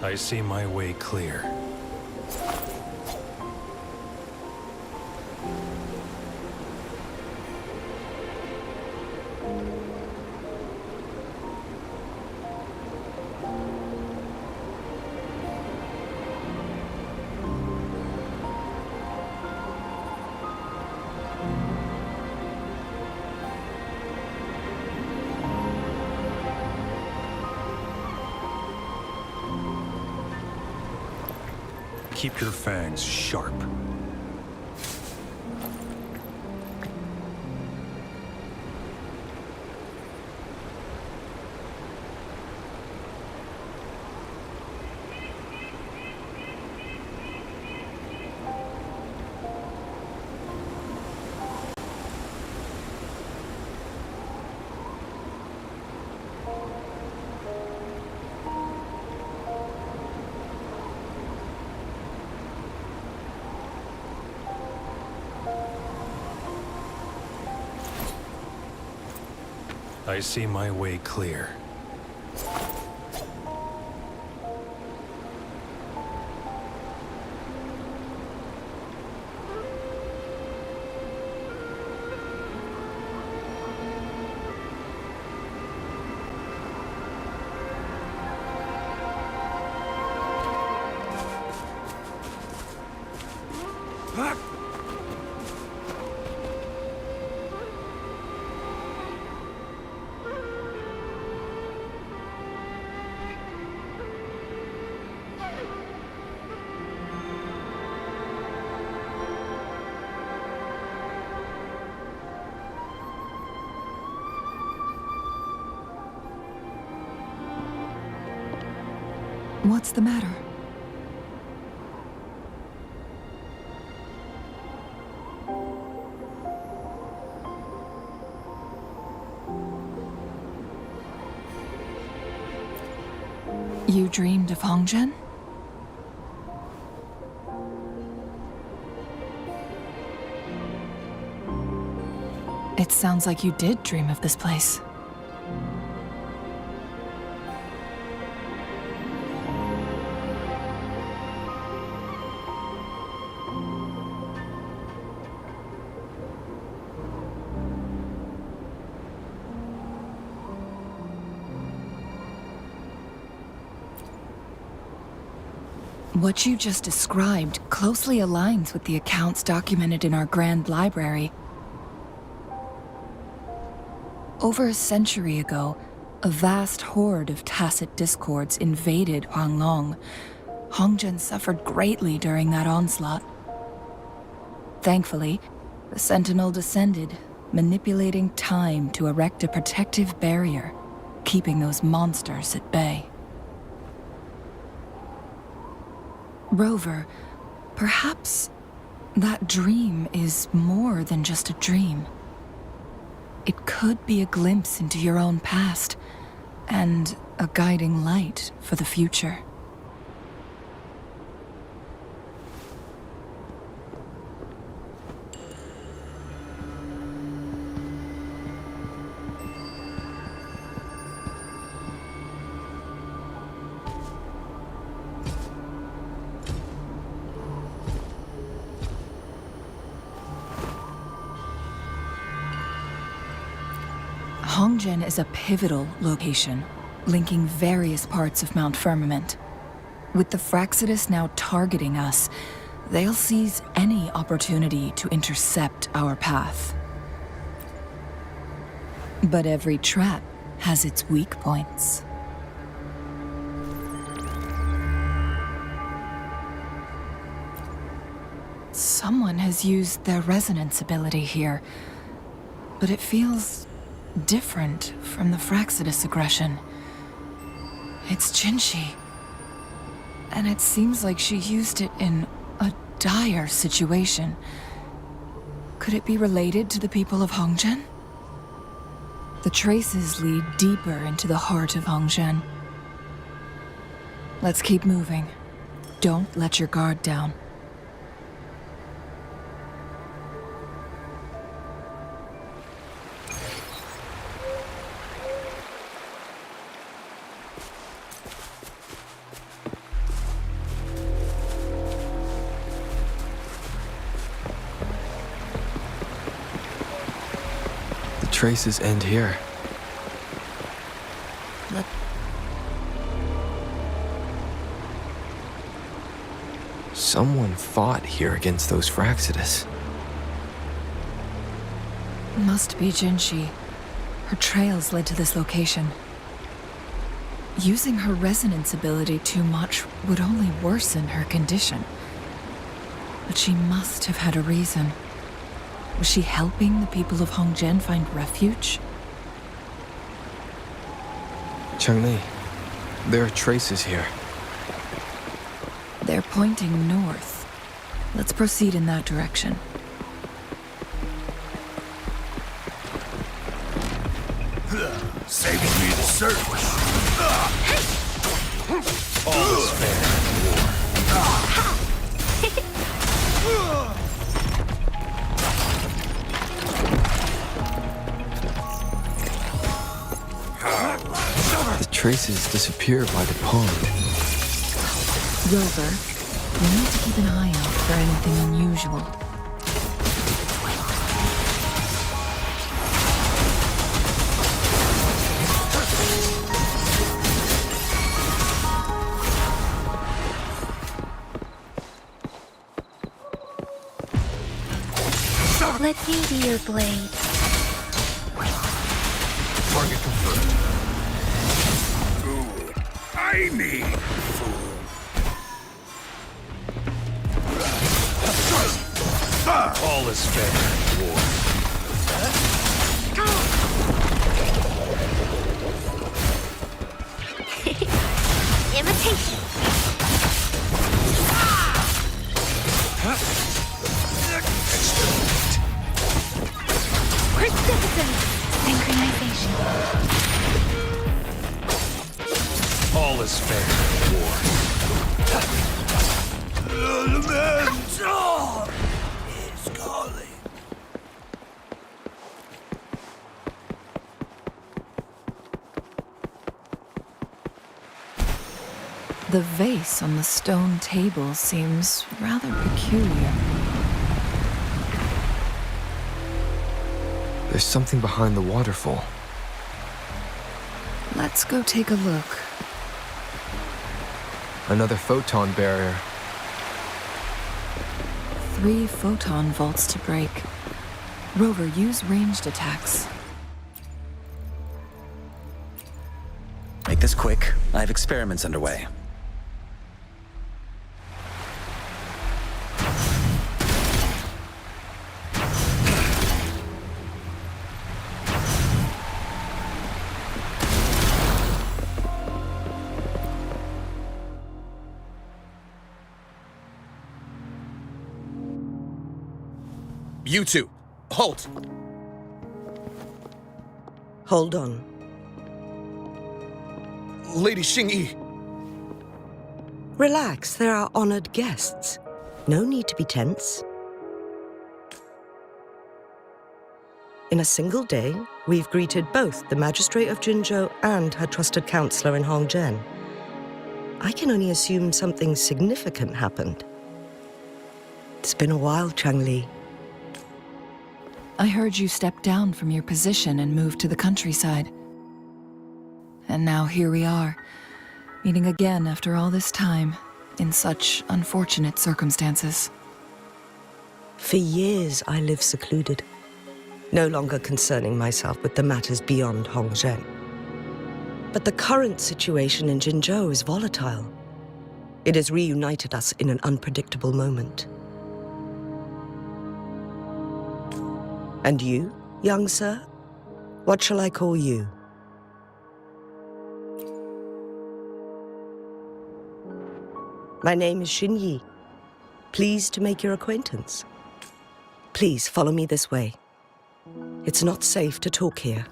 I see my way clear. Keep your fangs sharp. I see my way clear. What's the matter? You dreamed of Hongzhen? It sounds like you did dream of this place. What you just described closely aligns with the accounts documented in our Grand Library. Over a century ago, a vast horde of tacit discords invaded Huanglong. Hongzhen suffered greatly during that onslaught. Thankfully, the Sentinel descended, manipulating time to erect a protective barrier, keeping those monsters at bay. Rover, perhaps that dream is more than just a dream. It could be a glimpse into your own past, and a guiding light for the future. Hongzhen is a pivotal location, linking various parts of Mount Firmament. With the Fraxidus now targeting us, they'll seize any opportunity to intercept our path. But every trap has its weak points. Someone has used their resonance ability here, but it feels different from the Fraxidus aggression. It's Jinshi, and it seems like she used it in a dire situation. Could it be related to the people of Hongzhen? The traces lead deeper into the heart of Hongzhen. Let's keep moving. Don't let your guard down. traces end here. Let- Someone fought here against those Fraxidus. Must be Jinshi. Her trails led to this location. Using her resonance ability too much would only worsen her condition. But she must have had a reason. Was she helping the people of Hongzhen find refuge? Changli, there are traces here. They're pointing north. Let's proceed in that direction. Saving me the search. All is fair in war. The traces disappear by the pond. Rover, we need to keep an eye out for anything unusual. Let me be your blade. Target confirmed. Fool. I need fool. All is fair in war. Imitation. Precipitant. Synchronization. All is fair in war. Elemental is calling. The vase on the stone table seems rather peculiar. There's something behind the waterfall. Let's go take a look. Another photon barrier. 3 photon vaults to break. Rover, use ranged attacks. Make this quick. I have experiments underway. You two, halt! Hold on. Lady Xingyi, Relax, there are honored guests. No need to be tense. In a single day, we've greeted both the Magistrate of Jinzhou and her trusted counselor in Hongzhen. I can only assume something significant happened. It's been a while, Changli. I heard you stepped down from your position and moved to the countryside. And now here we are, meeting again after all this time, in such unfortunate circumstances. For years, I lived secluded, no longer concerning myself with the matters beyond Hongzhen. But the current situation in Jinzhou is volatile. It has reunited us in an unpredictable moment. And you, young sir? What shall I call you? My name is Xinyi. Pleased to make your acquaintance. Please follow me this way. It's not safe to talk here.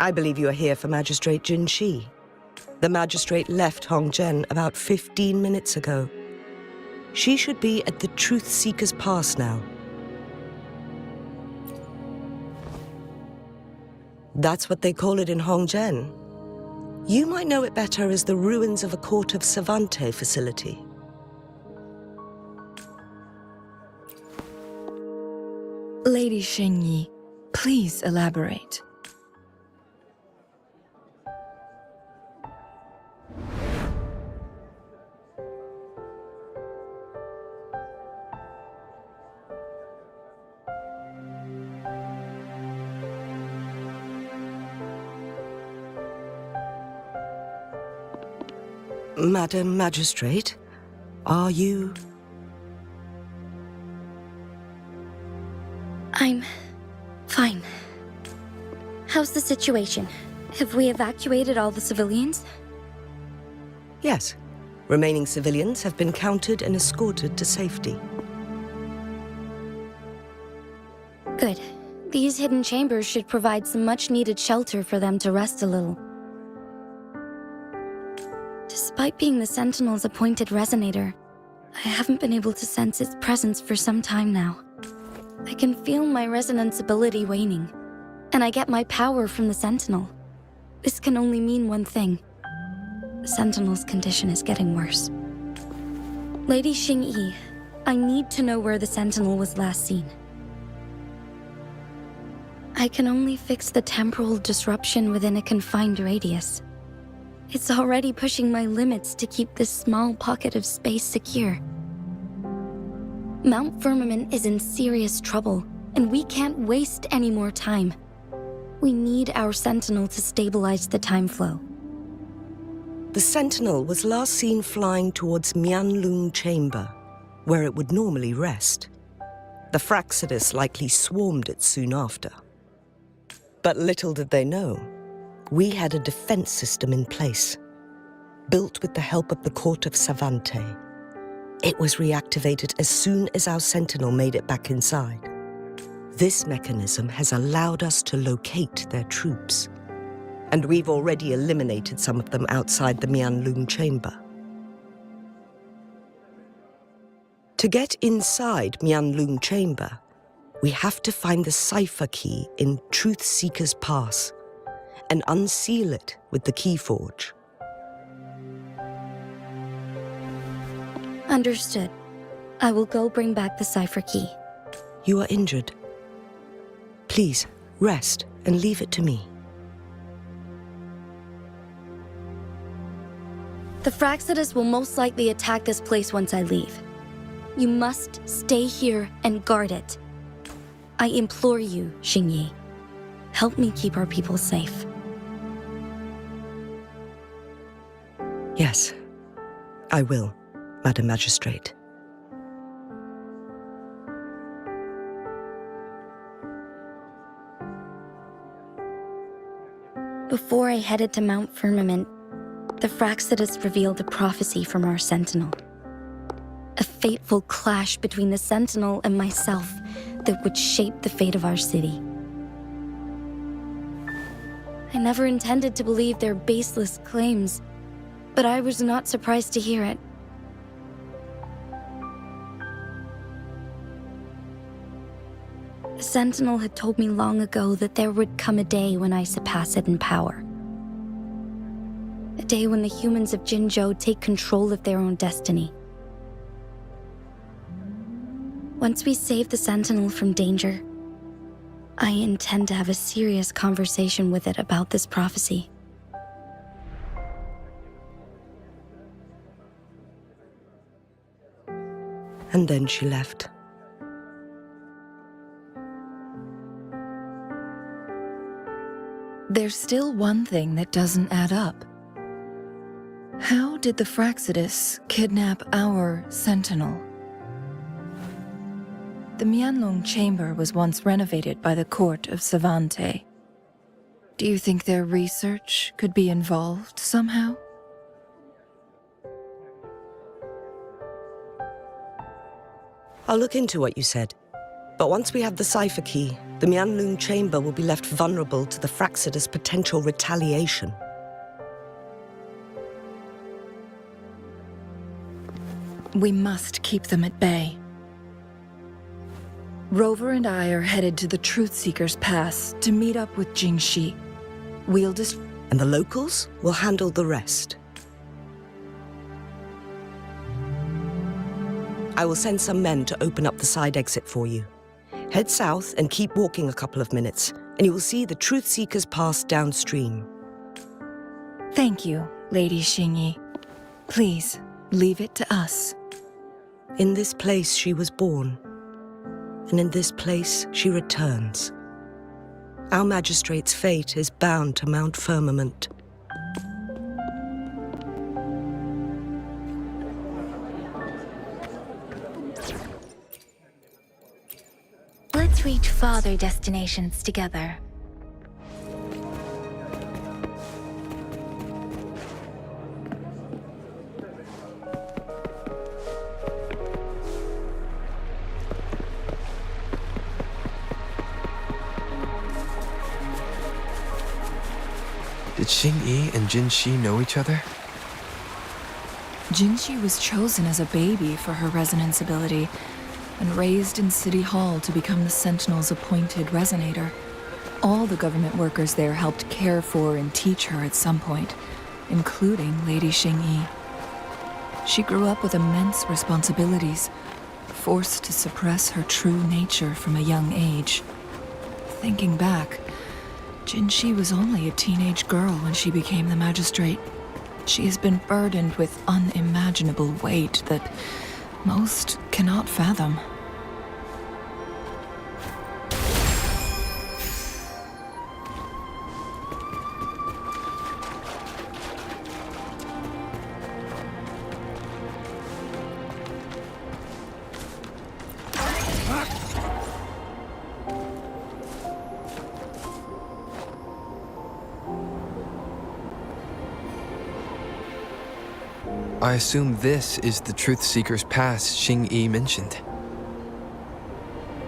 I believe you are here for Magistrate Jin Shi. The magistrate left Hongzhen about 15 minutes ago. She should be at the Truth Seeker's Pass now. That's what they call it in Hongzhen. You might know it better as the ruins of a Court of Savante facility. Lady Xingyi, please elaborate. Madam Magistrate, are you... I'm fine. How's the situation? Have we evacuated all the civilians? Yes. Remaining civilians have been counted and escorted to safety. Good. These hidden chambers should provide some much-needed shelter for them to rest a little. Despite being the Sentinel's appointed resonator, I haven't been able to sense its presence for some time now. I can feel my resonance ability waning, and I get my power from the Sentinel. This can only mean one thing. The Sentinel's condition is getting worse. Lady Xingyi, I need to know where the Sentinel was last seen. I can only fix the temporal disruption within a confined radius. It's already pushing my limits to keep this small pocket of space secure. Mount Firmament is in serious trouble, and we can't waste any more time. We need our Sentinel to stabilize the time flow. The Sentinel was last seen flying towards Mianlung Chamber, where it would normally rest. The Fraxidus likely swarmed it soon after. But little did they know, we had a defense system in place, built with the help of the Court of Savante. It was reactivated as soon as our Sentinel made it back inside. This mechanism has allowed us to locate their troops, and we've already eliminated some of them outside the Mianlung Chamber. To get inside Mianlung Chamber, we have to find the cipher key in Truth Seeker's Pass and unseal it with the Keyforge. Understood. I will go bring back the cipher key. You are injured. Please, rest and leave it to me. The Fraxidus will most likely attack this place once I leave. You must stay here and guard it. I implore you, Xingyi. Help me keep our people safe. Yes, I will, Madam Magistrate. Before I headed to Mount Firmament, the Fraxidus revealed a prophecy from our Sentinel. A fateful clash between the Sentinel and myself that would shape the fate of our city. I never intended to believe their baseless claims, but I was not surprised to hear it. The Sentinel had told me long ago that there would come a day when I surpass it in power. A day when the humans of Jinzhou take control of their own destiny. Once we save the Sentinel from danger, I intend to have a serious conversation with it about this prophecy. And then she left. There's still one thing that doesn't add up. How did the Fraxidus kidnap our Sentinel? The Mianlong Chamber was once renovated by the Court of Savante. Do you think their research could be involved somehow? I'll look into what you said. But once we have the cipher key, the Mianlun chamber will be left vulnerable to the Fraxida's potential retaliation. We must keep them at bay. Rover and I are headed to the Truthseeker's Pass to meet up with Jingxi. We'll And the locals will handle the rest. I will send some men to open up the side exit for you. Head south and keep walking a couple of minutes, and you will see the Truthseeker's Pass downstream. Thank you, Lady Xingyi. Please, leave it to us. In this place she was born, and in this place she returns. Our magistrate's fate is bound to Mount Firmament. Let's reach farther destinations together. Did Xingyi and Jinxi know each other? Jingxi was chosen as a baby for her resonance ability and raised in City Hall to become the Sentinel's appointed resonator. All the government workers there helped care for and teach her at some point, including Lady Xingyi. She grew up with immense responsibilities, forced to suppress her true nature from a young age. Thinking back, Jinxi was only a teenage girl when she became the magistrate. She has been burdened with unimaginable weight that most cannot fathom. I assume this is the Truthseeker's Pass Xingyi mentioned.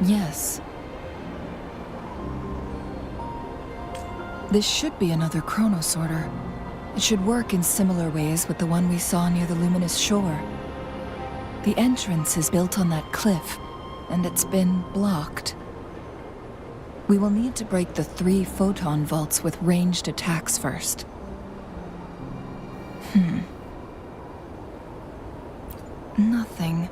Yes. This should be another chronosorter. It should work in similar ways with the one we saw near the luminous shore. The entrance is built on that cliff, and it's been blocked. We will need to break the 3 photon vaults with ranged attacks first. Nothing.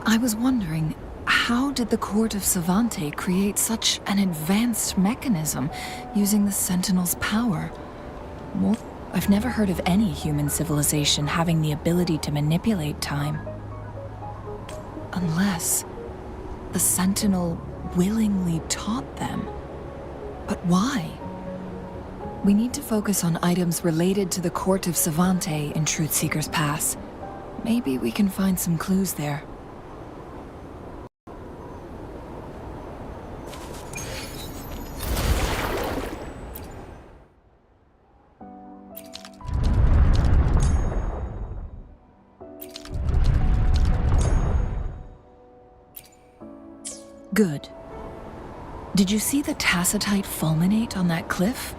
I was wondering, how did the Court of Savante create such an advanced mechanism using the Sentinel's power? Well, I've never heard of any human civilization having the ability to manipulate time. Unless the Sentinel willingly taught them. But why? We need to focus on items related to the Court of Savante in Truthseeker's Pass. Maybe we can find some clues there. Good. Did you see the tacitite fulminate on that cliff?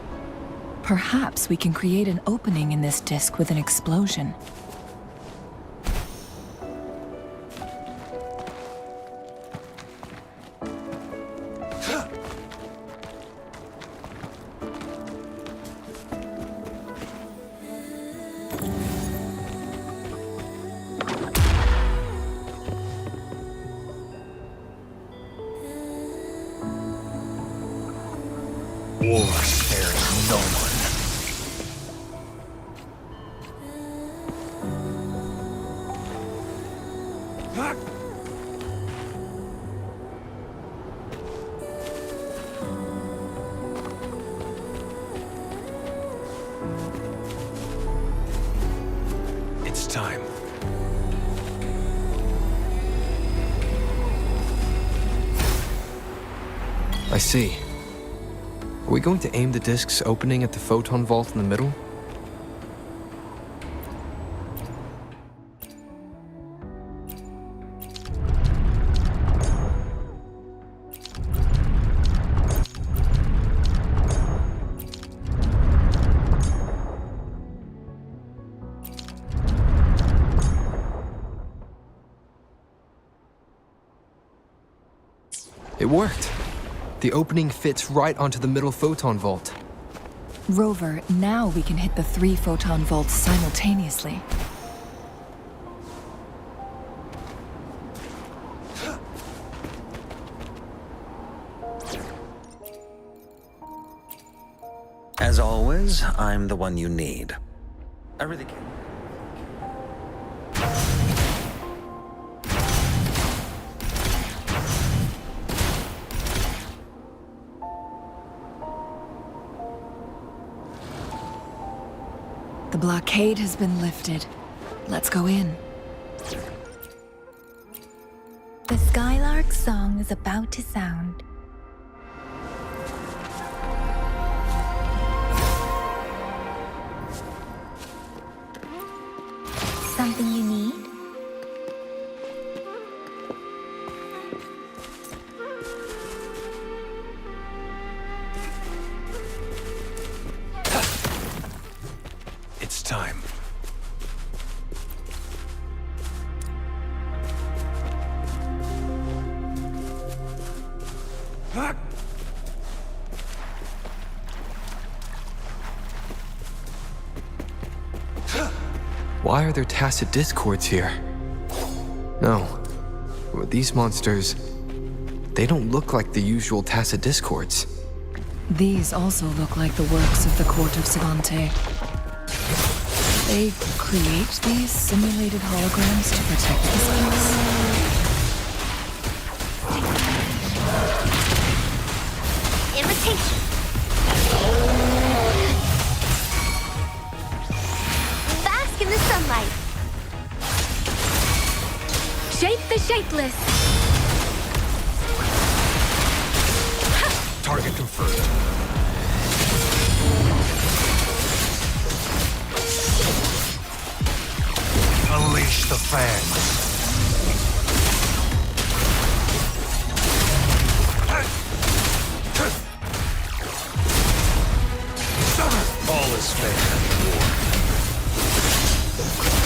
Perhaps we can create an opening in this disk with an explosion. War spares no one. It's time. I see. Are we going to aim the disk's opening at the photon vault in the middle? It worked. The opening fits right onto the middle photon vault. Rover, now we can hit the 3 photon vaults simultaneously. As always, I'm the one you need. I really can't. The blockade has been lifted. Let's go in. The Skylark song is about to sound. Something you need? It's time. Why are there tacit discords here? No. These monsters... they don't look like the usual tacit discords. These also look like the works of the Court of Savante. They create these simulated holograms to protect the space. Invitation. Bask in the sunlight. Shape the shapeless! Target confirmed. Unleash the fangs. All is fair in war.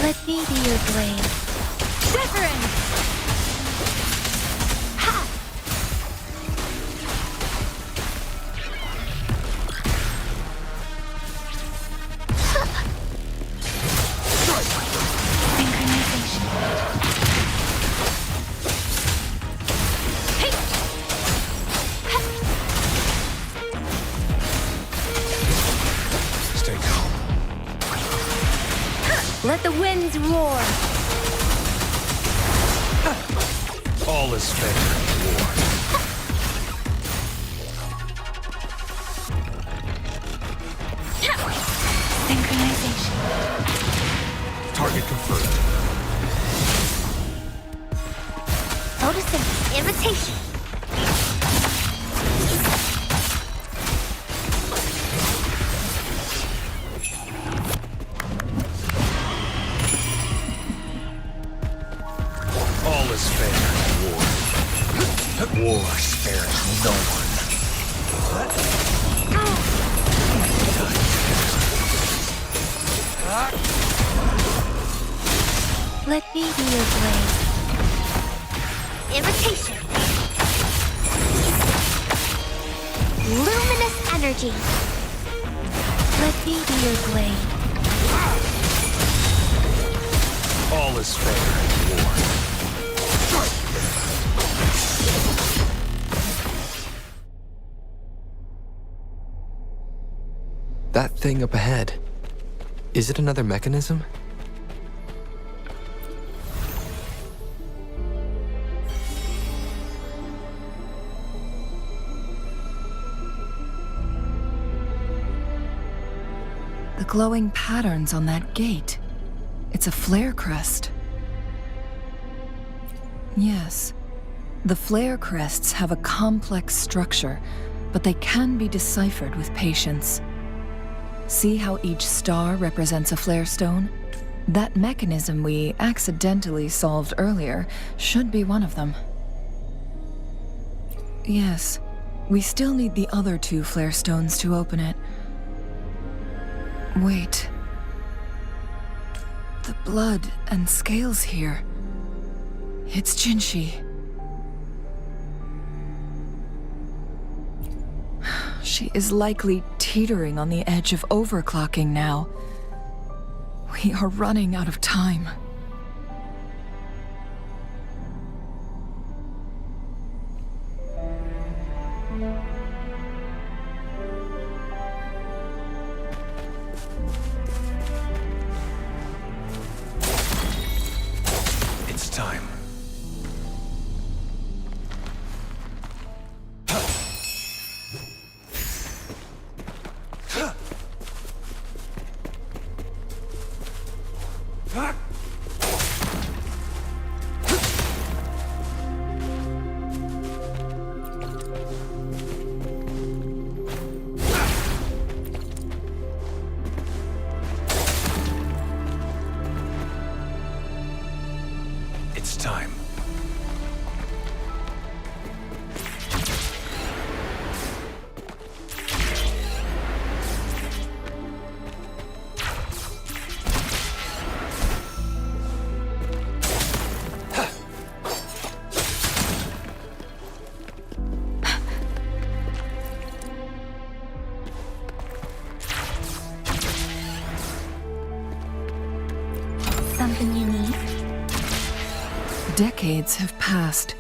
Let me be your blade. Wuthering! Stay calm. Let the winds roar! All is fair in war. Synchronization. Target confirmed. Photosynthesis. Invitation. All is fair in war. War spares no one. Let me be your blade. Invitation. Luminous energy. Let me be your blade. All is fair in war. That thing up ahead. Is it another mechanism? The glowing patterns on that gate. It's a flare crest. Yes. The flare crests have a complex structure, but they can be deciphered with patience. See how each star represents a flare stone? That mechanism we accidentally solved earlier should be one of them. Yes. We still need the other 2 flare stones to open it. Wait. The blood and scales here. It's Jinshi. She is likely teetering on the edge of overclocking now. We are running out of time. It's time. It's time. Something you need? Decades have passed,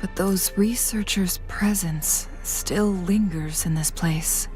but those researchers' presence still lingers in this place.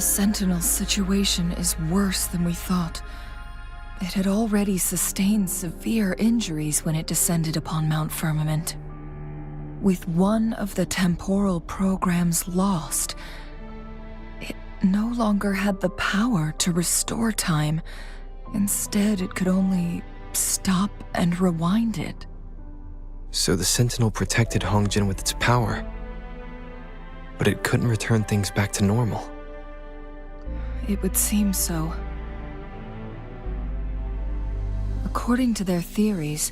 The Sentinel's situation is worse than we thought. It had already sustained severe injuries when it descended upon Mount Firmament. With one of the temporal programs lost, it no longer had the power to restore time. Instead, it could only stop and rewind it. So the Sentinel protected Hongjin with its power, but it couldn't return things back to normal. It would seem so. According to their theories,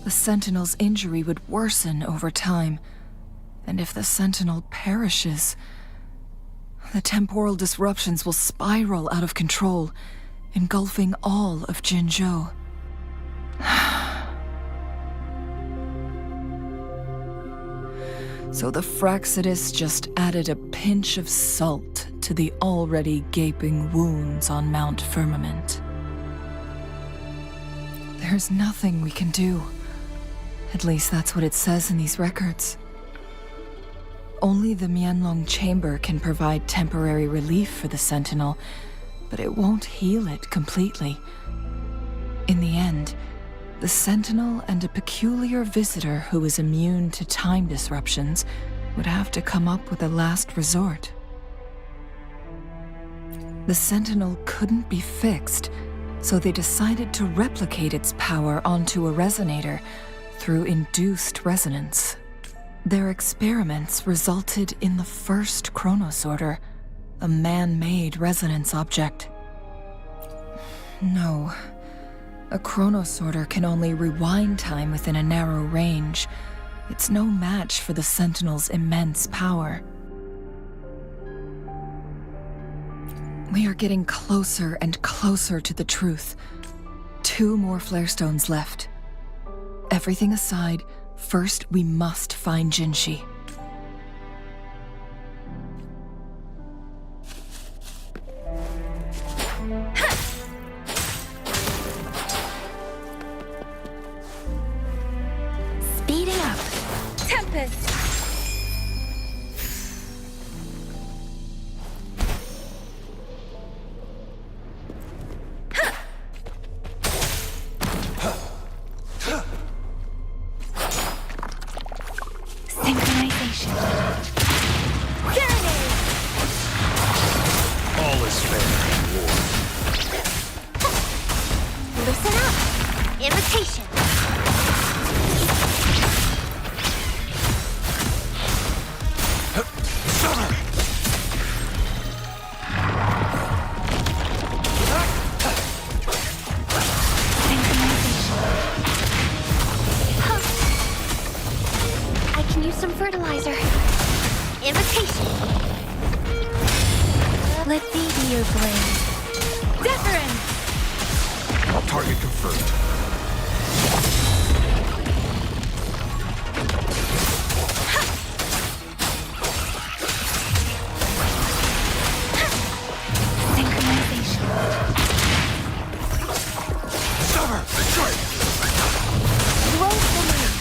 the Sentinel's injury would worsen over time, and if the Sentinel perishes, the temporal disruptions will spiral out of control, engulfing all of Jinzhou. So the Fraxidus just added a pinch of salt to the already gaping wounds on Mount Firmament. There's nothing we can do. At least that's what it says in these records. Only the Mianlong Chamber can provide temporary relief for the Sentinel, but it won't heal it completely. In the end, the Sentinel and a peculiar visitor who is immune to time disruptions would have to come up with a last resort. The Sentinel couldn't be fixed, so they decided to replicate its power onto a resonator through induced resonance. Their experiments resulted in the first chronosorter, a man-made resonance object. No. A chronosorter can only rewind time within a narrow range. It's no match for the Sentinel's immense power. We are getting closer and closer to the truth. 2 more flare stones left. Everything aside, first we must find Jinshi. Speeding up. Tempest! Synchronization. Serenade! All is fair in war. Listen up. Invitation. Summer! I can use some fertilizer. Invitation. Let thee be your blade. Deference! Target confirmed. Synchronization. Summer! Strike! Roll the moon.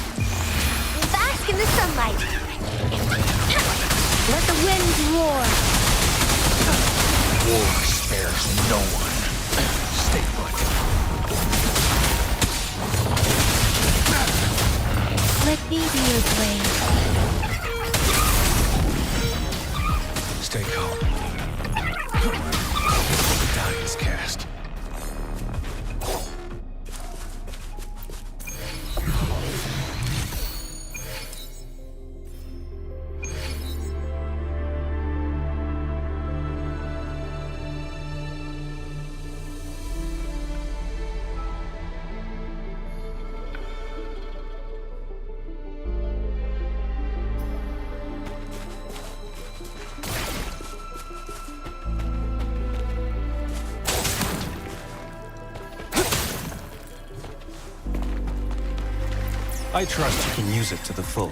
Bask in the sunlight. Let the wind roar. War spares no one. Stay put. Let thee be your blade. Stay calm. The die is cast. I trust you can use it to the full.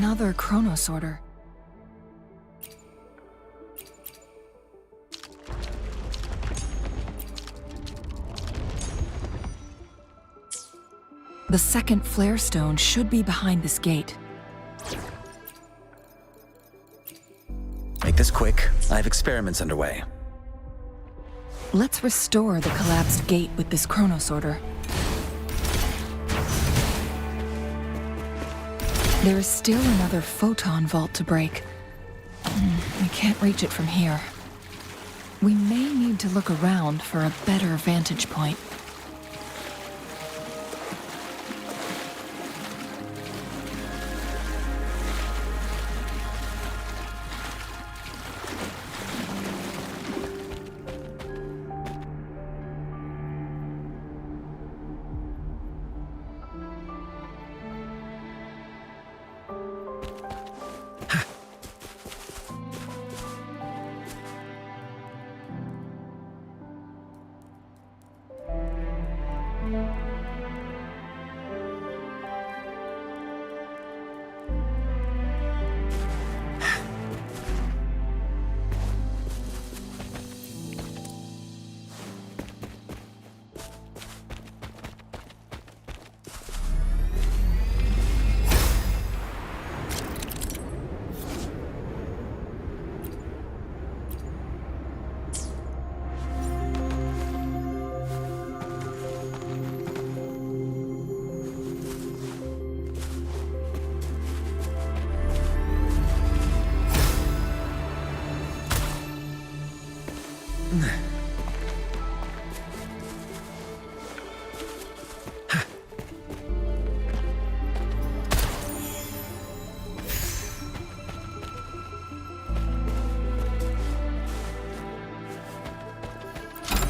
Another chronosorter. The second flare stone should be behind this gate. Make this quick. I have experiments underway. Let's restore the collapsed gate with this chronosorter. There is still another photon vault to break. We can't reach it from here. We may need to look around for a better vantage point.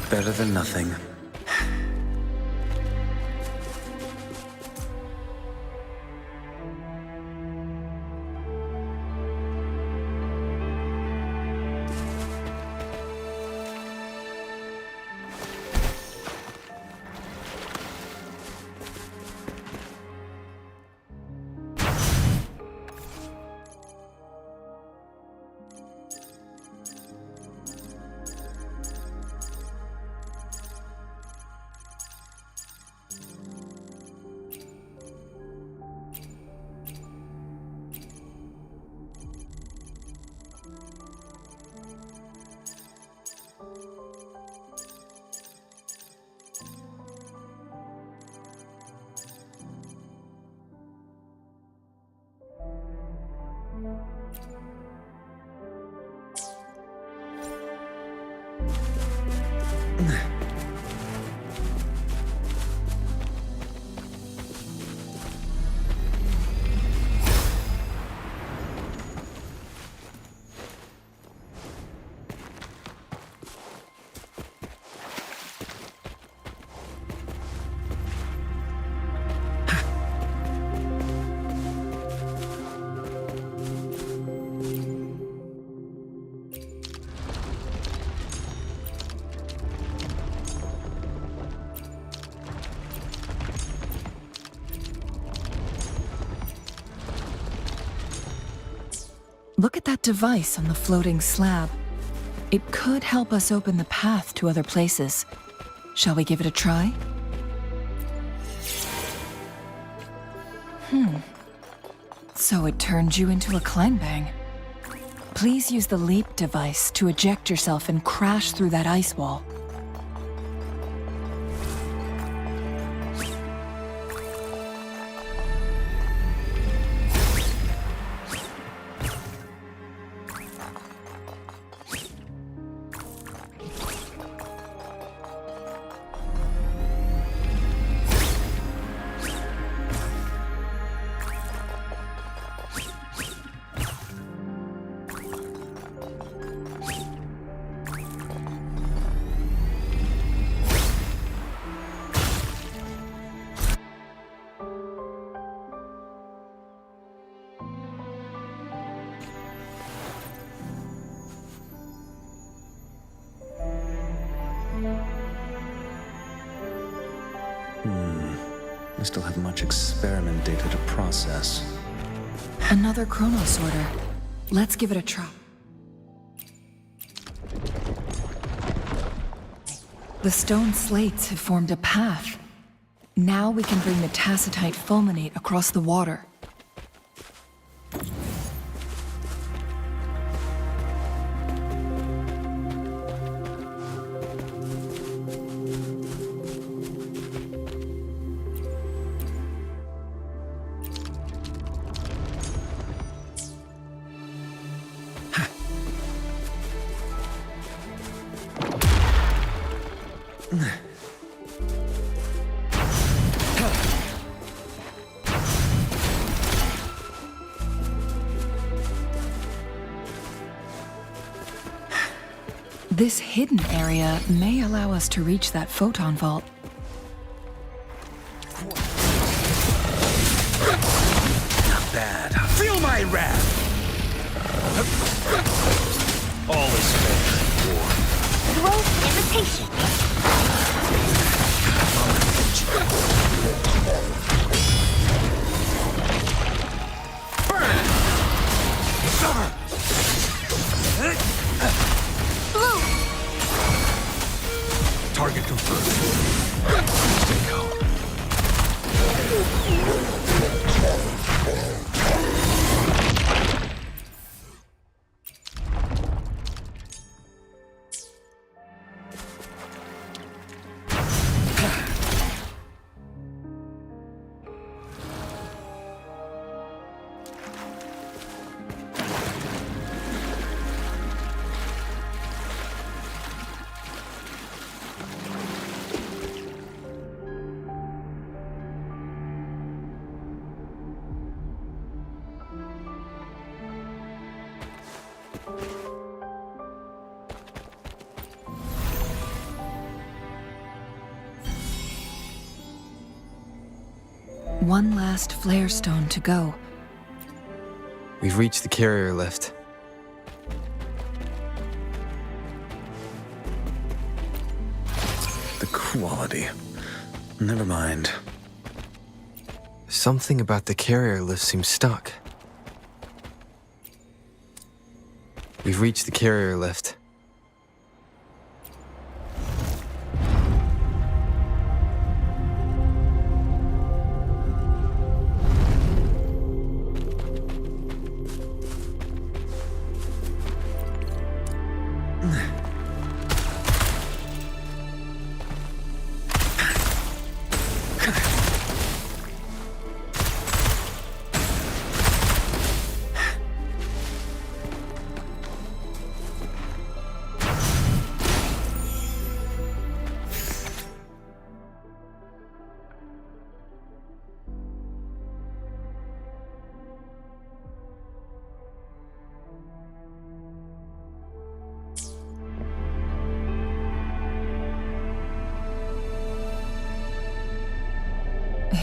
Better than nothing. Look at that device on the floating slab. It could help us open the path to other places. Shall we give it a try? So it turned you into a clangbang. Please use the leap device to eject yourself and crash through that ice wall. I still have much experiment data to process. Another chronosorter. Let's give it a try. The stone slates have formed a path. Now we can bring the tacitite fulminate across the water. This hidden area may allow us to reach that photon vault. Not bad. Feel my wrath! All is fair in war. Growth imitation. Blue. Target confirmed. Stay calm. One last flare stone to go. We've reached the carrier lift. The quality. Never mind. Something about the carrier lift seems stuck. We've reached the carrier lift.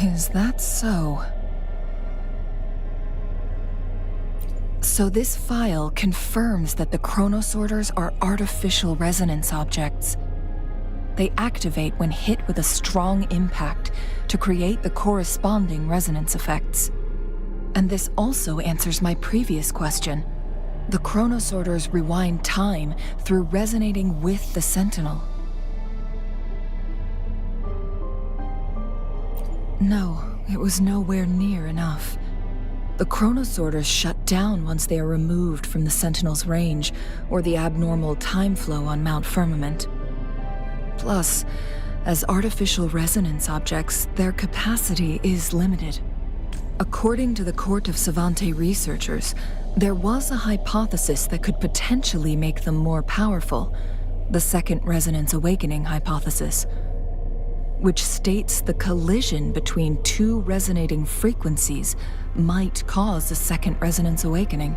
Is that so? So this file confirms that the chronosorters are artificial resonance objects. They activate when hit with a strong impact to create the corresponding resonance effects. And this also answers my previous question. The chronosorters rewind time through resonating with the Sentinel. No, it was nowhere near enough. The chronosorters shut down once they are removed from the Sentinel's range, or the abnormal time flow on Mount Firmament. Plus, as artificial resonance objects, their capacity is limited. According to the Court of Savante researchers, there was a hypothesis that could potentially make them more powerful, the Second Resonance Awakening hypothesis, which states the collision between two resonating frequencies might cause a second resonance awakening.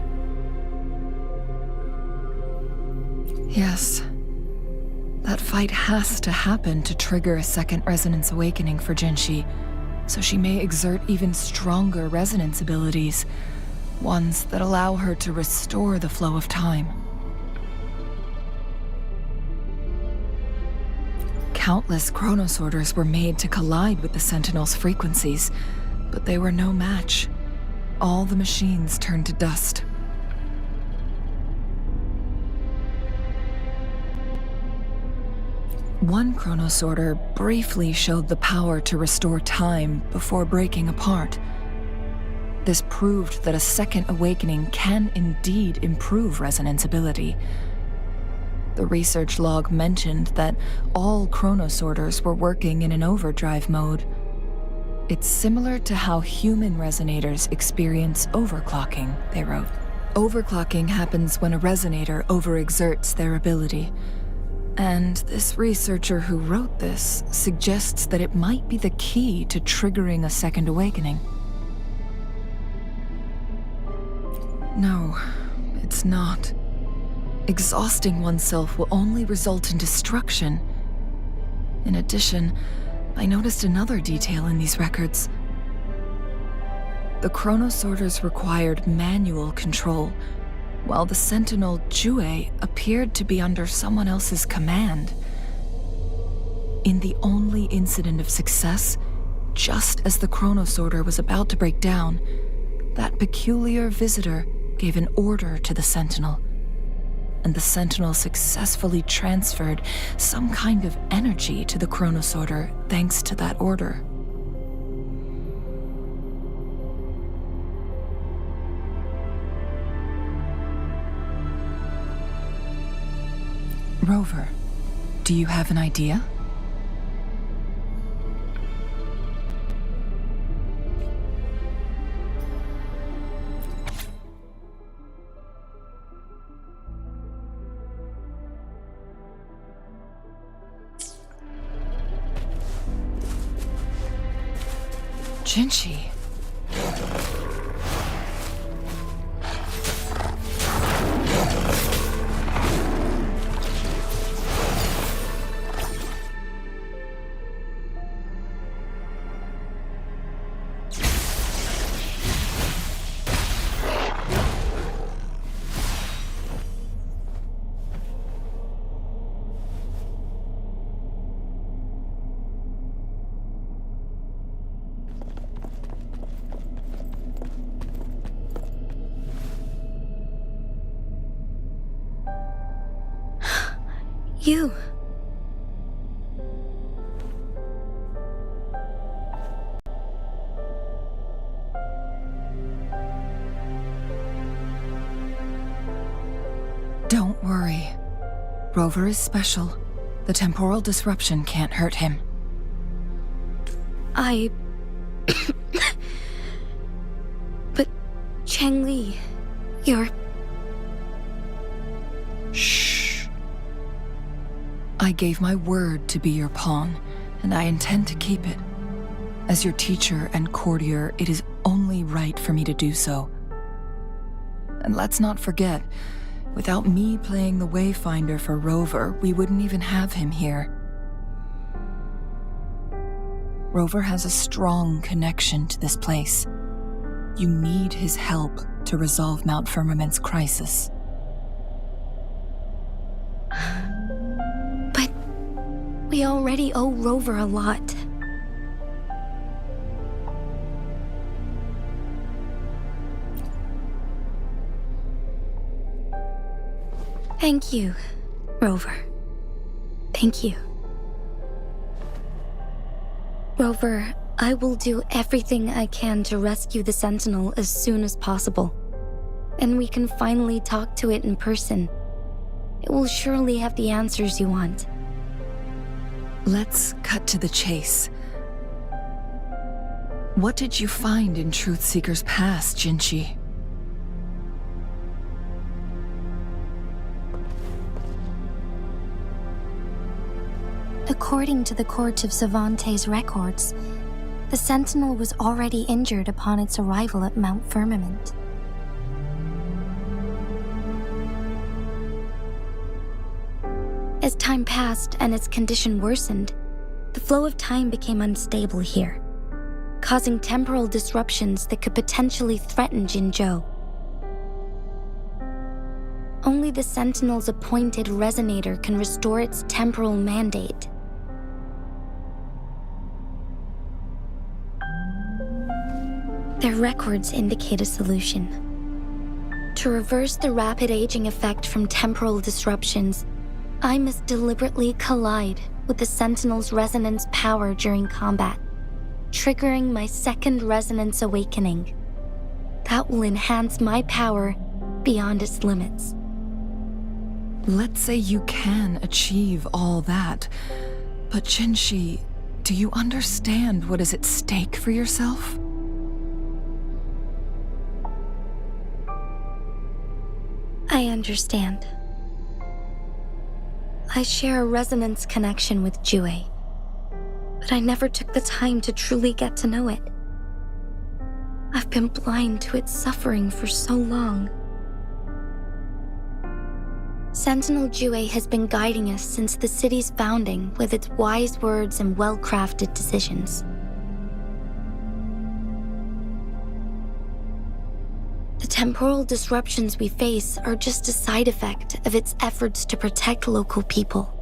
Yes, that fight has to happen to trigger a second resonance awakening for Jinshi, so she may exert even stronger resonance abilities, ones that allow her to restore the flow of time. Countless chronosorters were made to collide with the Sentinel's frequencies, but they were no match. all the machines turned to dust. One chronosorter briefly showed the power to restore time before breaking apart. This proved that a second awakening can indeed improve resonance ability. The research log mentioned that all chronosorters were working in an overdrive mode. It's similar to how human resonators experience overclocking, they wrote. Overclocking happens when a resonator overexerts their ability. And this researcher who wrote this suggests that it might be the key to triggering a second awakening. No, it's not. Exhausting oneself will only result in destruction. In addition, I noticed another detail in these records. The chronosorters required manual control, while the sentinel Jue appeared to be under someone else's command. In the only incident of success, just as the chronosorter was about to break down, that peculiar visitor gave an order to the sentinel, and the sentinel successfully transferred some kind of energy to the chronosorter thanks to that order. Rover, do you have an idea? Jinchi. You. Don't worry. Rover is special. The temporal disruption can't hurt him. But Changli, you're... Shh. I gave my word to be your pawn, and I intend to keep it. As your teacher and courtier, it is only right for me to do so. And let's not forget, without me playing the Wayfinder for Rover, we wouldn't even have him here. Rover has a strong connection to this place. You need his help to resolve Mount Firmament's crisis. But we already owe Rover a lot. Thank you, Rover. Thank you. Rover, I will do everything I can to rescue the Sentinel as soon as possible. And we can finally talk to it in person. It will surely have the answers you want. Let's cut to the chase. What did you find in Truthseeker's past, Jinchi? According to the Court of Savante's records, the Sentinel was already injured upon its arrival at Mount Firmament. As time passed and its condition worsened, the flow of time became unstable here, causing temporal disruptions that could potentially threaten Jinzhou. Only the Sentinel's appointed resonator can restore its temporal mandate. Their records indicate a solution. To reverse the rapid aging effect from temporal disruptions, I must deliberately collide with the Sentinel's resonance power during combat, triggering my second resonance awakening. That will enhance my power beyond its limits. Let's say you can achieve all that, but Jinshi, do you understand what is at stake for yourself? I understand. I share a resonance connection with Jue, but I never took the time to truly get to know it. I've been blind to its suffering for so long. Sentinel Jue has been guiding us since the city's founding with its wise words and well-crafted decisions. The temporal disruptions we face are just a side effect of its efforts to protect local people.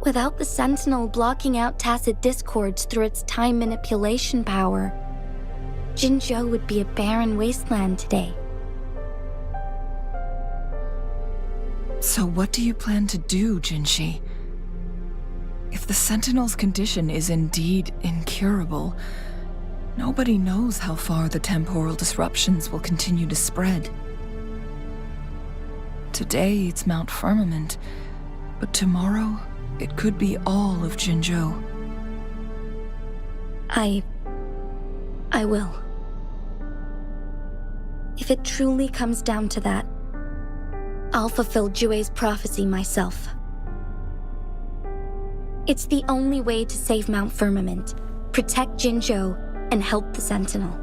Without the Sentinel blocking out tacit discords through its time manipulation power, Jinzhou would be a barren wasteland today. So what do you plan to do, Jinshi? If the Sentinel's condition is indeed incurable, nobody knows how far the temporal disruptions will continue to spread. Today it's Mount Firmament, but tomorrow it could be all of Jinzhou. I will. If it truly comes down to that, I'll fulfill Jue's prophecy myself. It's the only way to save Mount Firmament, protect Jinzhou, and help the Sentinel.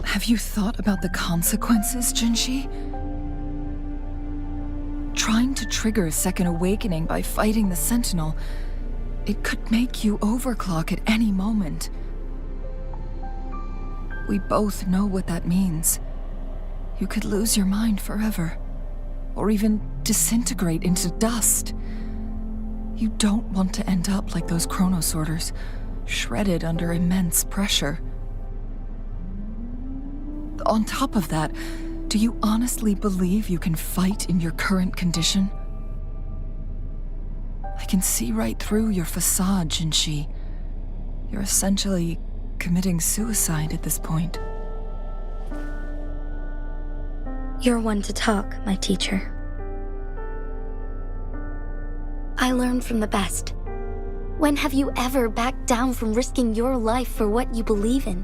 Have you thought about the consequences, Jinshi? Trying to trigger a second awakening by fighting the Sentinel, it could make you overclock at any moment. We both know what that means. You could lose your mind forever, or even disintegrate into dust. You don't want to end up like those chronosorters, shredded under immense pressure. On top of that, do you honestly believe you can fight in your current condition? I can see right through your facade, Jinshi. You're essentially committing suicide at this point. You're one to talk, my teacher. I learned from the best. When have you ever backed down from risking your life for what you believe in?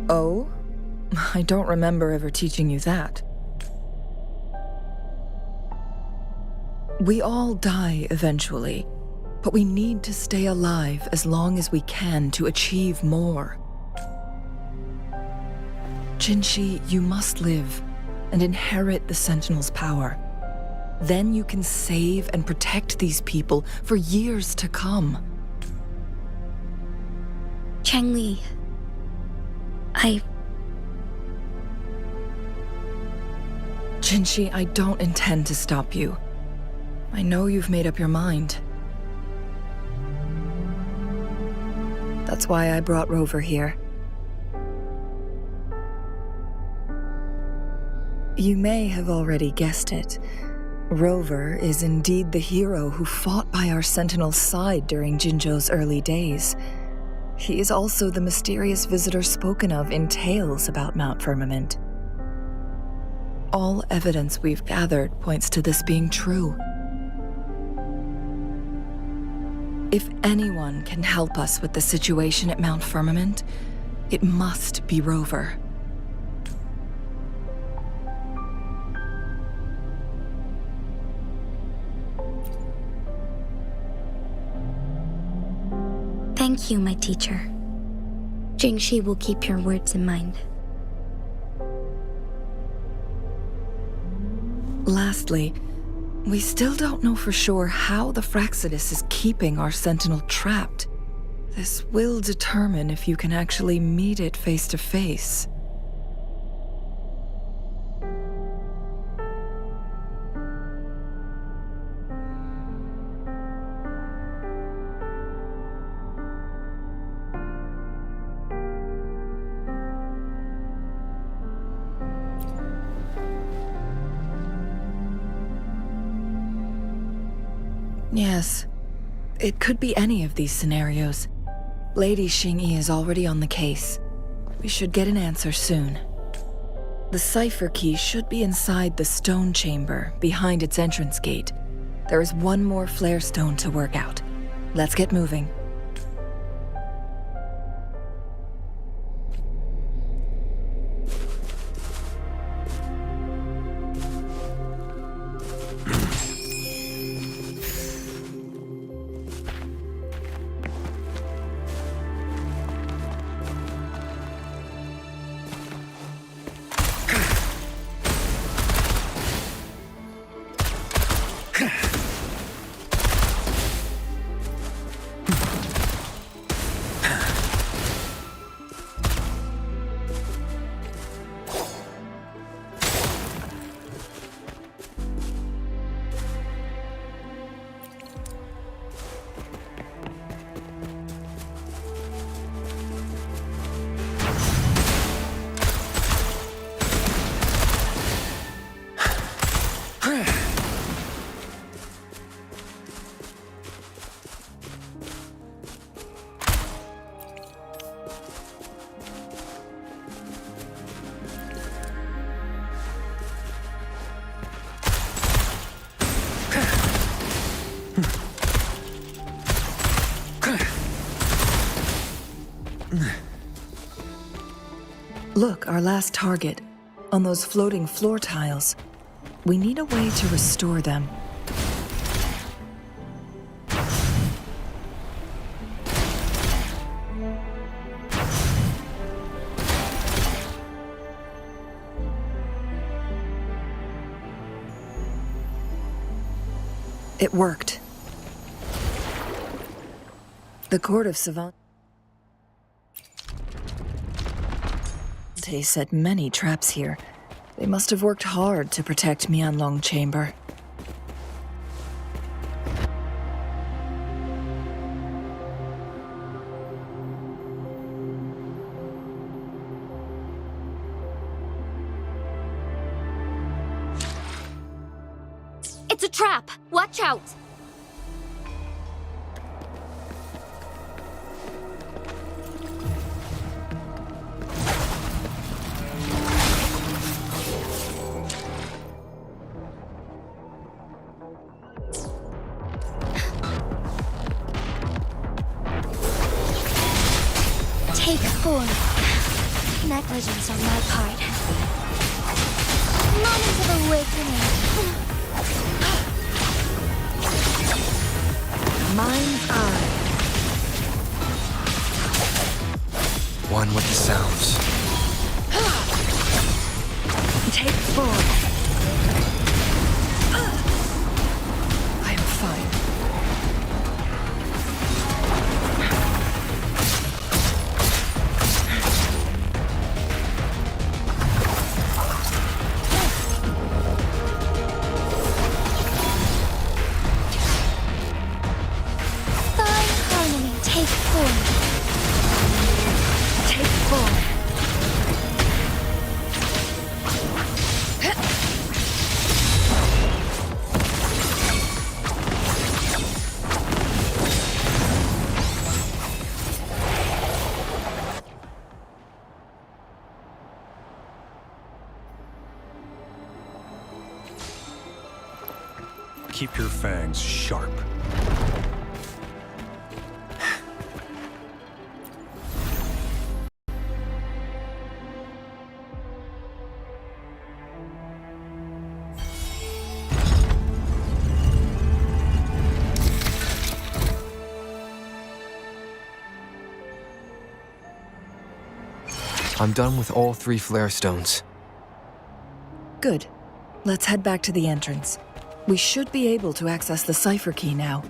Oh? I don't remember ever teaching you that. We all die eventually, but we need to stay alive as long as we can to achieve more. Jinshi, you must live and inherit the Sentinel's power. Then you can save and protect these people for years to come. Changli, Jinshi, I don't intend to stop you. I know you've made up your mind. That's why I brought Rover here. You may have already guessed it. Rover is indeed the hero who fought by our Sentinel's side during Jinzhou's early days. He is also the mysterious visitor spoken of in tales about Mount Firmament. All evidence we've gathered points to this being true. If anyone can help us with the situation at Mount Firmament, it must be Rover. Thank you, my teacher. Jingshi will keep your words in mind. Lastly, we still don't know for sure how the Fraxidus is keeping our Sentinel trapped. This will determine if you can actually meet it face to face. Yes. It could be any of these scenarios. Lady Xingyi is already on the case. We should get an answer soon. The cipher key should be inside the stone chamber, behind its entrance gate. There is one more flare stone to work out. Let's get moving. Look, our last target. On those floating floor tiles. We need a way to restore them. It worked. The court of Savant set many traps here. They must have worked hard to protect Mianlong Chamber. It's a trap! Watch out! Take 4. Negligence on my part. Moment of awakening. Mind's eye. One with the sounds. Take 4. I am fine. Take 4. Take 4. Keep your fangs sharp. I'm done with all 3 flare stones. Good. Let's head back to the entrance. We should be able to access the cipher key now.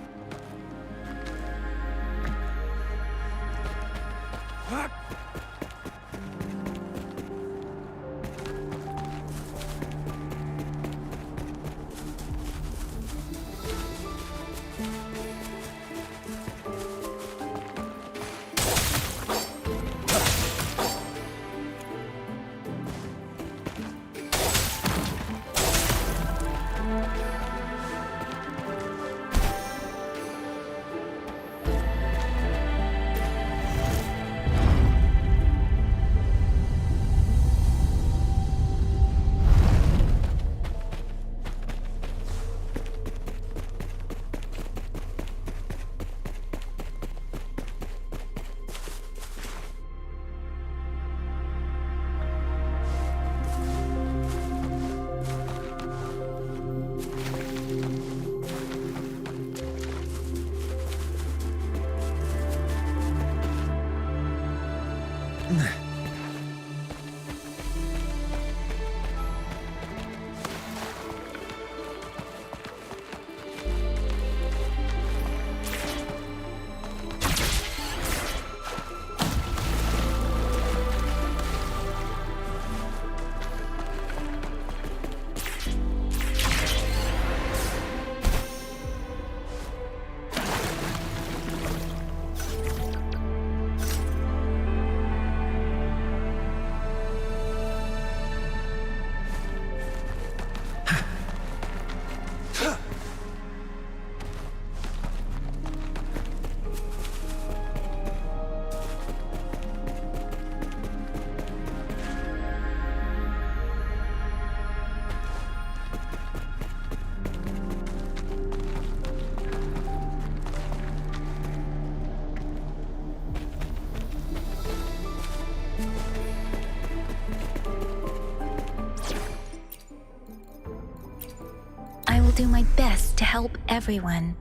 I will do my best to help everyone.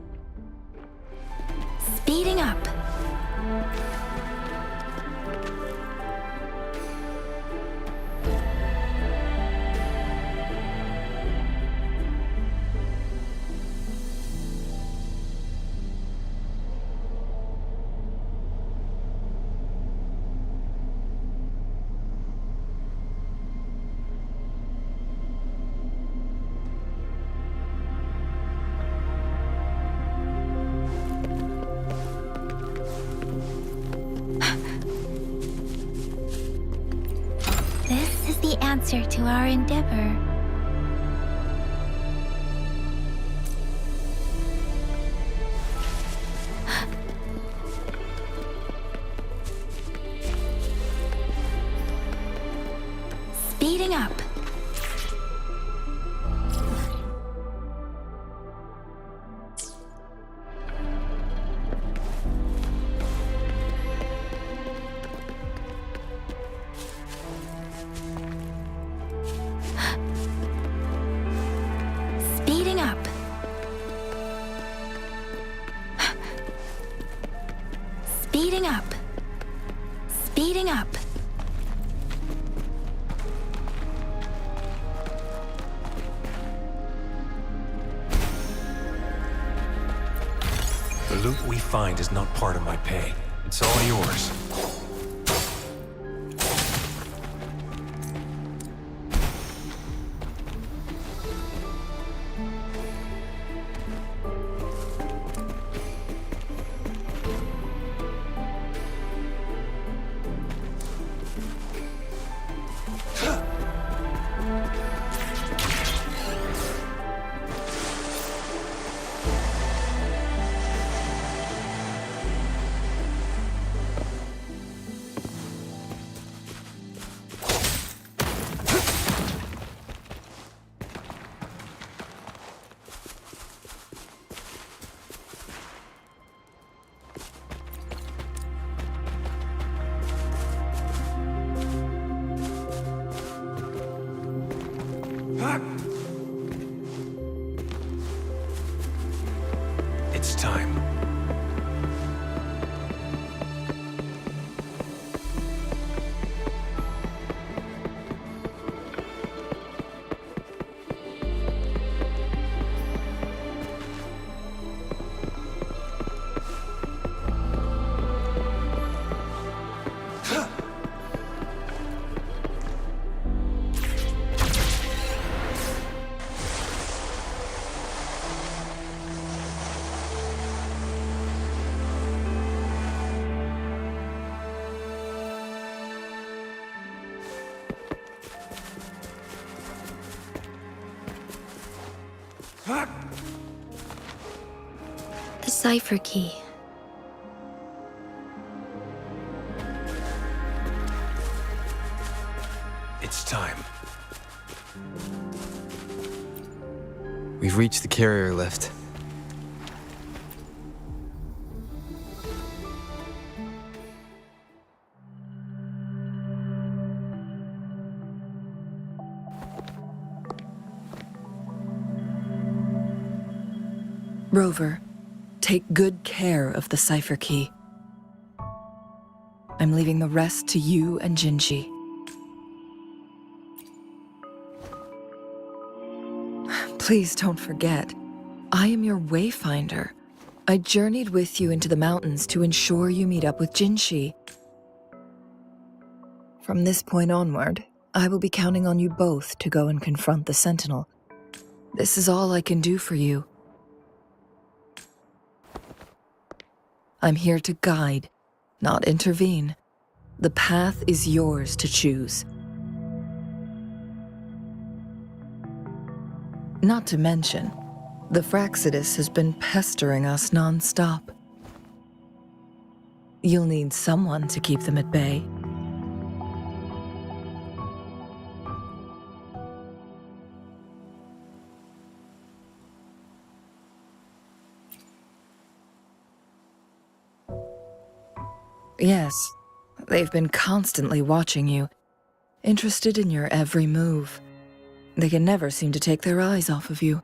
Speeding up. This is the answer to our endeavor. Speeding up. Speeding up. Speeding up. Speeding up. The loot we find is not part of my pay. It's all yours. It's time. The cipher key. It's time. We've reached the carrier lift. Rover, take good care of the cipher key. I'm leaving the rest to you and Jinshi. Please don't forget, I am your wayfinder. I journeyed with you into the mountains to ensure you meet up with Jinshi. From this point onward, I will be counting on you both to go and confront the Sentinel. This is all I can do for you. I'm here to guide, not intervene. The path is yours to choose. Not to mention, the Fraxidus has been pestering us non-stop. You'll need someone to keep them at bay. Yes, they've been constantly watching you, interested in your every move. They can never seem to take their eyes off of you.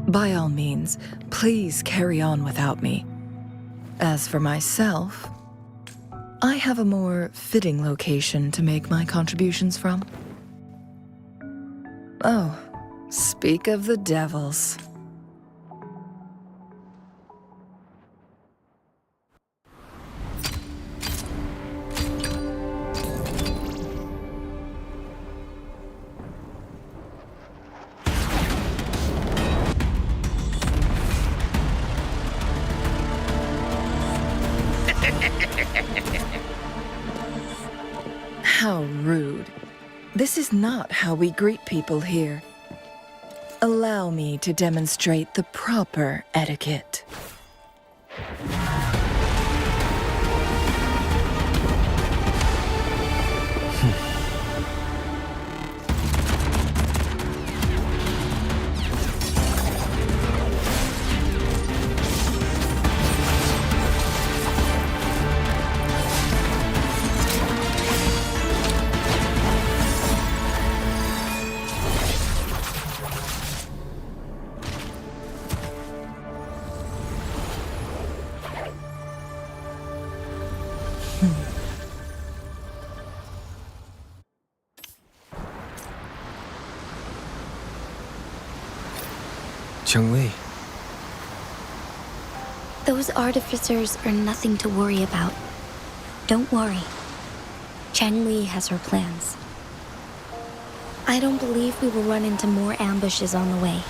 By all means, please carry on without me. As for myself, I have a more fitting location to make my contributions from. Oh, speak of the devils. How rude. This is not how we greet people here. Allow me to demonstrate the proper etiquette. Cheng-Li. Those artificers are nothing to worry about. Don't worry. Cheng-Li has her plans. I don't believe we will run into more ambushes on the way.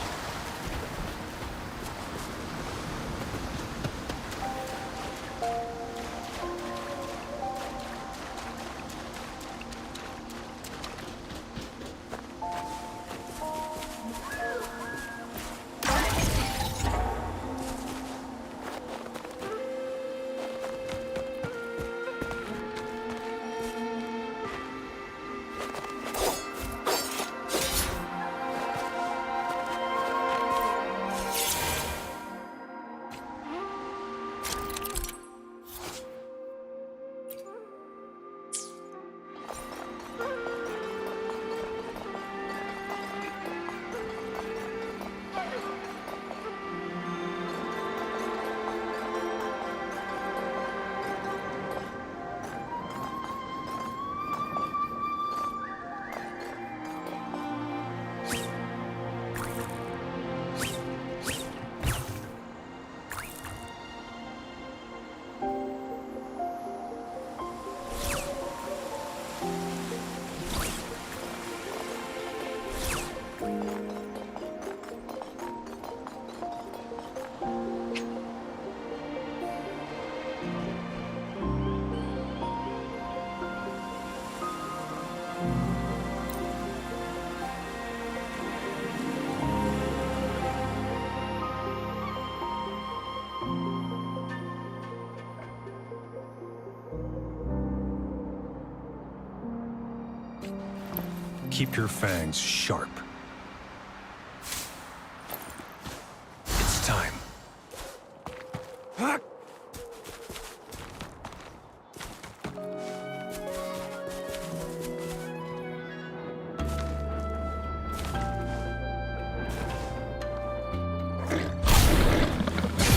Keep your fangs sharp. It's time.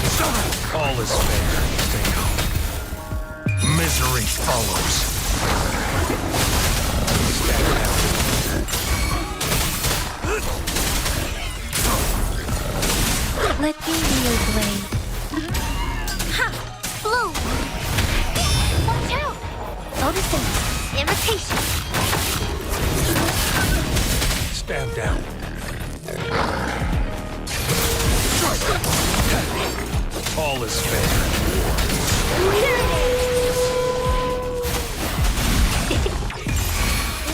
Stop! is fair. Stay home. Misery follows. Stand down. Let me be your blade. Ha! Blue! Watch out! Noticing. Imitation. Stand down. All is fair.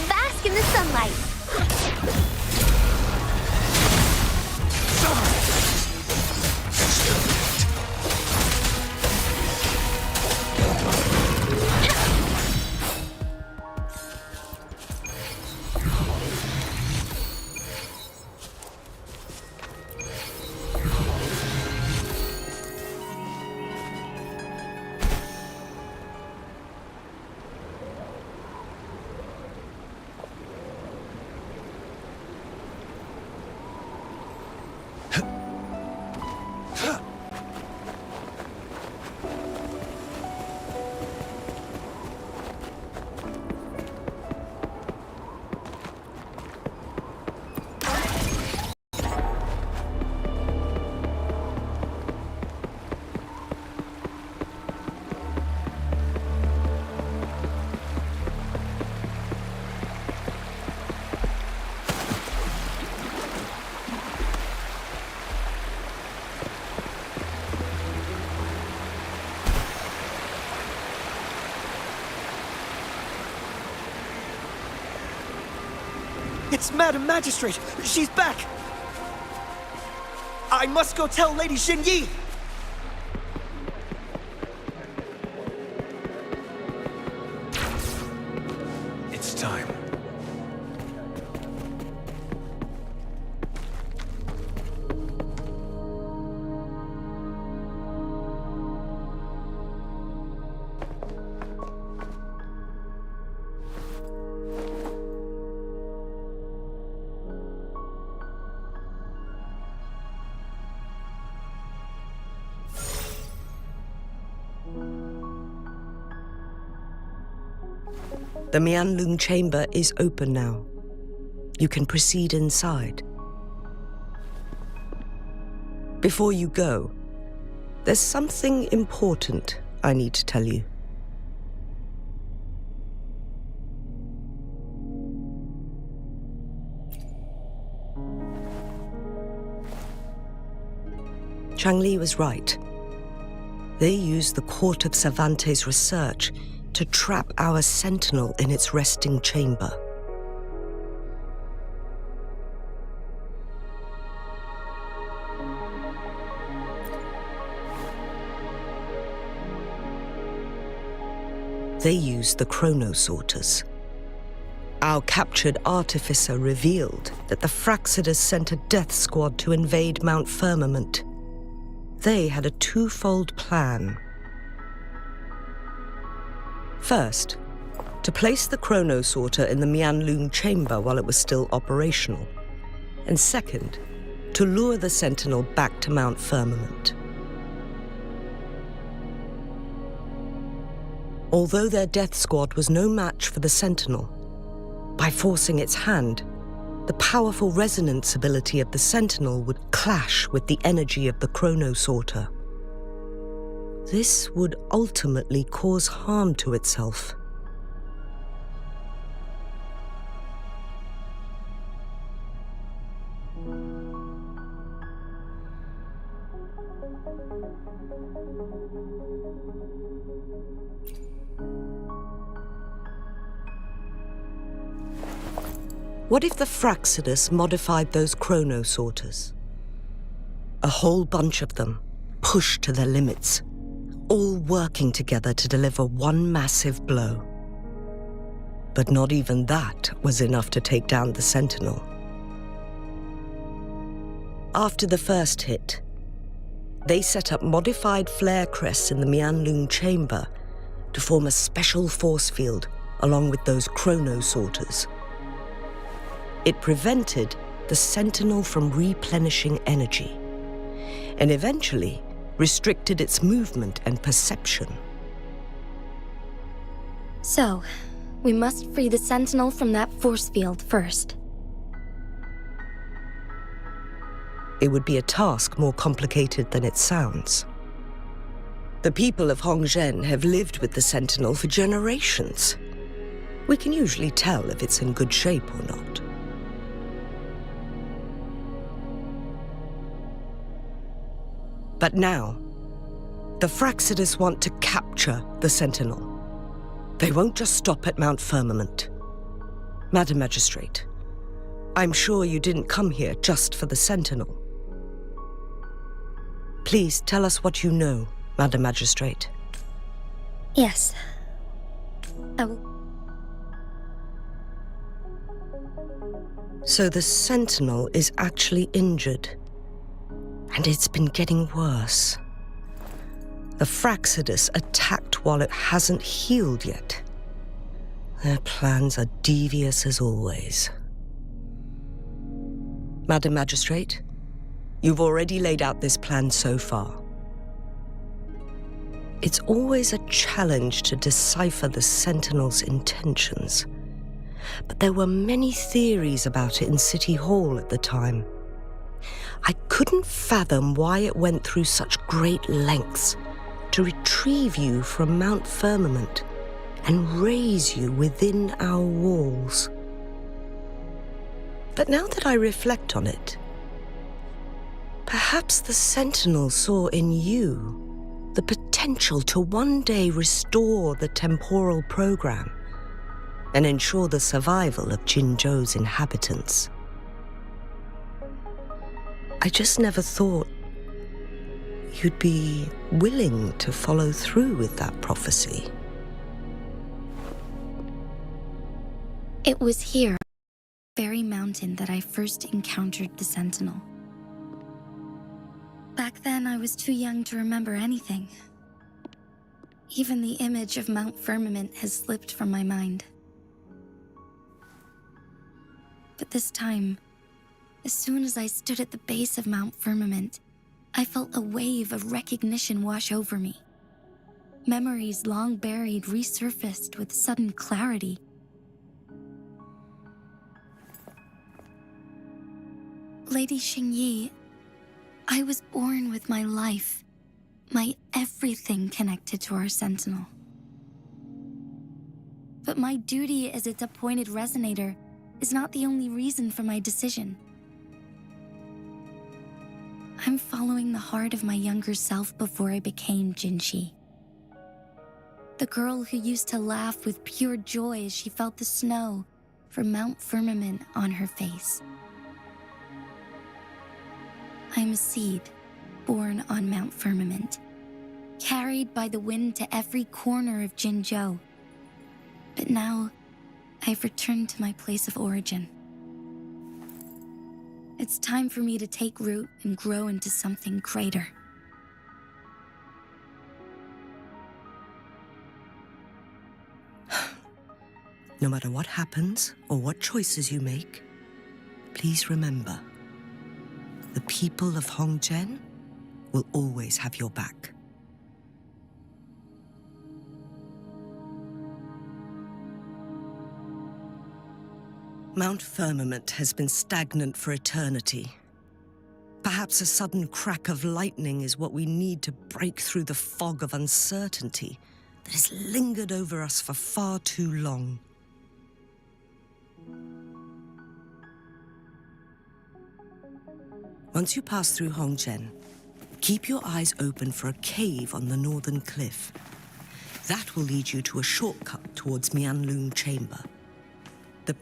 Bask in the sunlight. It's Madam Magistrate! She's back! I must go tell Lady Xinyi! It's time. The Mianlung chamber is open now. You can proceed inside. Before you go, there's something important I need to tell you. Changli was right. They used the Court of Cervantes' research to trap our sentinel in its resting chamber. They used the chronosorters. Our captured artificer revealed that the Fraxidus sent a death squad to invade Mount Firmament. They had a twofold plan. First, to place the chronosorter in the Mianlung chamber while it was still operational. And second, to lure the Sentinel back to Mount Firmament. Although their death squad was no match for the Sentinel, by forcing its hand, the powerful resonance ability of the Sentinel would clash with the energy of the chronosorter. This would ultimately cause harm to itself. What if the Fraxidus modified those chronosorters? A whole bunch of them, pushed to their limits, all working together to deliver one massive blow. But not even that was enough to take down the Sentinel. After the first hit, they set up modified flare crests in the Mianlung chamber to form a special force field along with those chronosorters. It prevented the Sentinel from replenishing energy, and eventually restricted its movement and perception. So, we must free the Sentinel from that force field first. It would be a task more complicated than it sounds. The people of Hongzhen have lived with the Sentinel for generations. We can usually tell if it's in good shape or not. But now, the Fraxidus want to capture the Sentinel. They won't just stop at Mount Firmament. Madam Magistrate, I'm sure you didn't come here just for the Sentinel. Please tell us what you know, Madam Magistrate. Yes. I will. So the Sentinel is actually injured. And it's been getting worse. The Fraxidus attacked while it hasn't healed yet. Their plans are devious as always. Madam Magistrate, you've already laid out this plan so far. It's always a challenge to decipher the Sentinel's intentions. But there were many theories about it in City Hall at the time. I couldn't fathom why it went through such great lengths to retrieve you from Mount Firmament and raise you within our walls. But now that I reflect on it, perhaps the Sentinel saw in you the potential to one day restore the temporal program and ensure the survival of Jinzhou's inhabitants. I just never thought you'd be willing to follow through with that prophecy. It was here, very mountain, that I first encountered the Sentinel. Back then, I was too young to remember anything. Even the image of Mount Firmament has slipped from my mind. But this time, as soon as I stood at the base of Mount Firmament, I felt a wave of recognition wash over me. Memories long buried resurfaced with sudden clarity. Lady Xingyi, I was born with my life, my everything connected to our Sentinel. But my duty as its appointed resonator is not the only reason for my decision. I'm following the heart of my younger self before I became Jinshi. The girl who used to laugh with pure joy as she felt the snow from Mount Firmament on her face. I'm a seed born on Mount Firmament, carried by the wind to every corner of Jinzhou. But now, I've returned to my place of origin. It's time for me to take root and grow into something greater. No matter what happens or what choices you make, please remember, the people of Hongzhen will always have your back. Mount Firmament has been stagnant for eternity. Perhaps a sudden crack of lightning is what we need to break through the fog of uncertainty that has lingered over us for far too long. Once you pass through Hongzhen, keep your eyes open for a cave on the northern cliff. That will lead you to a shortcut towards Mianlun Chamber. The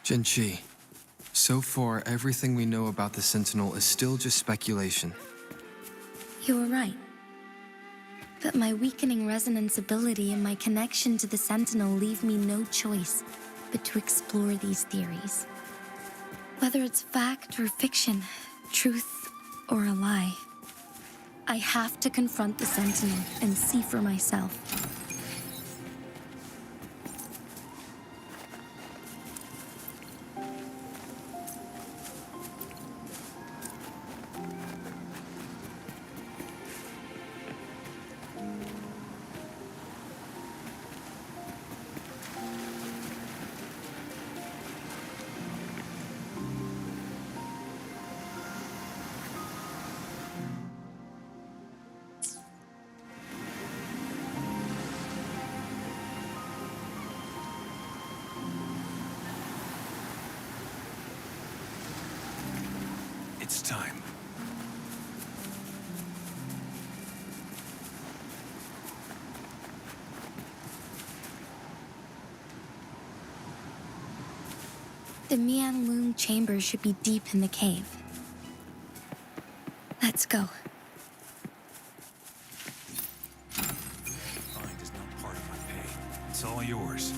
Jinchi, so far everything we know about the Sentinel is still just speculation. You were right. But my weakening resonance ability and my connection to the Sentinel leave me no choice but to explore these theories. Whether it's fact or fiction, truth or a lie, I have to confront the Sentinel and see for myself. It's time. The Mian-Lung chamber should be deep in the cave. Let's go. Find is not part of my pay. It's all yours.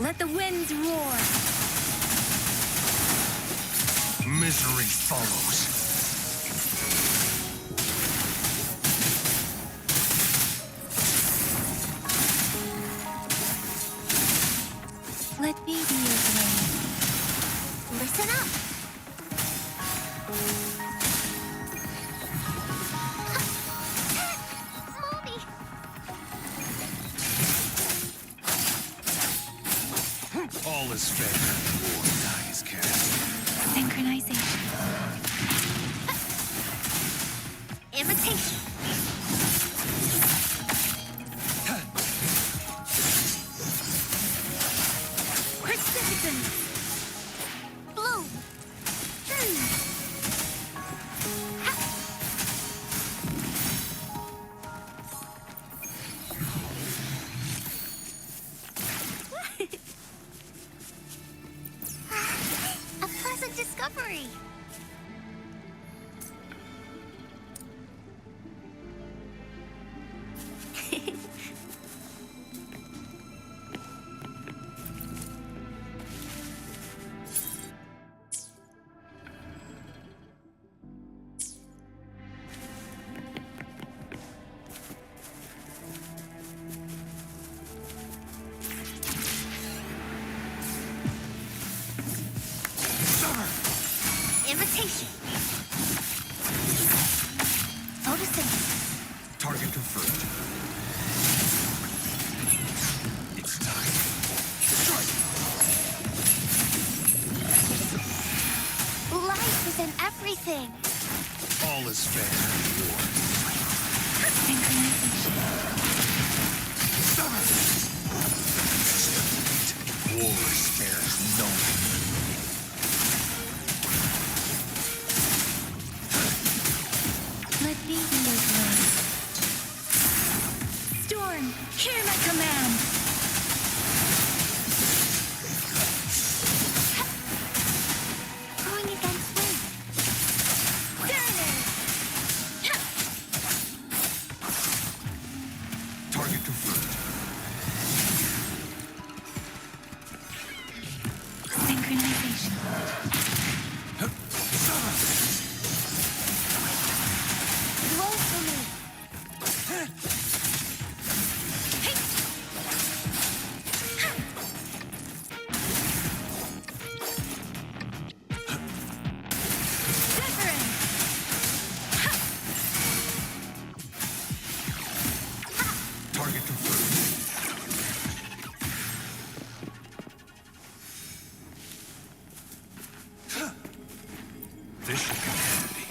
Let the winds roar! Misery follows. Let me be your blade. Listen up. Mommy! All is fair. War die is cast. Synchronization. Imitation. Precipitance! Bloom. A pleasant discovery. Invitation. Photosynthesis. Target confirmed. It's time. Strike! Life is in everything. All is fair. War. Synchronization. War spares no one. Let me be your blade. Storm, hear my command! Going against wind. Serenade! Target confirmed. Synchronization. Blow for me. Wuthering! Target confirmed. This should come handy.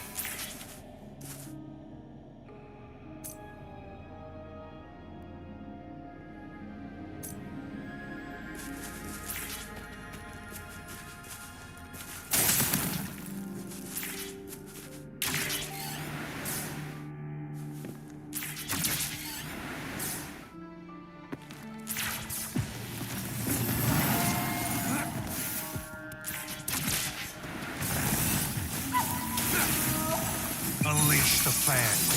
Unleash the fans.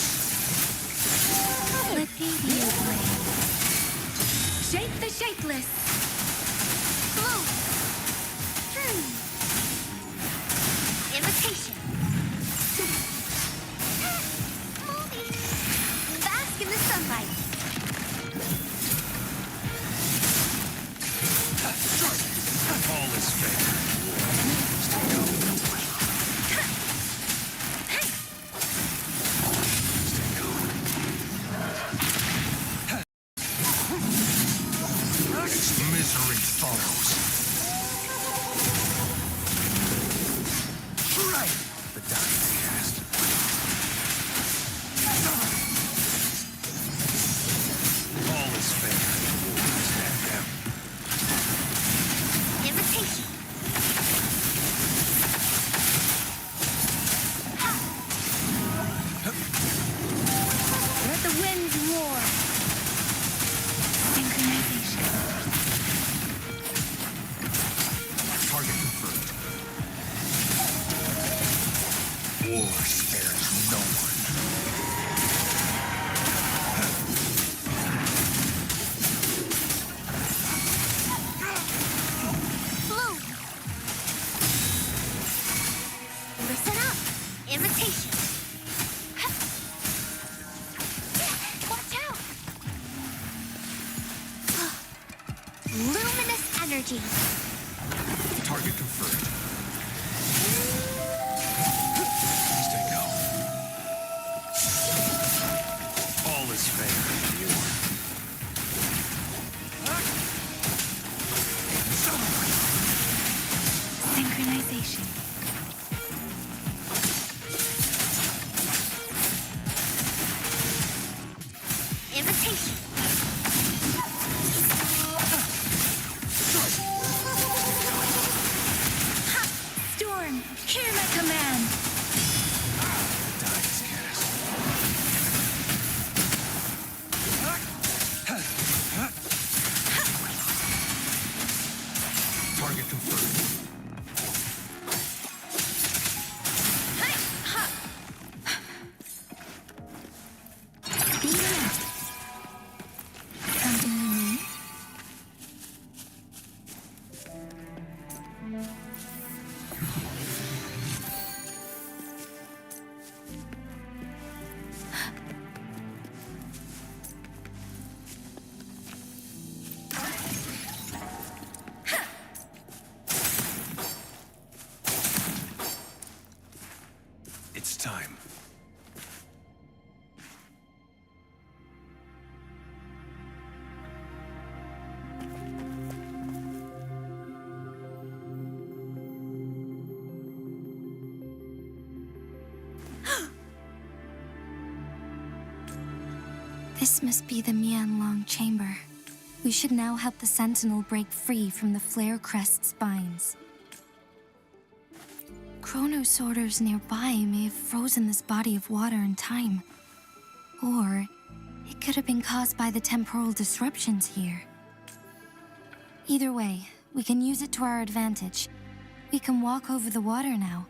Let me blade. Shape the shapeless. Flow. Imitation. Moving. Bask in the sunlight. All is fair. Misery follows. Right. The dying cast. All is fair. Stand down. Imitation. Let the winds roar. Synchronization. Target confirmed. War spares no one. Flow. Listen up. Imitation. Watch out. Luminous energy. Target confirmed. Stay calm. All is fair in war. Synchronization. Imitation. Storm, hear my command. Dying's cast. Target confirmed. Speeding up. Something you need? It's time. This must be the Mianlong chamber. We should now help the Sentinel break free from the flare crest spines. Chronosorters nearby may have frozen this body of water in time. Or it could have been caused by the temporal disruptions here. Either way, we can use it to our advantage. We can walk over the water now.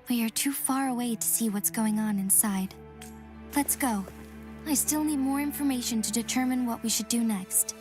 We are too far away to see what's going on inside. Let's go. I still need more information to determine what we should do next.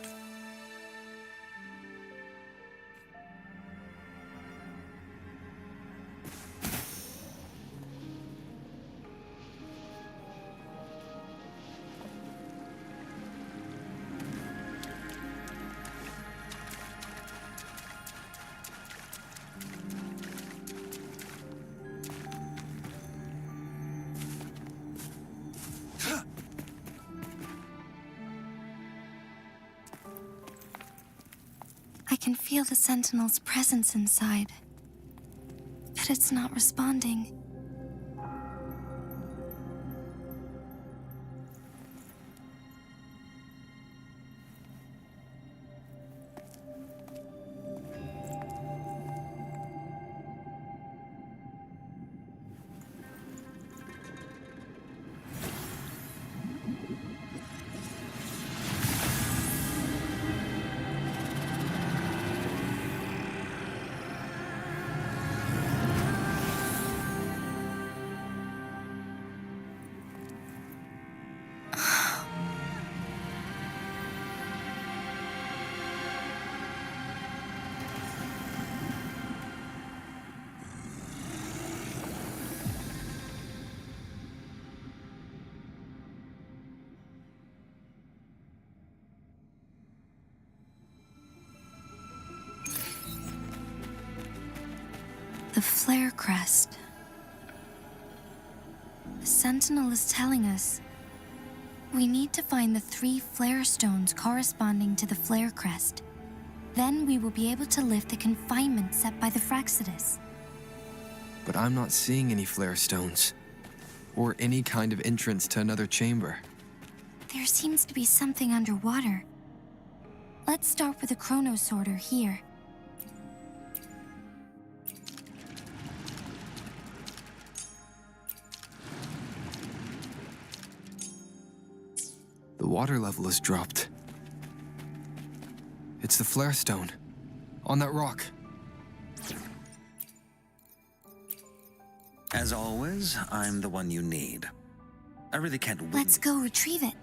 I can feel the Sentinel's presence inside, but it's not responding. The flare crest. The Sentinel is telling us we need to find the 3 flare stones corresponding to the flare crest. Then we will be able to lift the confinement set by the Fractsidus. But I'm not seeing any flare stones, or any kind of entrance to another chamber. There seems to be something underwater. Let's start with the chrono sorter here. The water level has dropped. It's the flare stone, on that rock. As always, I'm the one you need. I really can't win. Let's go retrieve it.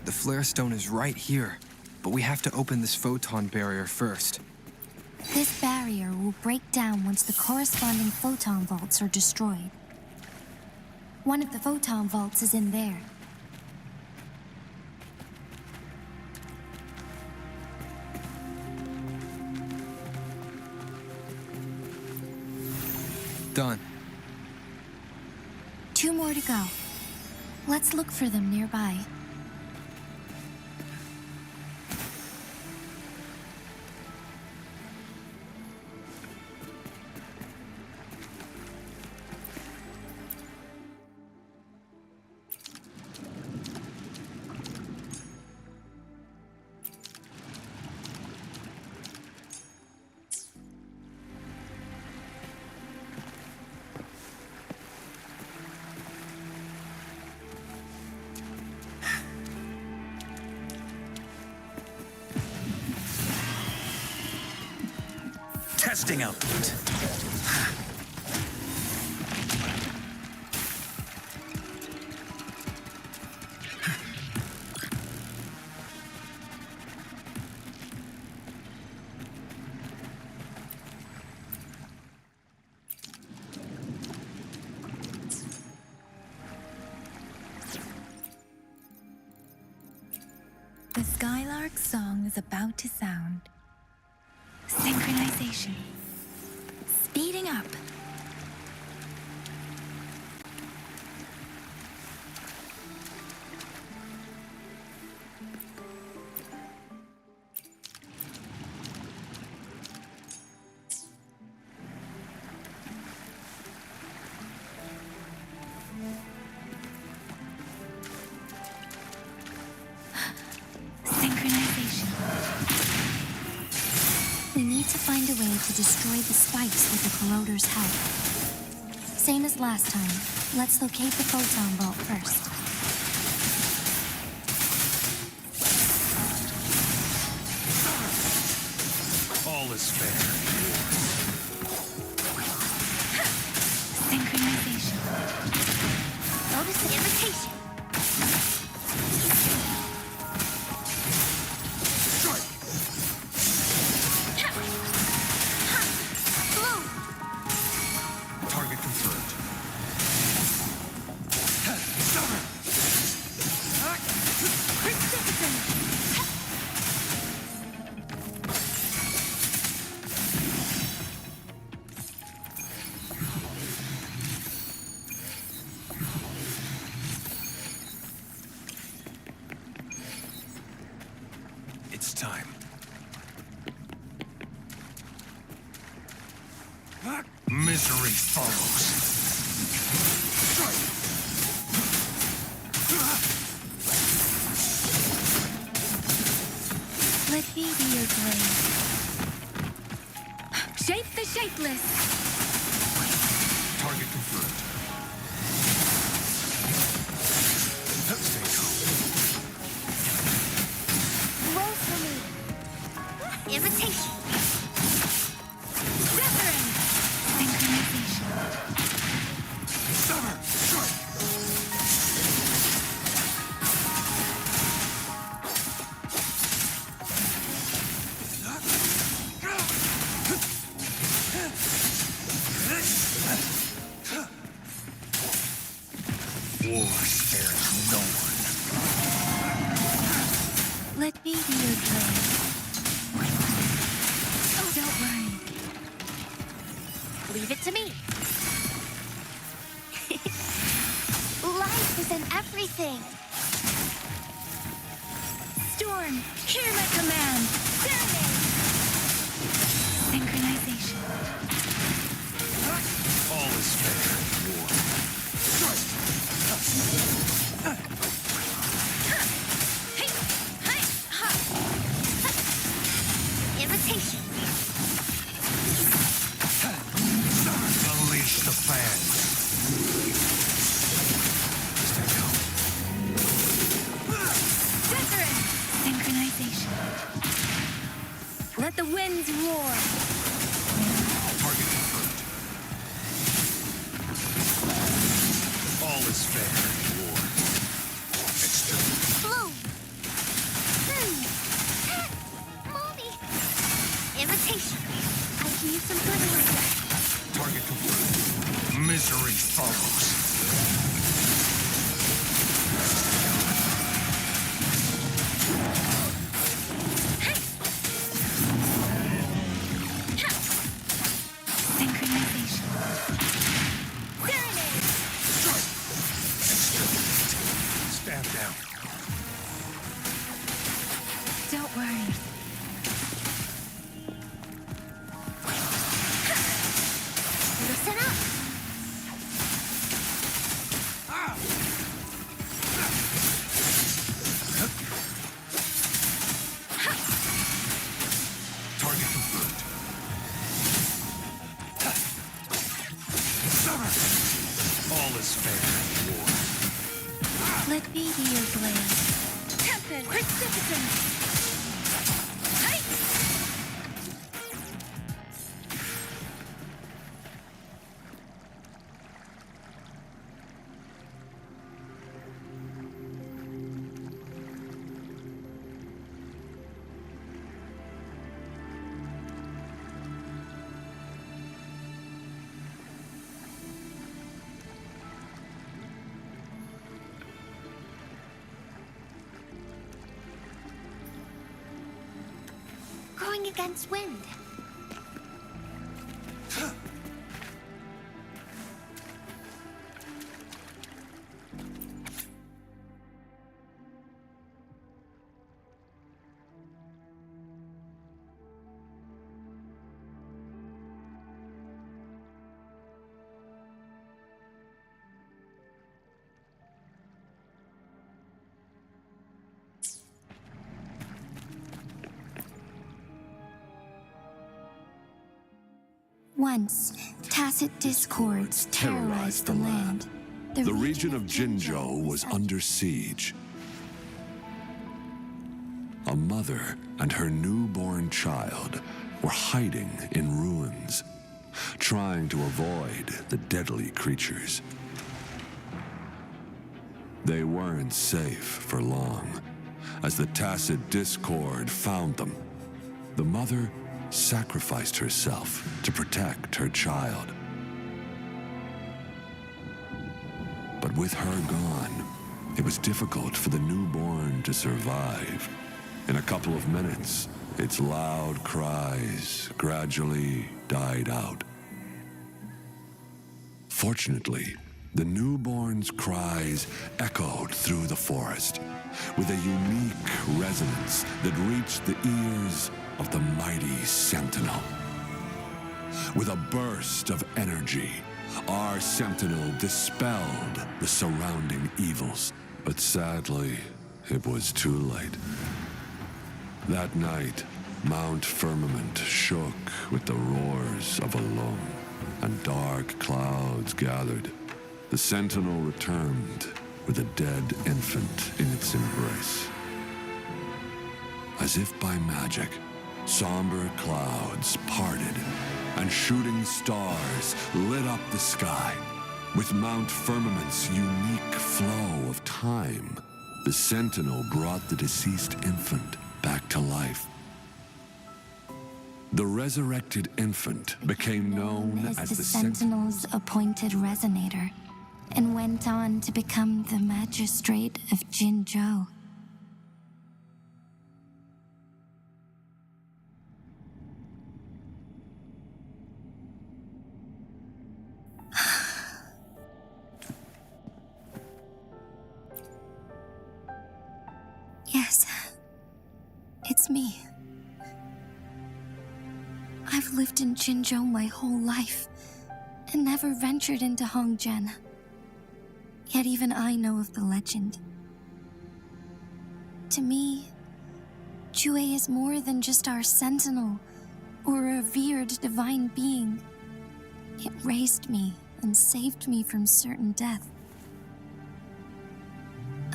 The flare stone is right here, but we have to open this photon barrier first. This barrier will break down once the corresponding photon vaults are destroyed. One of the photon vaults is in there. Done. 2 more to go. Let's look for them nearby. Testing output. The Skylark's song is about to sound. Synchronization. Speeding up. Synchronization. We need to find a way to destroy the spikes with the corroder's help. Same as last time, let's locate the photon vault first. All is fair. Synchronization. Notice the imitation. Target confirmed. It's time. Misery follows. Let me be your blade. Shape the shapeless. Target confirmed. Stay calm. Roll for me. Imitation. Wuthering. Synchronization. Sever! Strike! War spares no one. Let me be your blade. Oh, don't worry. Leave it to me. Life is in everything. Storm, hear my command. Serenade. Synchronization. All is fair in war. Invitation. Unleash the fans. Wuthering. Synchronization. Let the winds roar. Target confirmed. All is fair in war. Exterminate. Bloom. Mommy. Invitation. I can use some fertilizer. Target confirmed. Misery follows. Synchronization. Serenade. Exterminate. Stand down. Don't worry. Listen up. Target confirmed. All is fair in war. Let me be your blade. Tempest, precipitant. Hey! Going against wind. Once, tacit discords terrorized the land. The region of Jinzhou was under siege. A mother and her newborn child were hiding in ruins, trying to avoid the deadly creatures. They weren't safe for long, as the tacit discord found them. The mother sacrificed herself to protect her child. But with her gone, it was difficult for the newborn to survive. In a couple of minutes, its loud cries gradually died out. Fortunately, the newborn's cries echoed through the forest with a unique resonance that reached the ears of the mighty sentinel. With a burst of energy, our sentinel dispelled the surrounding evils. But sadly, it was too late. That night, Mount Firmament shook with the roars of a loam, and dark clouds gathered. The sentinel returned with a dead infant in its embrace. As if by magic, somber clouds parted, and shooting stars lit up the sky. With Mount Firmament's unique flow of time, the sentinel brought the deceased infant back to life. The resurrected infant became known as the Sentinel's appointed resonator. and went on to become the magistrate of Jinzhou. Yes, it's me. I've lived in Jinzhou my whole life and never ventured into Hongzhen. Yet even I know of the legend. To me, Jue is more than just our sentinel or a revered divine being. It raised me and saved me from certain death.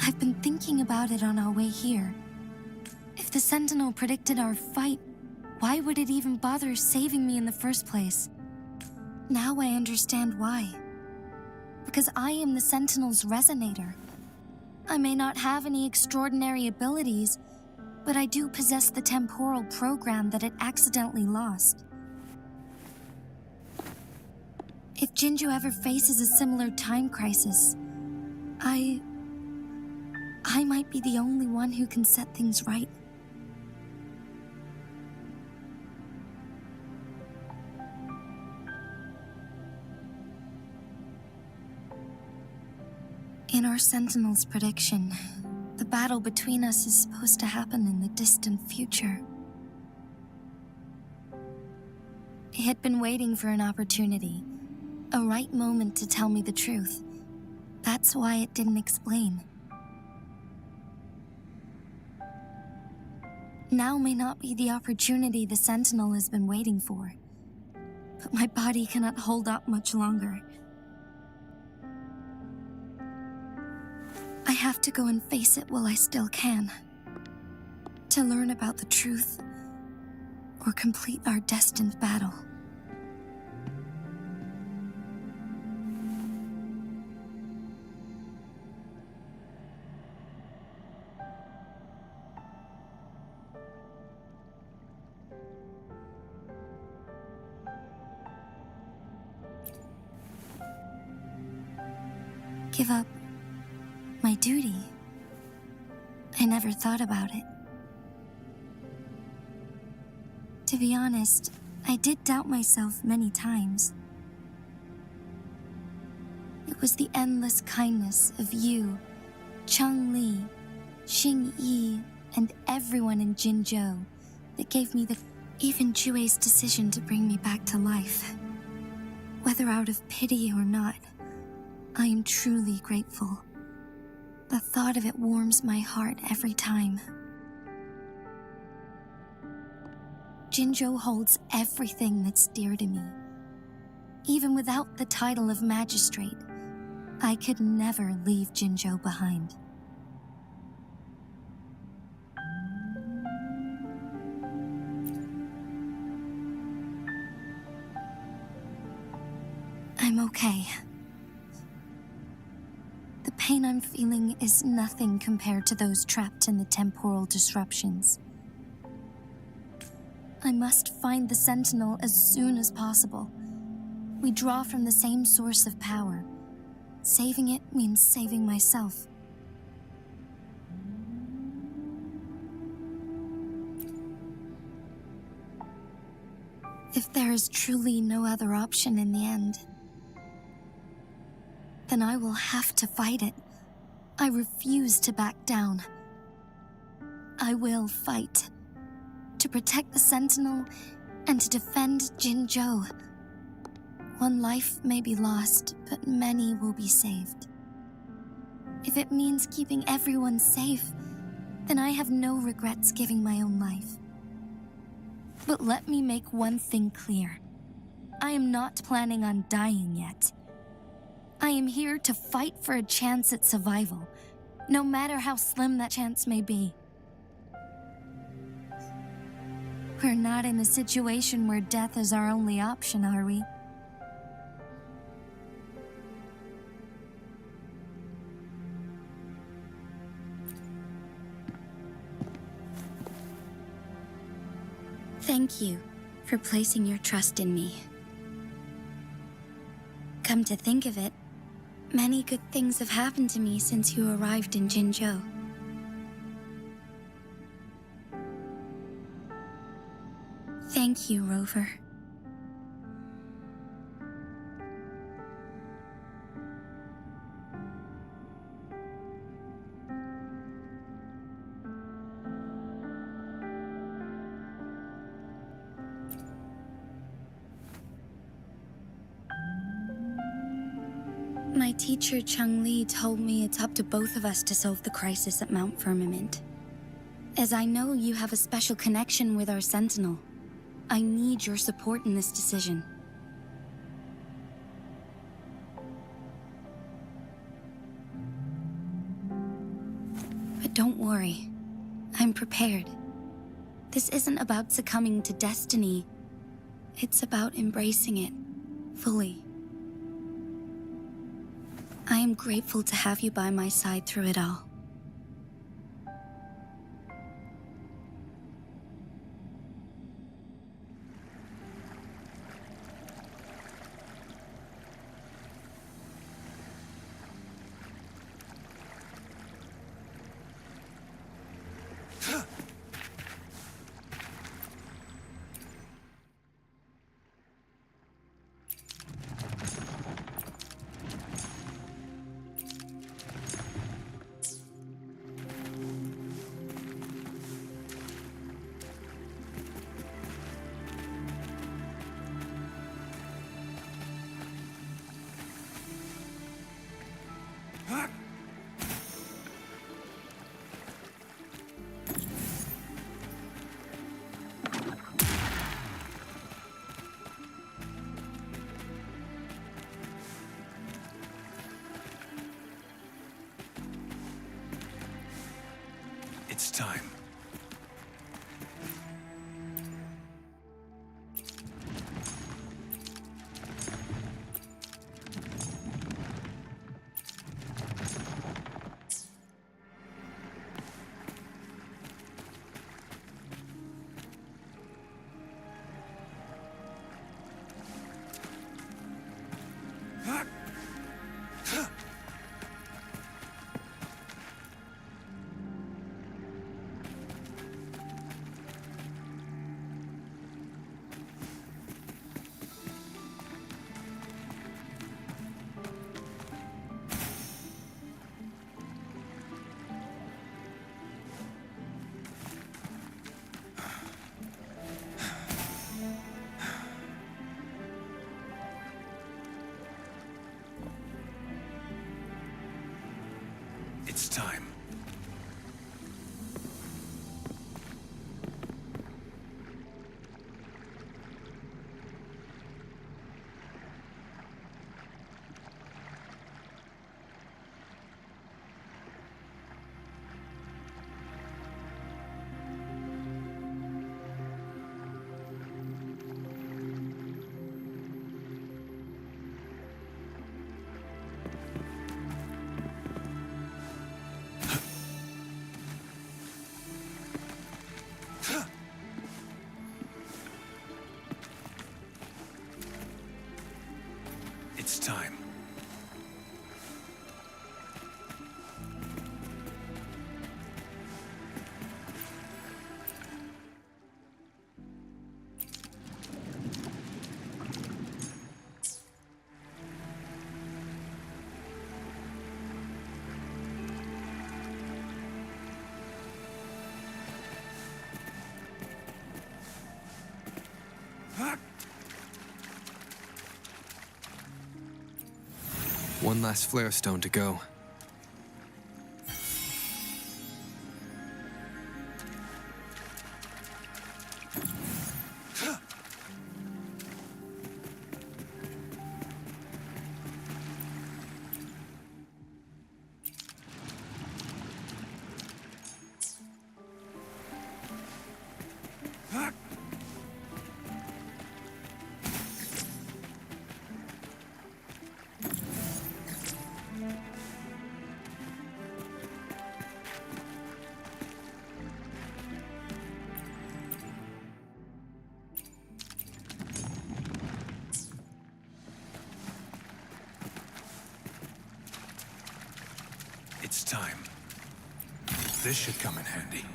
I've been thinking about it on our way here. If the sentinel predicted our fight, why would it even bother saving me in the first place? Now I understand why. Because I am the sentinel's resonator. I may not have any extraordinary abilities, but I do possess the temporal program that it accidentally lost. If Jinzhou ever faces a similar time crisis, I might be the only one who can set things right. In our Sentinel's prediction, the battle between us is supposed to happen in the distant future. It had been waiting for an opportunity, a right moment to tell me the truth. That's why it didn't explain. Now may not be the opportunity the Sentinel has been waiting for, but my body cannot hold up much longer. I have to go and face it while I still can, to learn about the truth, or complete our destined battle. Give up my duty? I never thought about it. To be honest, I did doubt myself many times. It was the endless kindness of you, Changli, Xingyi, and everyone in Jinzhou that gave me even Jue's decision to bring me back to life. Whether out of pity or not, I am truly grateful. The thought of it warms my heart every time. Jinzhou holds everything that's dear to me. Even without the title of magistrate, I could never leave Jinzhou behind. I'm okay. The pain I'm feeling is nothing compared to those trapped in the temporal disruptions. I must find the Sentinel as soon as possible. We draw from the same source of power. Saving it means saving myself. If there is truly no other option in the end, then I will have to fight it. I refuse to back down. I will fight. To protect the Sentinel and to defend Jinzhou. One life may be lost, but many will be saved. If it means keeping everyone safe, then I have no regrets giving my own life. But let me make one thing clear. I am not planning on dying yet. I am here to fight for a chance at survival, no matter how slim that chance may be. We're not in a situation where death is our only option, are we? Thank you for placing your trust in me. Come to think of it, Many good things have happened to me since you arrived in Jinzhou. Thank you, Rover. My teacher, Chung Li, told me it's up to both of us to solve the crisis at Mount Firmament. As I know you have a special connection with our Sentinel, I need your support in this decision. But don't worry, I'm prepared. This isn't about succumbing to destiny. It's about embracing it fully. I am grateful to have you by my side through it all. It's time. It's time. It's time. One last flare stone to go. This should come in handy.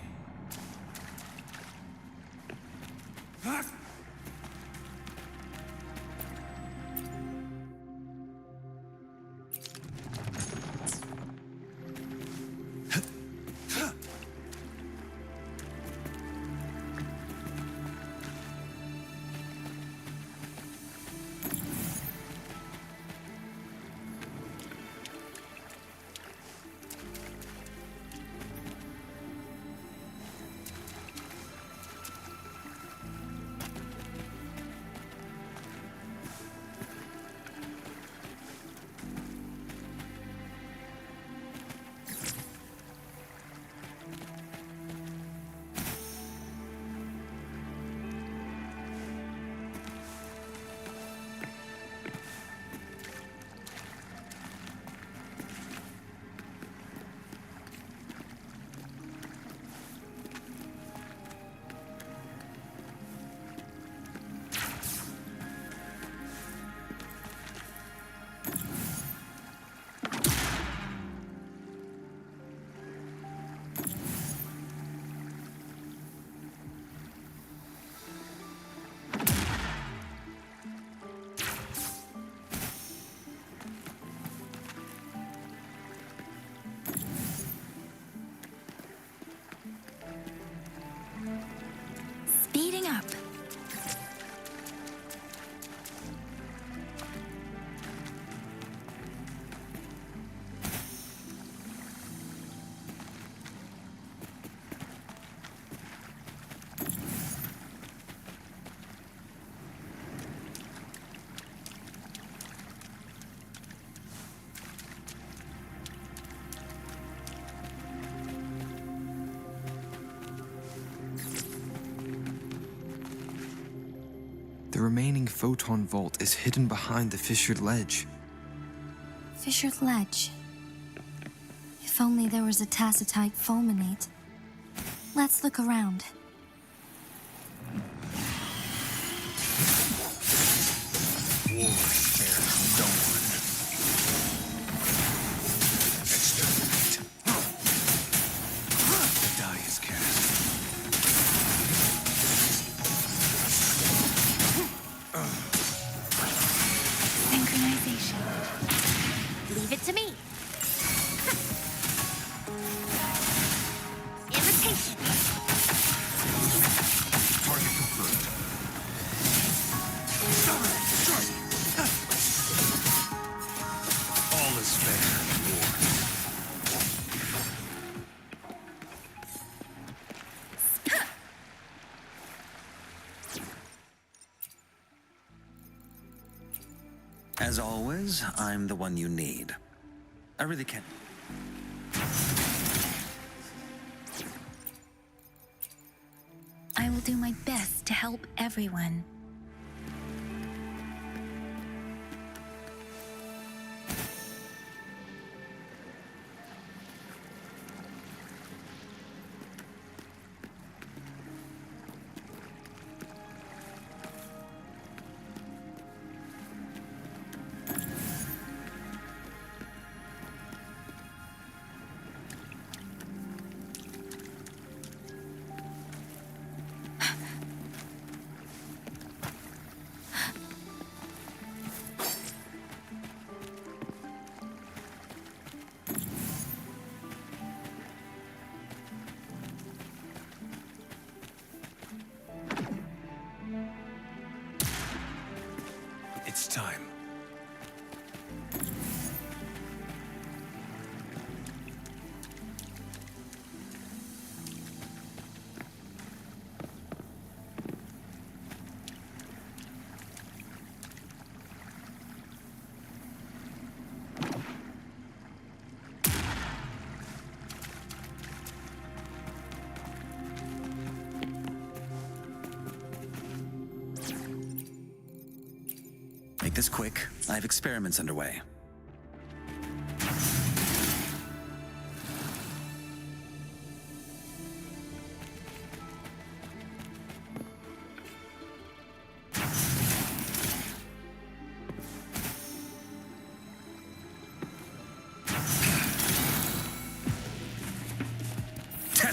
Speeding up. The remaining photon vault is hidden behind the fissured ledge. Fissured ledge. If only there was a tacitite fulminate. Let's look around. War spares no one. Exterminate. The die is cast. Synchronization. Leave it to me. Irritation. Target confirmed. All is fair in war. As always, I'm the one you need. I really can't. I will do my best to help everyone. It's time. Make this quick. I have experiments underway.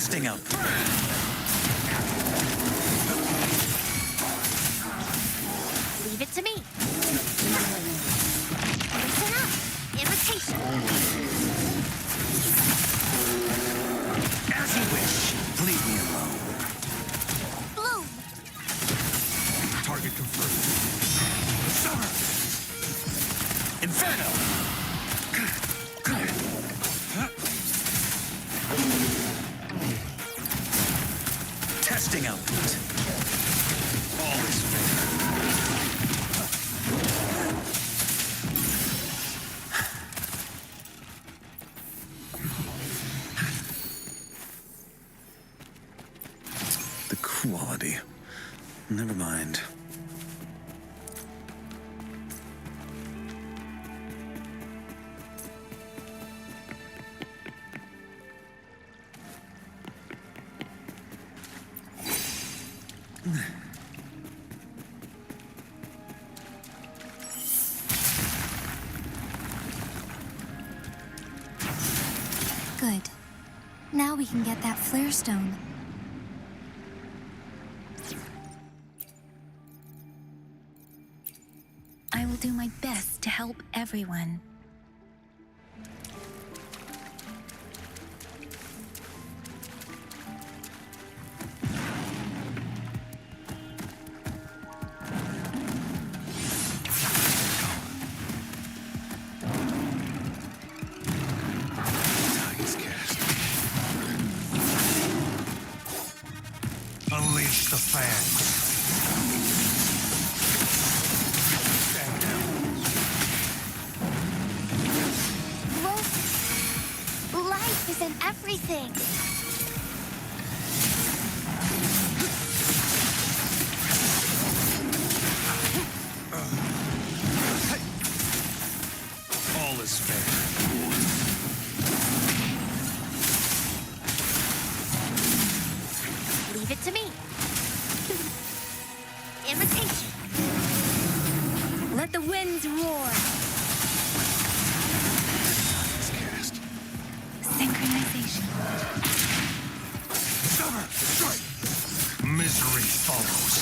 Testing out. Leave it to me. Listen up. Imitation. As you wish. Leave me alone. Bloom. Target confirmed. Summer. Inferno. Testing output. All is fair. The quality. Never mind. Good. Now we can get that flare stone. I will do my best to help everyone. Unleash the fans. Stand down. Growth. Life is in everything. All is fair. Leave it to me. Imitation. Let the winds roar. Cast. Synchronization. Summer, strike. Misery follows.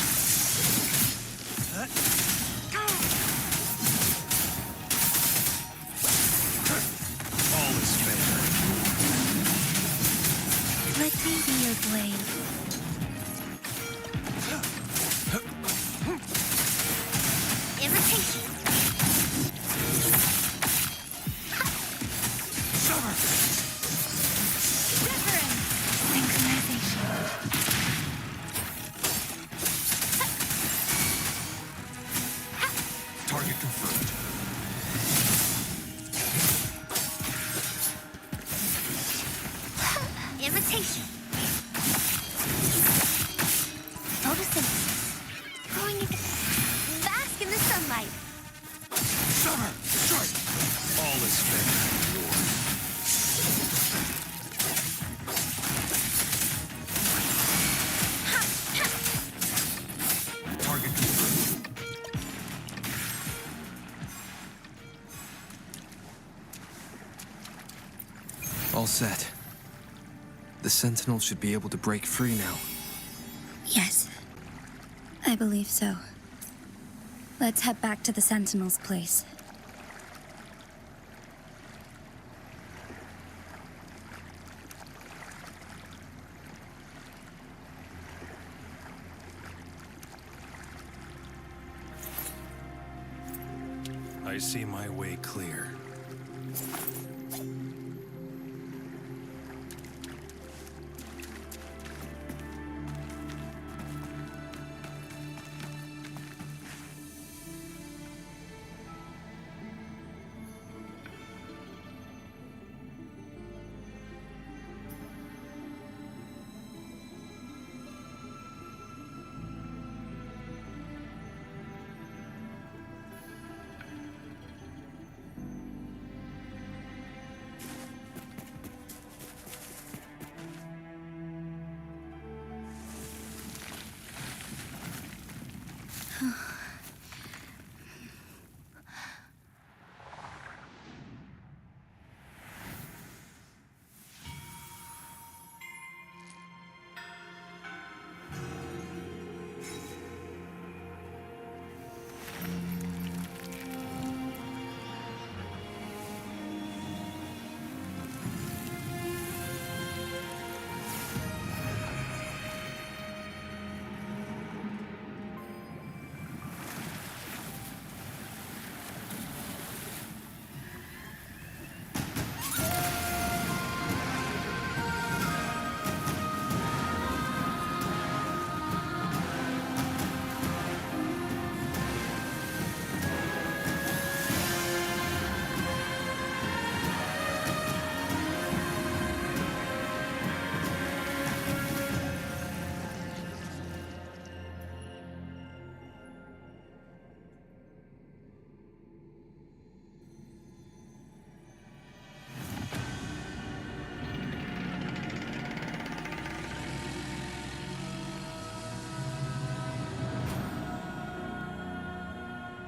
All is fair. Let me be your blade. Imitation. Summer. Wuthering. Synchronization. Target confirmed. Imitation. Photosynthesis. Growing in... Bask in the sunlight. Summer, strike. All is fair. Target confirmed. All set. The Sentinel should be able to break free now. Yes. I believe so. Let's head back to the Sentinel's place. I see my way clear.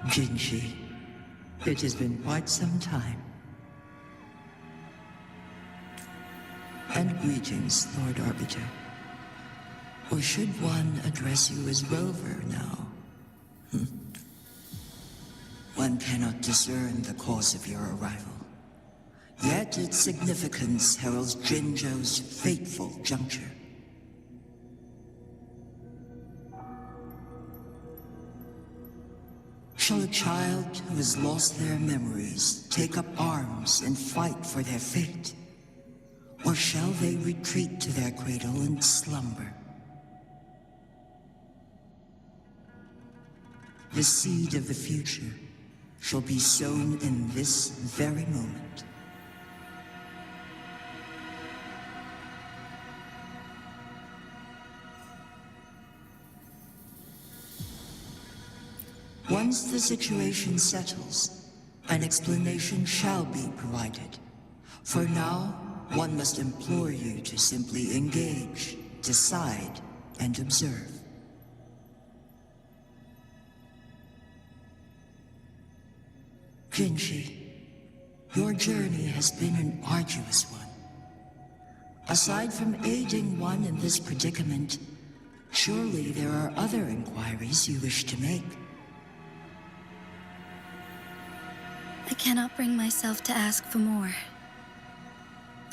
Jinshi, it has been quite some time. And greetings, Lord Arbiter. Or should one address you as Rover now? One cannot discern the cause of your arrival. Yet its significance heralds Jinzhou's fateful juncture. Shall a child who has lost their memories take up arms and fight for their fate? Or shall they retreat to their cradle and slumber? The seed of the future shall be sown in this very moment. Once the situation settles, an explanation shall be provided. For now, one must implore you to simply engage, decide, and observe. Jinshi, your journey has been an arduous one. Aside from aiding one in this predicament, surely there are other inquiries you wish to make. I cannot bring myself to ask for more.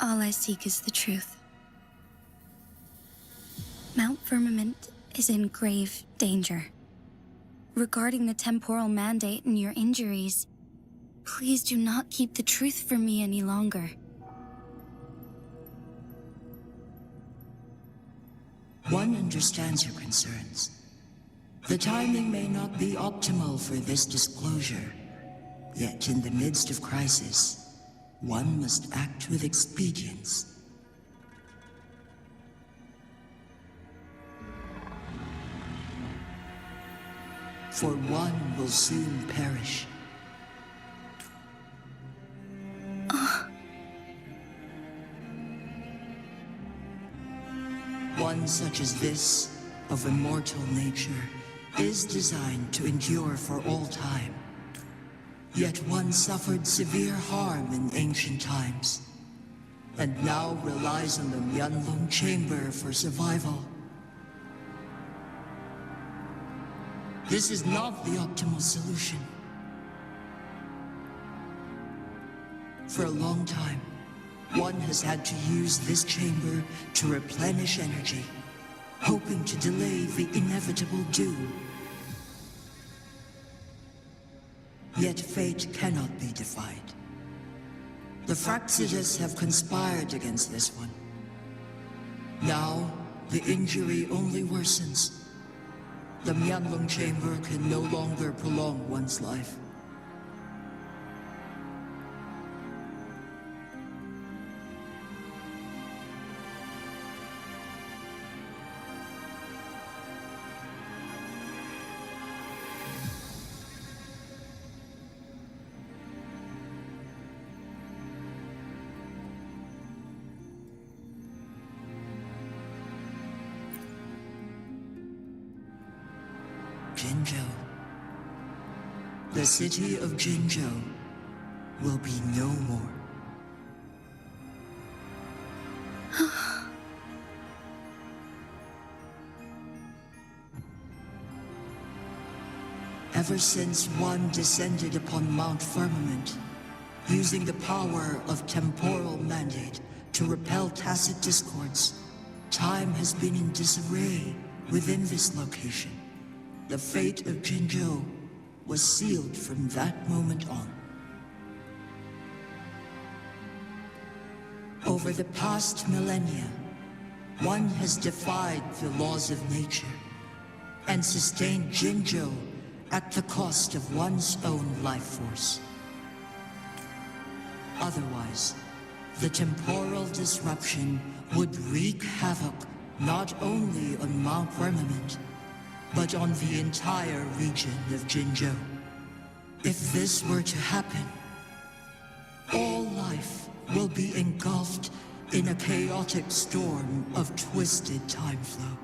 All I seek is the truth. Mount Firmament is in grave danger. Regarding the temporal mandate and your injuries, please do not keep the truth from me any longer. One understands your concerns. The timing may not be optimal for this disclosure. Yet in the midst of crisis, one must act with expedience. For one will soon perish. One such as this, of immortal nature, is designed to endure for all time. Yet one suffered severe harm in ancient times, and now relies on the Myanlong Chamber for survival. This is not the optimal solution. For a long time, one has had to use this chamber to replenish energy, hoping to delay the inevitable doom. Yet fate cannot be defied. The Fraxidas have conspired against this one. Now, the injury only worsens. The Myanlong Chamber can no longer prolong one's life. Jinzhou. The city of Jinzhou will be no more. Ever since one descended upon Mount Firmament, using the power of temporal mandate to repel tacit discords, time has been in disarray within this location. The fate of Jinzhou was sealed from that moment on. Over the past millennia, one has defied the laws of nature and sustained Jinzhou at the cost of one's own life force. Otherwise, the temporal disruption would wreak havoc not only on Mount Firmament, but on the entire region of Jinzhou. If this were to happen, all life will be engulfed in a chaotic storm of twisted time flow.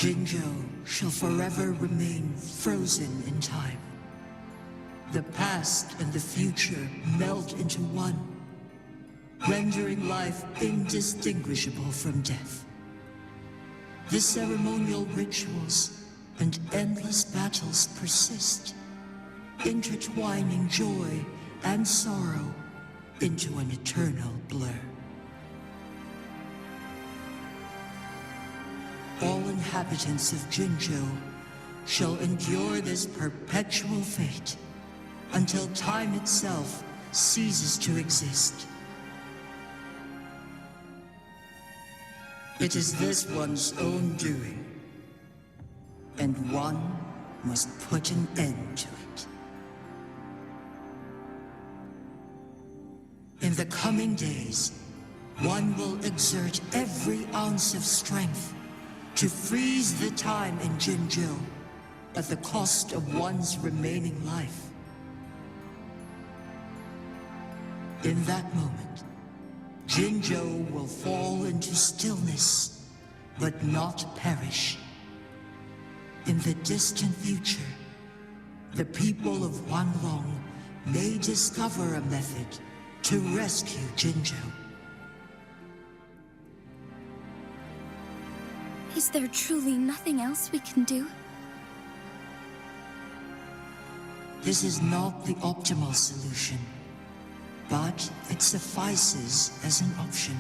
Jinzhou shall forever remain frozen in time. The past and the future melt into one, rendering life indistinguishable from death. The ceremonial rituals and endless battles persist, intertwining joy and sorrow into an eternal blur. All inhabitants of Jinzhou shall endure this perpetual fate until time itself ceases to exist. It is this one's own doing, and one must put an end to it. In the coming days, one will exert every ounce of strength to freeze the time in Jinzhou at the cost of one's remaining life. In that moment, Jinzhou will fall into stillness, but not perish. In the distant future, the people of Wanlong may discover a method to rescue Jinzhou. Is there truly nothing else we can do? This is not the optimal solution, but it suffices as an option.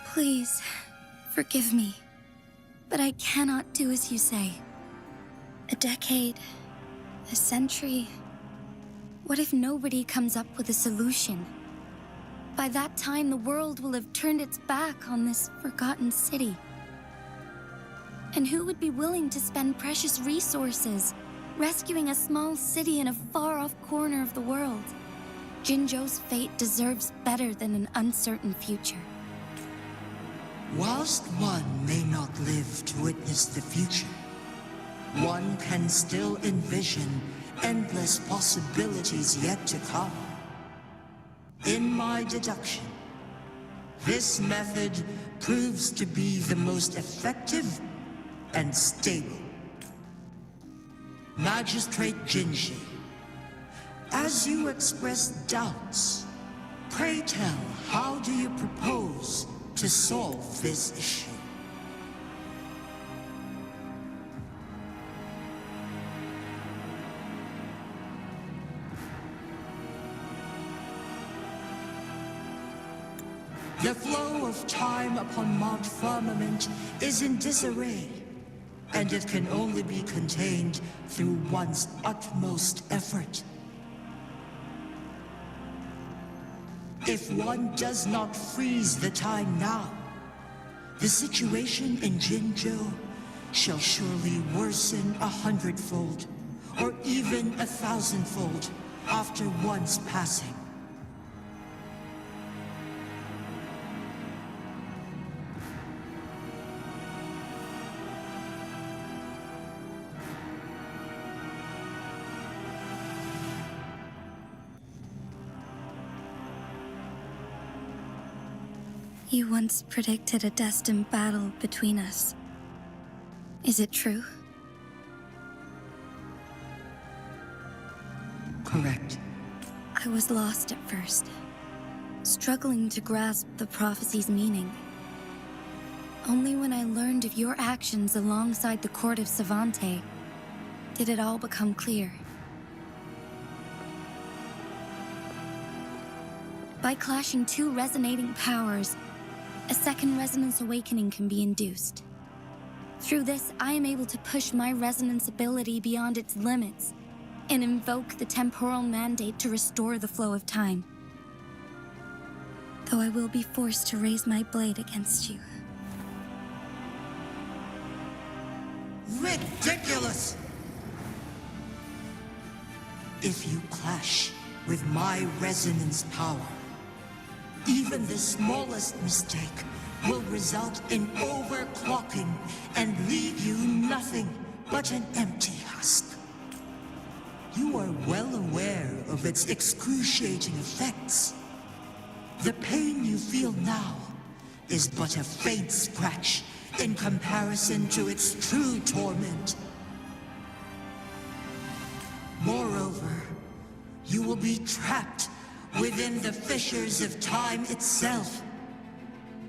Please, forgive me, but I cannot do as you say. A decade, a century. What if nobody comes up with a solution? By that time, the world will have turned its back on this forgotten city. And who would be willing to spend precious resources rescuing a small city in a far-off corner of the world? Jinzhou's fate deserves better than an uncertain future. Whilst one may not live to witness the future, one can still envision endless possibilities yet to come. In my deduction, this method proves to be the most effective and stable. Magistrate Jinshi, as you express doubts, pray tell, how do you propose to solve this issue? The flow of time upon Mount Firmament is in disarray, and it can only be contained through one's utmost effort. If one does not freeze the time now, the situation in Jinzhou shall surely worsen 100-fold, or even 1,000-fold after one's passing. You once predicted a destined battle between us. Is it true? Correct. I was lost at first, struggling to grasp the prophecy's meaning. Only when I learned of your actions alongside the court of Savante did it all become clear. By clashing two resonating powers, a second resonance awakening can be induced. Through this, I am able to push my resonance ability beyond its limits and invoke the temporal mandate to restore the flow of time. Though I will be forced to raise my blade against you. Ridiculous! If you clash with my resonance power, even the smallest mistake will result in overclocking and leave you nothing but an empty husk. You are well aware of its excruciating effects. The pain you feel now is but a faint scratch in comparison to its true torment. Moreover, you will be trapped within the fissures of time itself.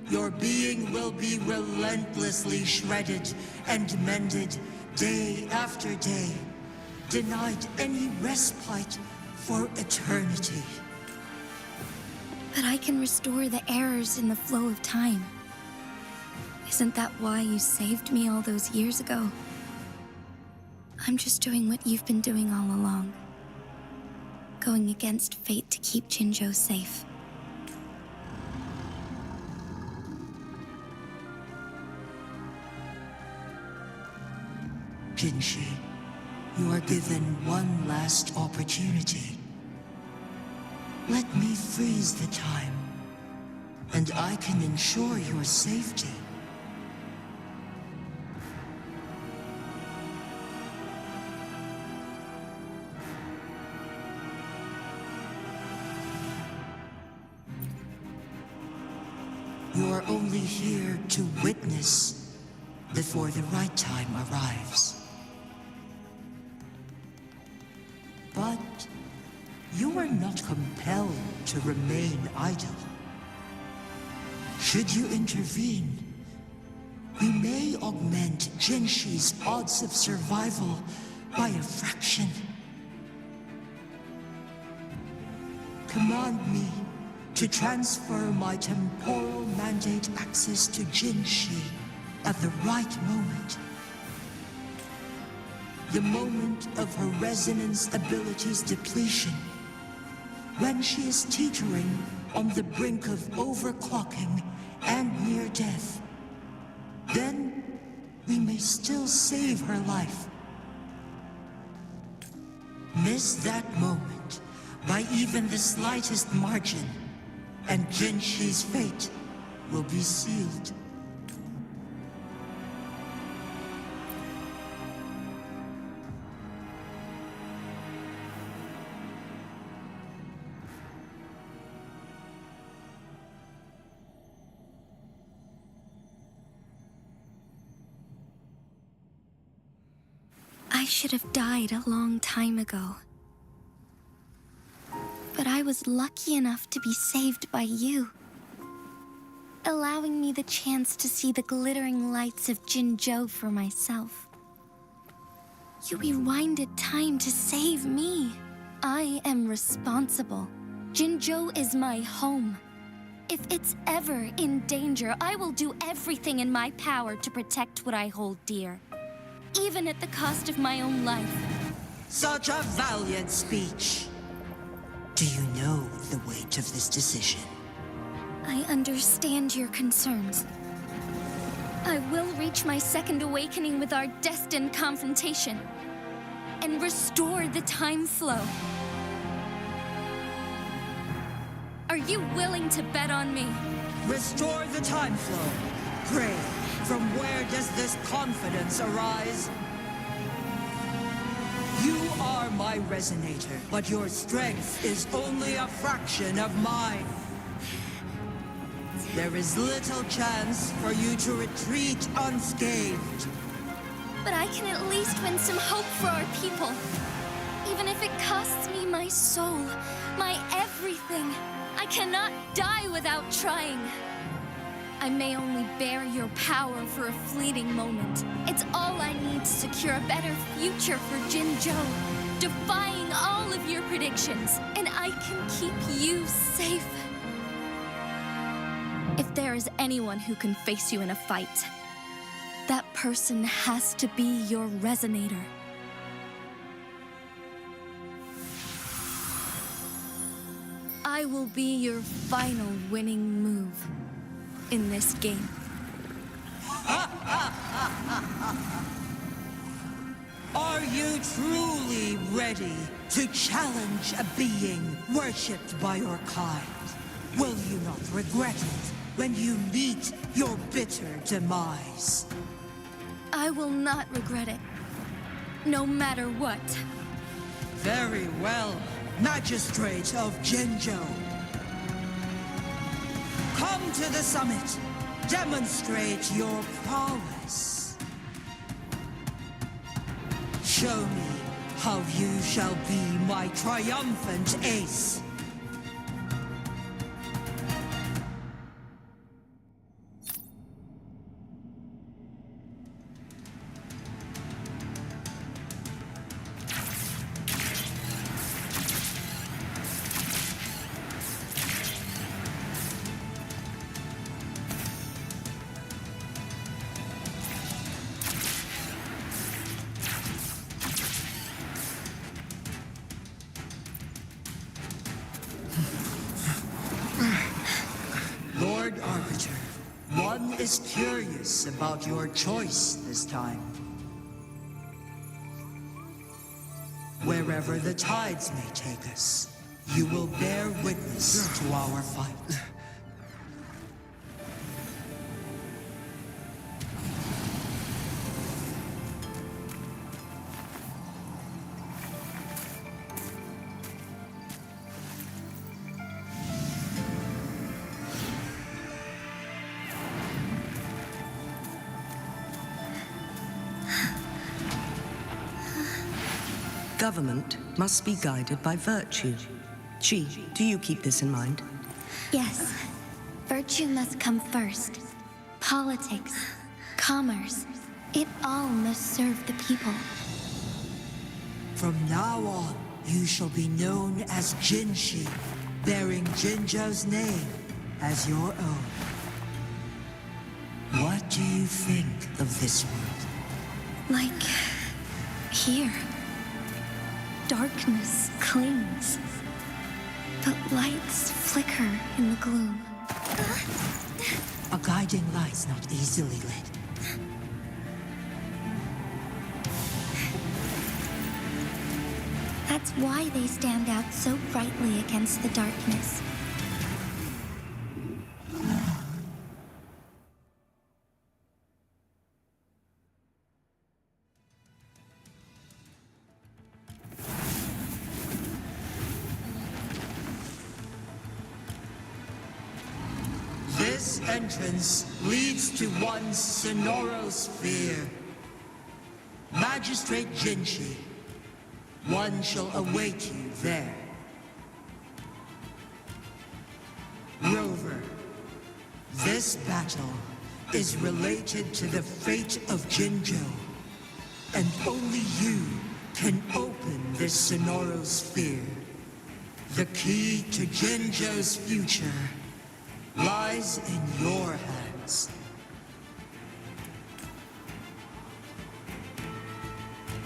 Your being will be relentlessly shredded and mended day after day, denied any respite for eternity. But I can restore the errors in the flow of time. Isn't that why you saved me all those years ago? I'm just doing what you've been doing all along. Going against fate to keep Jinzhou safe. Jinshi, you are given one last opportunity. Let me freeze the time, and I can ensure your safety. You are only here to witness before the right time arrives. But you are not compelled to remain idle. Should you intervene, we may augment Jinshi's odds of survival by a fraction. Command me to transfer my temporal mandate access to Jinshi at the right moment. The moment of her resonance ability's depletion, when she is teetering on the brink of overclocking and near death. Then we may still save her life. Miss that moment by even the slightest margin, and Jinshi's fate will be sealed. I should have died a long time ago. But I was lucky enough to be saved by you, allowing me the chance to see the glittering lights of Jinzhou for myself. You rewinded time to save me. I am responsible. Jinzhou is my home. If it's ever in danger, I will do everything in my power to protect what I hold dear, even at the cost of my own life. Such a valiant speech. Do you know the weight of this decision? I understand your concerns. I will reach my second awakening with our destined confrontation and restore the time flow. Are you willing to bet on me? Restore the time flow. Pray, from where does this confidence arise? You are my resonator, but your strength is only a fraction of mine. There is little chance for you to retreat unscathed. But I can at least win some hope for our people. Even if it costs me my soul, my everything. I cannot die without trying. I may only bear your power for a fleeting moment. It's all I need to secure a better future for Jinzhou, defying all of your predictions, and I can keep you safe. If there is anyone who can face you in a fight, that person has to be your resonator. I will be your final winning move in this game. Are you truly ready to challenge a being worshipped by your kind? Will you not regret it when you meet your bitter demise? I will not regret it, no matter what. Very well, Magistrate of Jinzhou. Come to the summit. Demonstrate your prowess. Show me how you shall be my triumphant ace. Lord Arbiter, one is curious about your choice this time. Wherever the tides may take us, you will bear witness to our fight. Government must be guided by virtue. Chi, do you keep this in mind? Yes. Virtue must come first. Politics, commerce, it all must serve the people. From now on, you shall be known as Jinshi, bearing Jinzhou's name as your own. What do you think of this world? Like here. Darkness clings, but lights flicker in the gloom. A guiding light's not easily lit. That's why they stand out so brightly against the darkness. This entrance leads to one's sonorosphere. Magistrate Jinshi, one shall await you there. Rover, this battle is related to the fate of Jinzhou, and only you can open this sonorosphere. The key to Jinzhou's future lies in your hands.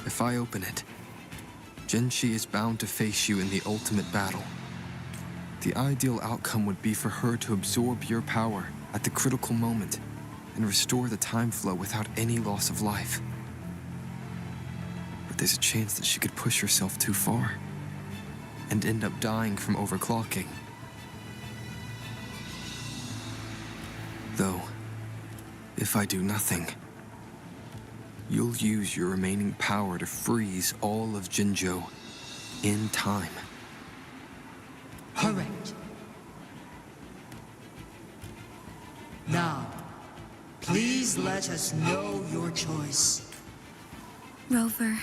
If I open it, Jinshi is bound to face you in the ultimate battle. The ideal outcome would be for her to absorb your power at the critical moment and restore the time flow without any loss of life. But there's a chance that she could push herself too far and end up dying from overclocking. Though, if I do nothing, you'll use your remaining power to freeze all of Jinzhou in time. Correct. Now, please let us know your choice. Rover.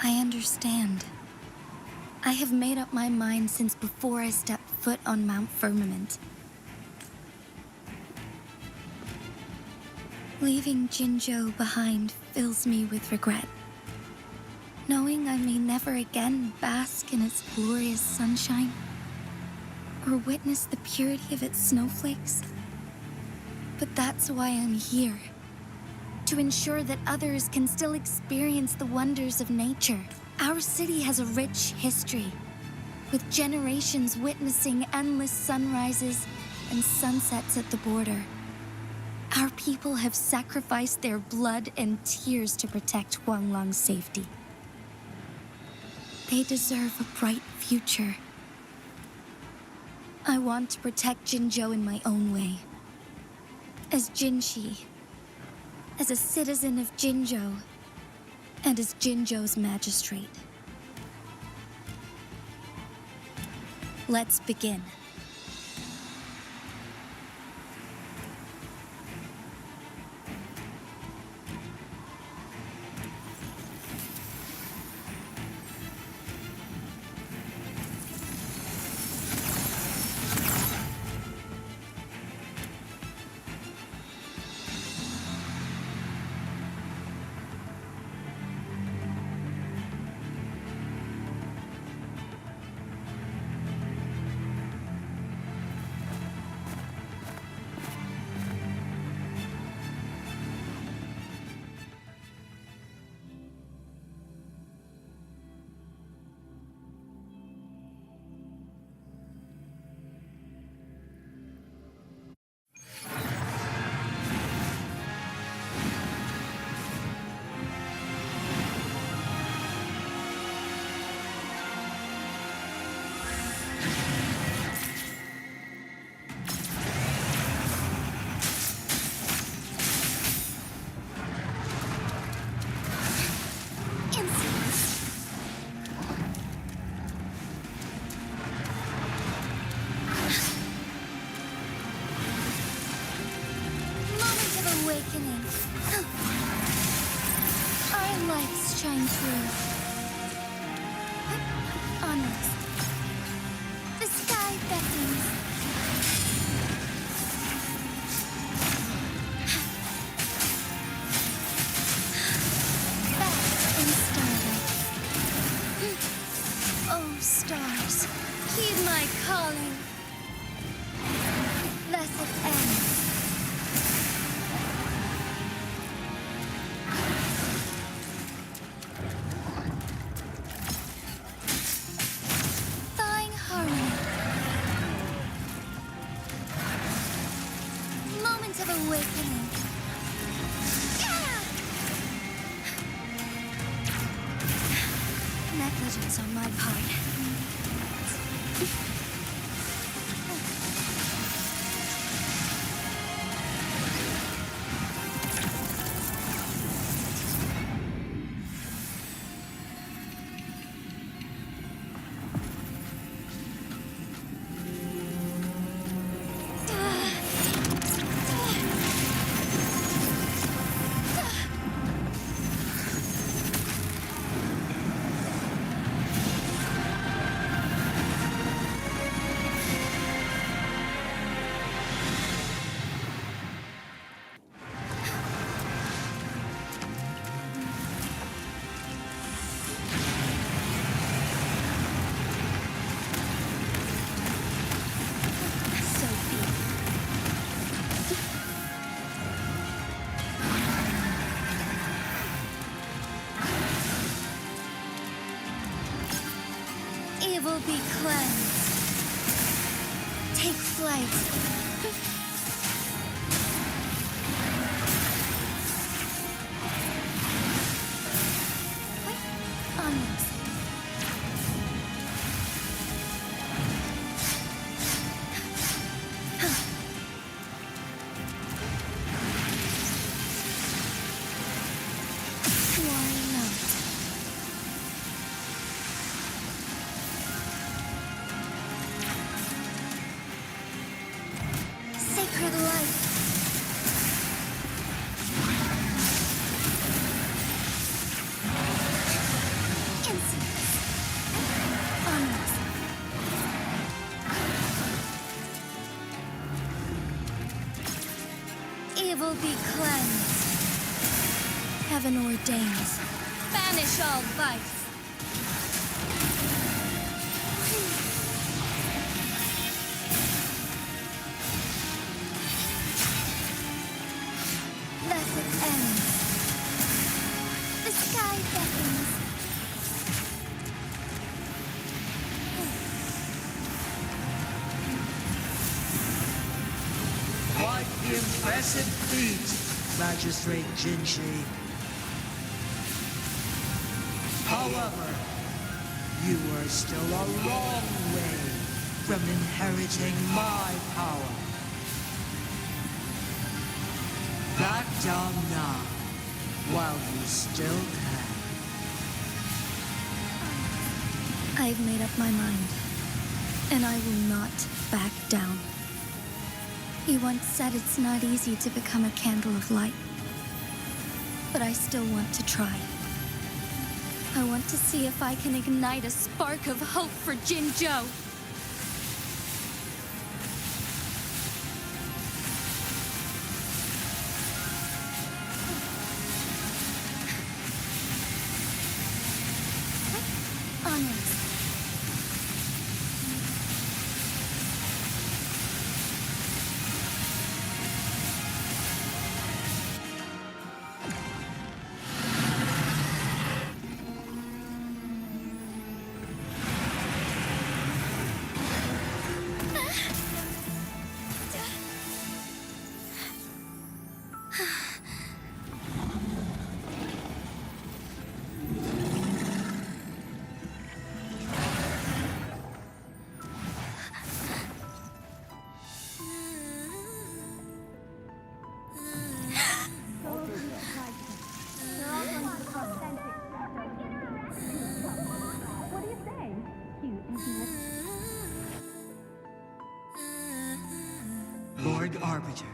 I understand. I have made up my mind since before I stepped foot on Mount Firmament. Leaving Jinzhou behind fills me with regret. Knowing I may never again bask in its glorious sunshine, or witness the purity of its snowflakes. But that's why I'm here. To ensure that others can still experience the wonders of nature. Our city has a rich history, with generations witnessing endless sunrises and sunsets at the border. Our people have sacrificed their blood and tears to protect Huanglong's safety. They deserve a bright future. I want to protect Jinzhou in my own way. As Jinshi, as a citizen of Jinzhou, and as Jinzhou's magistrate. Let's begin. Awakening. Our lights shine through. Onwards. The sky beckons. Fast and starlight. Oh, stars, heed my calling. Thus it ends. Of awakening. Negligence on my part. Evil be cleansed. Take flight. Onwards. Sacred light. Incense. Onwards. Evil be cleansed. Heaven ordains. Banish all vice. Thus it ends. The sky beckons. Quite the impressive feat, Magistrate Jinshi. However, you are still a long way from inheriting my power. Back down now, while you still can. I've made up my mind. And I will not back down. He once said it's not easy to become a candle of light. But I still want to try. I want to see if I can ignite a spark of hope for Jinzhou. Onwards. Lord Arbiter.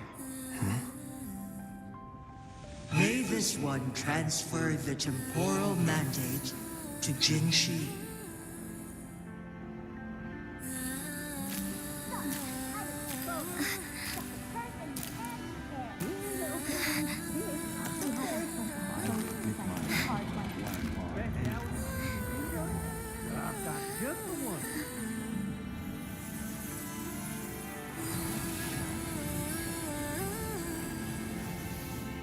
May this one transfer the temporal mandate to Jinshi.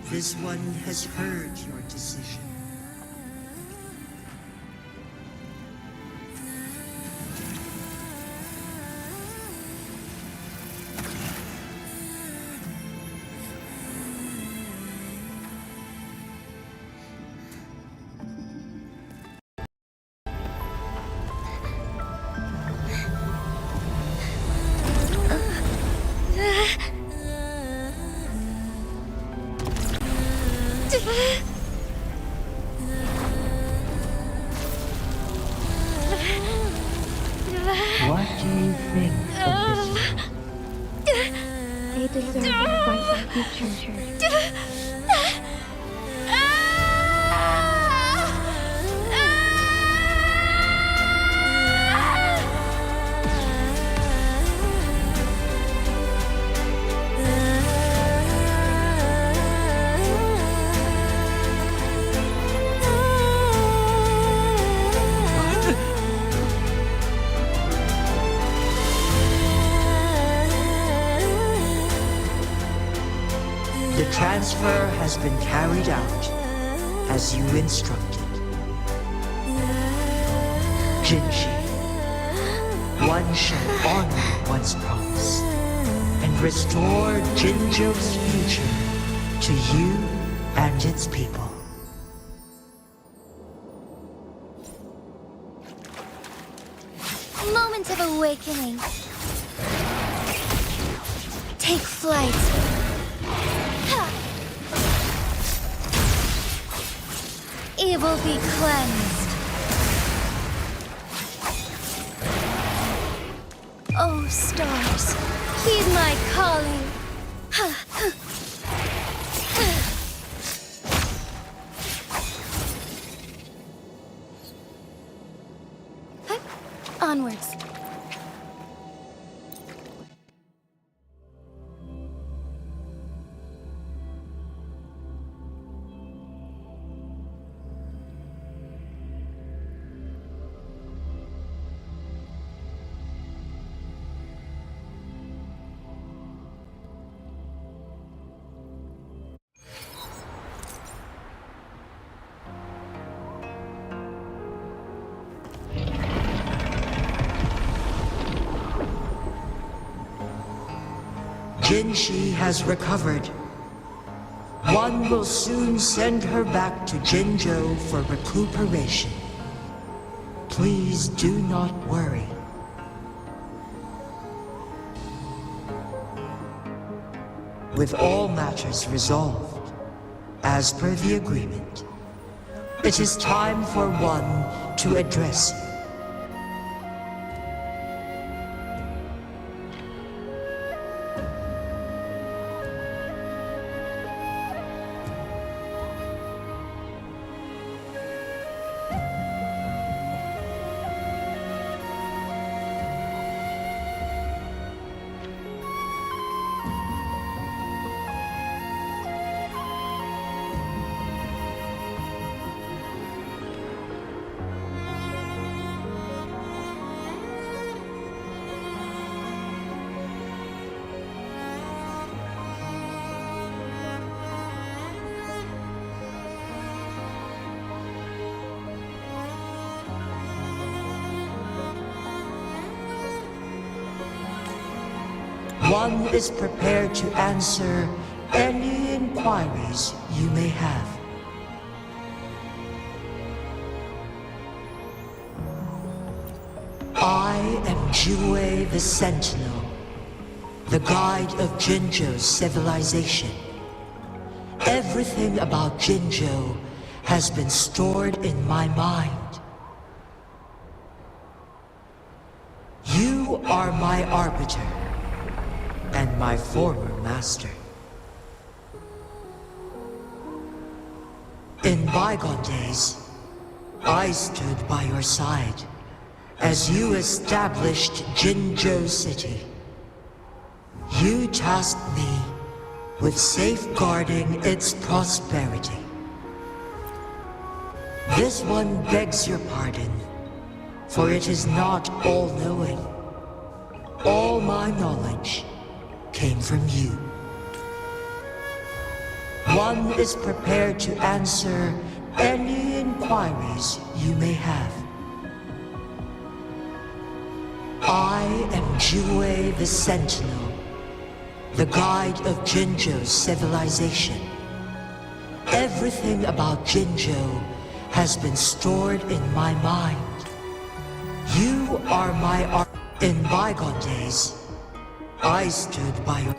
This one has heard your decision. What do you think of this? They deserve a bright future. The transfer has been carried out as you instructed. Jinshi, one shall honor one's promise and restore Jinzhou's future to you and its people. Moment of awakening. Take flight. Evil be cleansed. Oh, stars, heed my calling. Onwards. Jinshi has recovered. One will soon send her back to Jinzhou for recuperation. Please do not worry. With all matters resolved, as per the agreement, it is time for one to address you. One is prepared to answer any inquiries you may have. I am Jue the Sentinel, the guide of Jinzhou's civilization. Everything about Jinzhou has been stored in my mind. You are my arbiter and my former master. In bygone days, I stood by your side as you established Jinzhou City. You tasked me with safeguarding its prosperity. This one begs your pardon, for it is not all-knowing. All my knowledge came from you. One is prepared to answer any inquiries you may have. I am Jue the Sentinel, the guide of Jinzhou's civilization. Everything about Jinzhou has been stored in my mind. You are my In bygone days, I stood by your...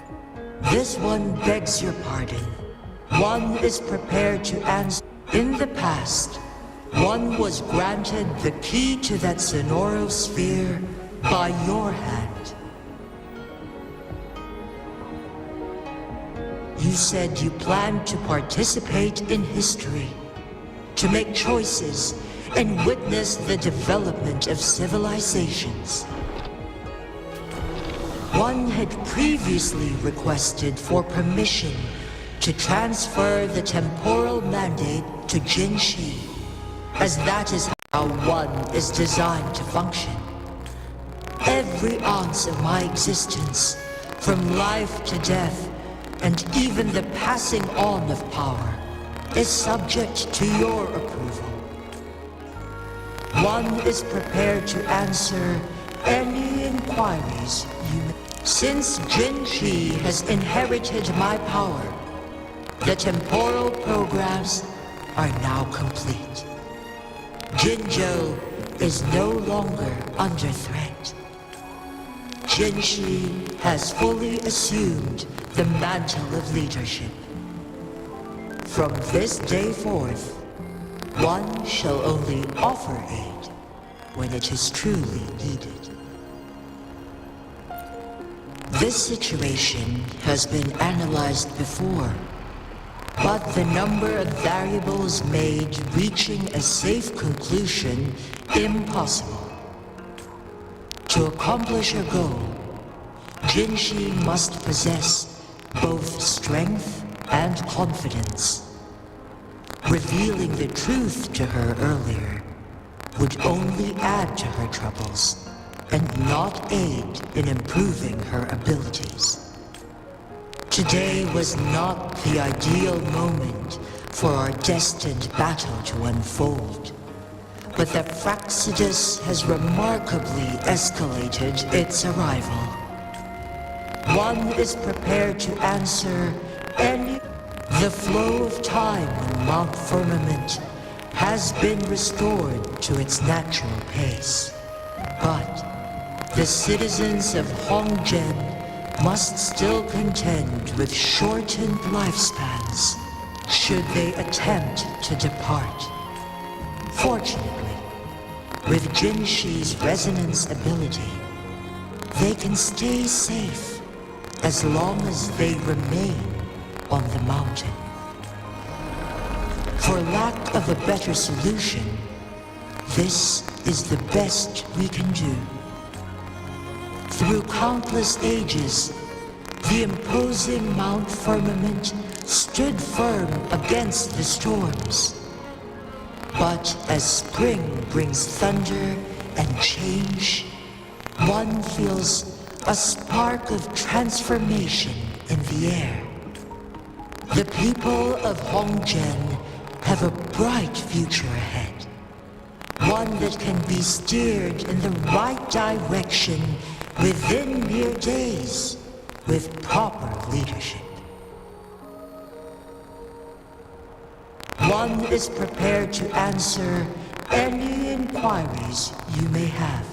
This one begs your pardon. One is prepared to answer. In the past, one was granted the key to that Sonoro sphere by your hand. You said you planned to participate in history, to make choices and witness the development of civilizations. One had previously requested for permission to transfer the temporal mandate to Jinshi, as that is how one is designed to function. Every ounce of my existence, from life to death, and even the passing on of power, is subject to your approval. One is prepared to answer any inquiries you may. Since Jinshi has inherited my power, the temporal programs are now complete. Jinzhou is no longer under threat. Jinshi has fully assumed the mantle of leadership. From this day forth, one shall only offer aid when it is truly needed. This situation has been analyzed before, but the number of variables made reaching a safe conclusion impossible. To accomplish a goal, Jinshi must possess both strength and confidence. Revealing the truth to her earlier would only add to her troubles and not aid in improving her abilities. Today was not the ideal moment for our destined battle to unfold, but the Fraxidus has remarkably escalated its arrival. One is prepared to answer any... The flow of time in Mount Firmament has been restored to its natural pace, but the citizens of Hongzhen must still contend with shortened lifespans should they attempt to depart. Fortunately, with Jinshi's resonance ability, they can stay safe as long as they remain on the mountain. For lack of a better solution, this is the best we can do. Through countless ages, the imposing Mount Firmament stood firm against the storms. But as spring brings thunder and change, one feels a spark of transformation in the air. The people of Hongzhen have a bright future ahead. One that can be steered in the right direction within mere days with proper leadership. One is prepared to answer any inquiries you may have.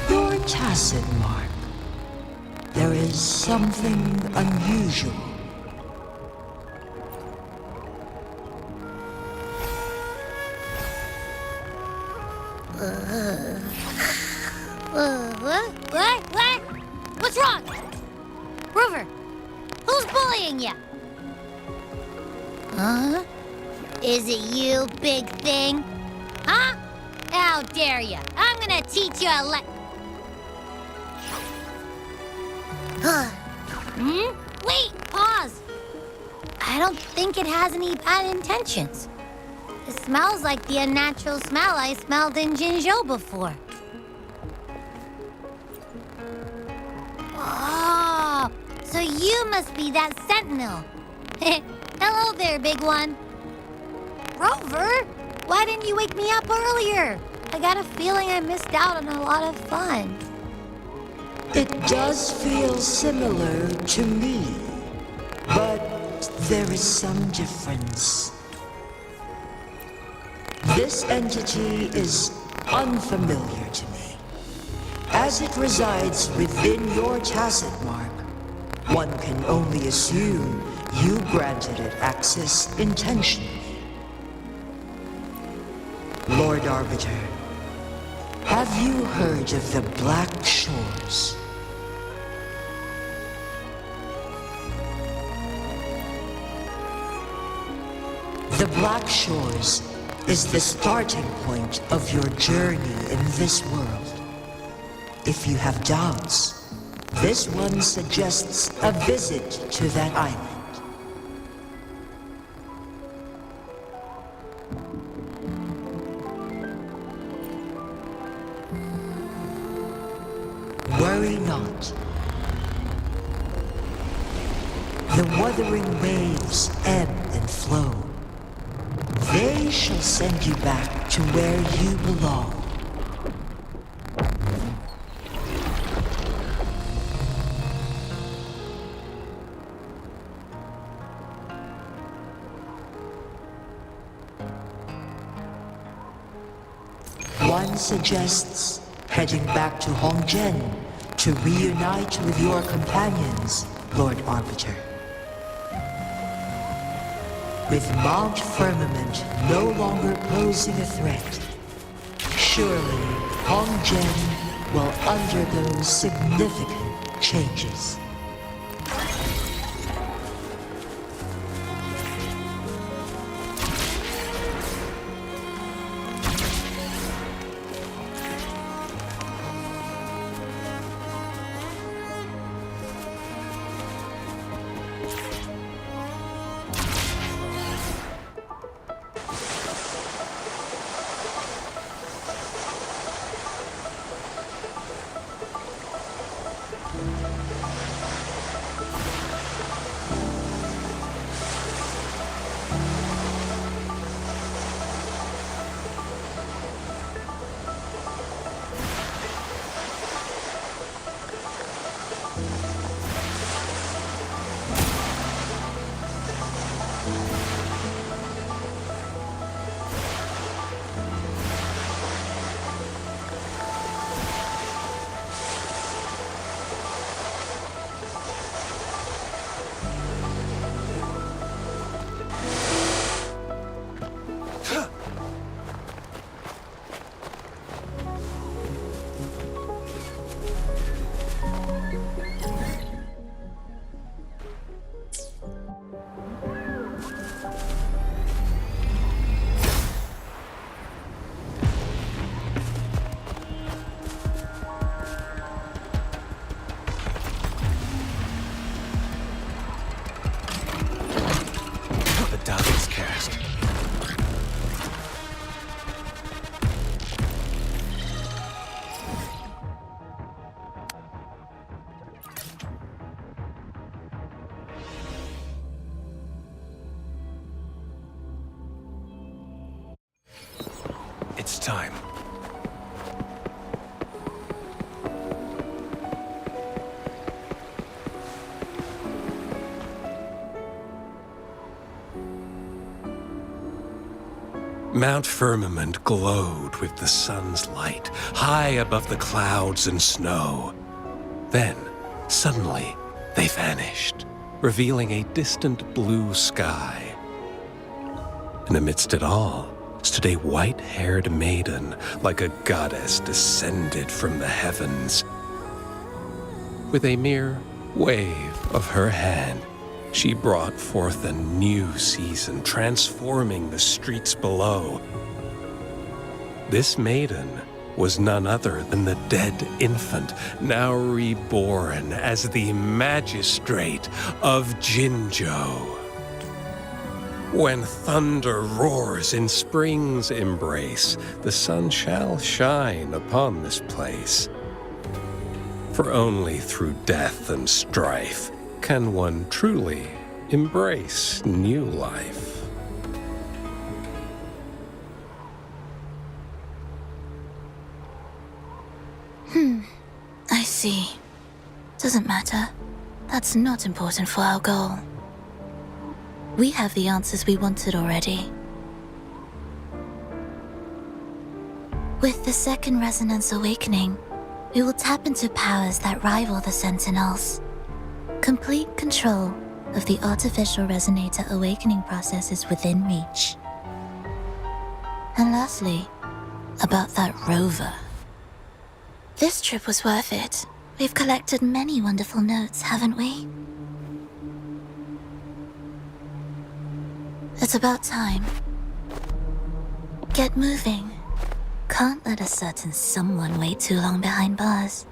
Your tacit mark. There is something unusual. What? What's wrong? Rover, who's bullying you? Huh? Is it you, big thing? Huh? How dare you? I'm gonna teach you a Wait, pause. I don't think it has any bad intentions. It smells like the unnatural smell I smelled in Jinzhou before. Oh, so you must be that sentinel. Hello there, big one. Rover, why didn't you wake me up earlier? I got a feeling I missed out on a lot of fun. It does feel similar to me, but there is some difference. This entity is unfamiliar to me. As it resides within your tacit mark, one can only assume you granted it access intentionally. Lord Arbiter, have you heard of the Black Shores? The Black Shores is the starting point of your journey in this world. If you have doubts, this one suggests a visit to that island. Worry not. The wuthering waves ebb and flow. They shall send you back to where you belong. One suggests heading back to Hongzhen to reunite with your companions, Lord Arbiter. With Mount Firmament no longer posing a threat, surely Hongzhen will undergo significant changes. time. Mount Firmament glowed with the sun's light, high above the clouds and snow. Then, suddenly, they vanished, revealing a distant blue sky. And amidst it all stood a white-haired maiden, like a goddess descended from the heavens. With a mere wave of her hand, she brought forth a new season, transforming the streets below. This maiden was none other than the dead infant, now reborn as the magistrate of Jinzhou. When thunder roars in spring's embrace, the sun shall shine upon this place. For only through death and strife can one truly embrace new life. I see. Doesn't matter. That's not important for our goal. We have the answers we wanted already. With the second resonance awakening, we will tap into powers that rival the Sentinels. Complete control of the artificial resonator awakening process is within reach. And lastly, about that rover. This trip was worth it. We've collected many wonderful notes, haven't we? It's about time. Get moving. Can't let a certain someone wait too long behind bars.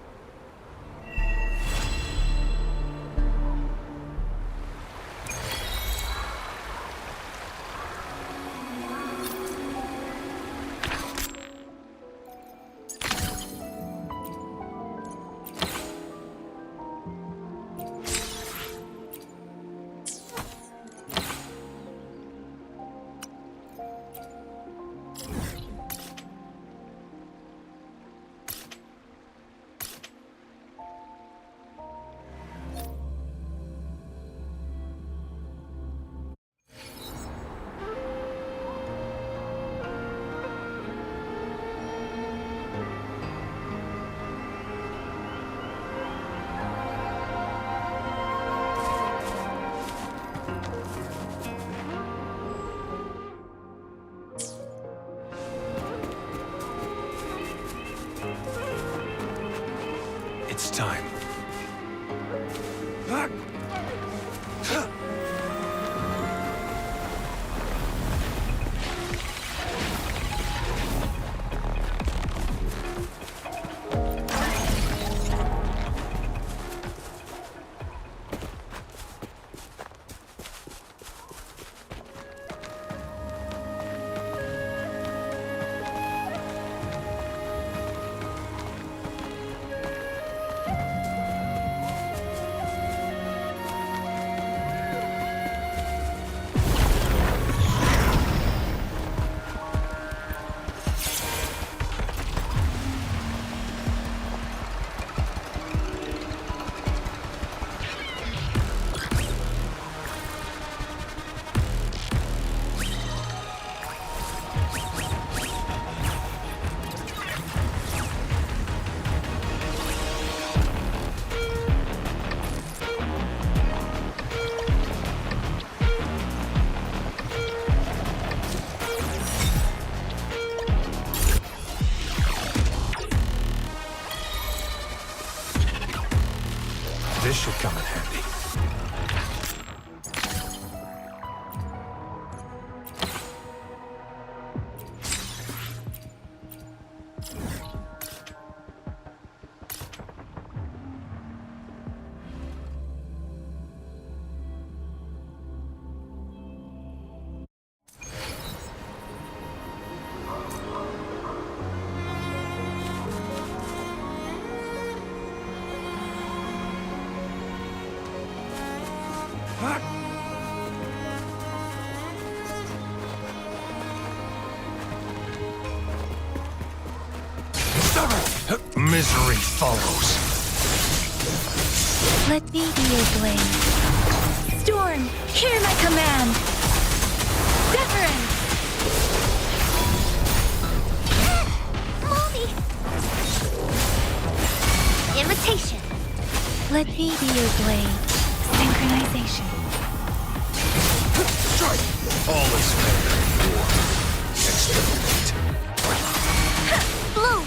Misery follows. Let me be your blade. Storm, hear my command! Severin! Mommy! Imitation. Let me be your blade. Synchronization. Strike! All is fair in war. Exterminate. Blue!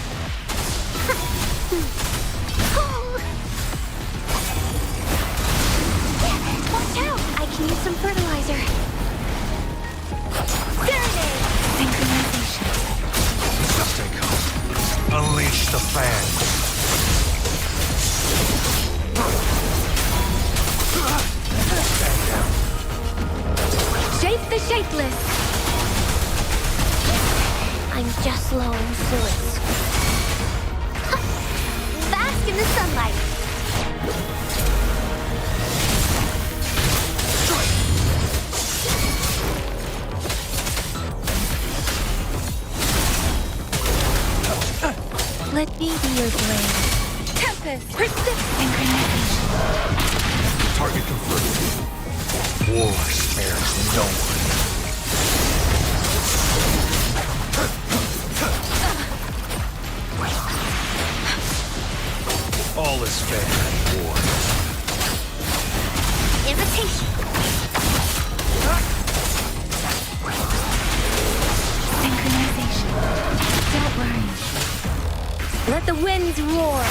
Watch out! I can use some fertilizer. Serenade! Synchronization. Stay calm. Unleash the fangs. Stand down. Shape the shapeless. I'm just low in fluids. Bask in the sunlight. Let me be your blade. Tempest! Persist! Synchronization. Target confirmed. War spares no one. All is fair in war. Invitation. Synchronization. Don't worry. Let the winds roar.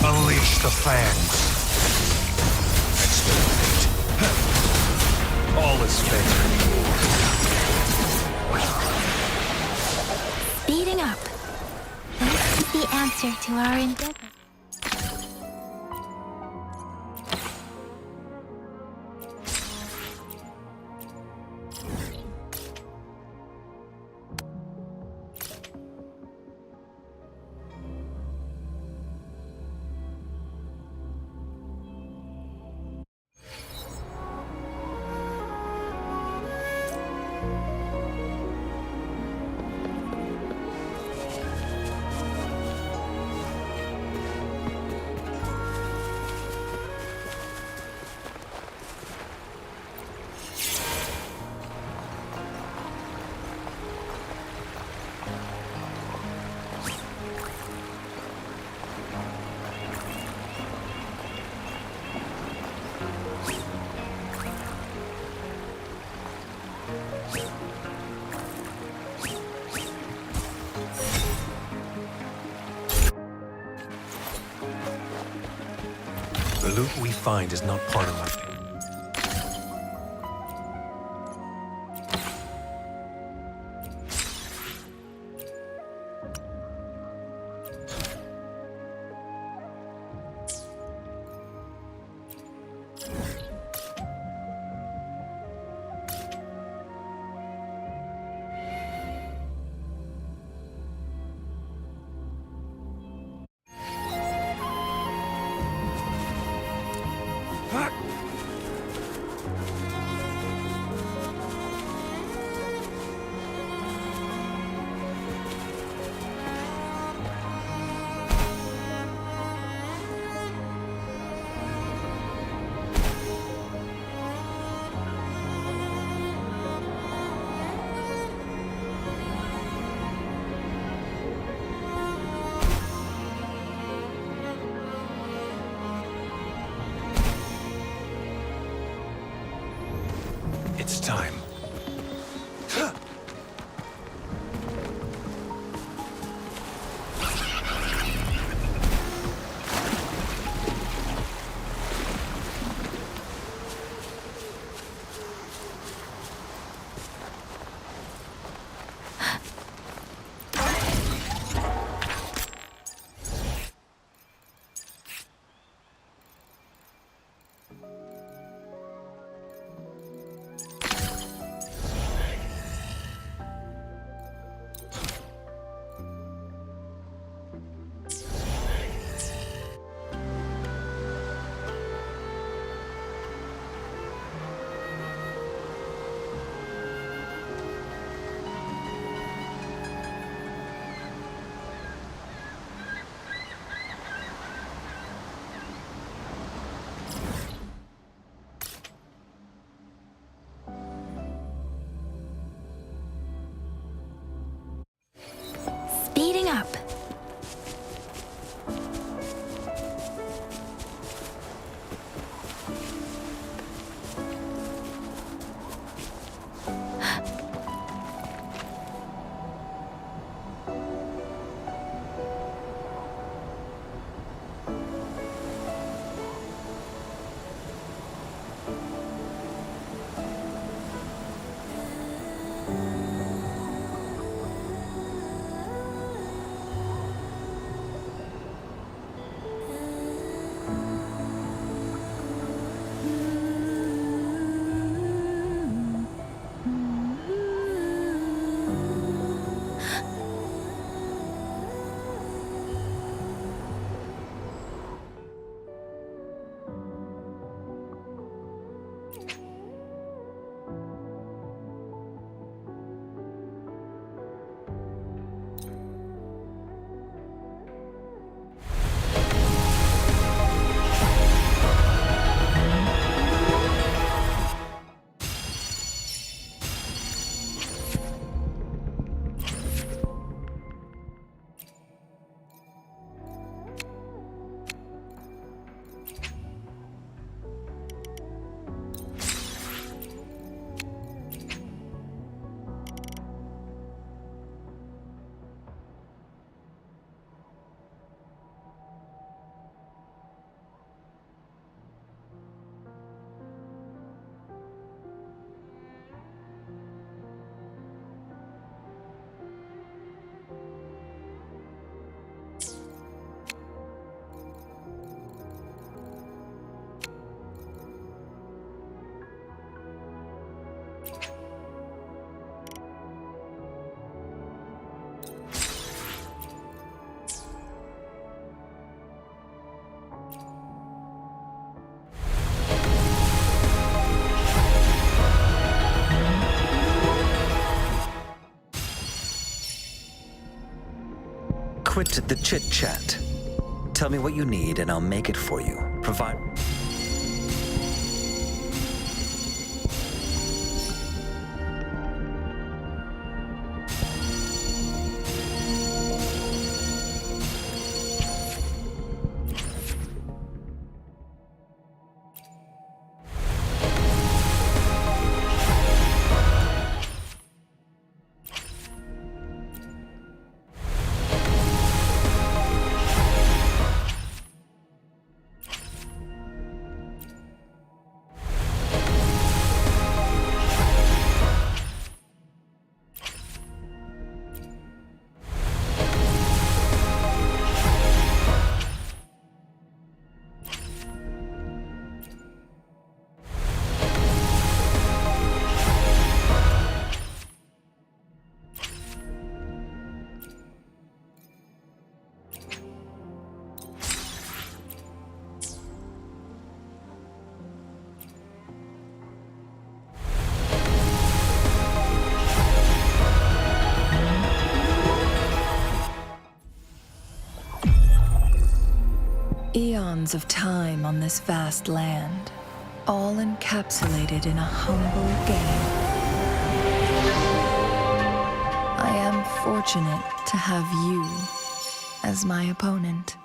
Unleash the fangs. Exterminate. All is fair in war. Speeding up. This is the answer to our endeavor. The loot we find is not part of my... It's time. quit the chit-chat. Tell me what you need and I'll make it for you. Provide... Eons of time on this vast land, all encapsulated in a humble game. I am fortunate to have you as my opponent.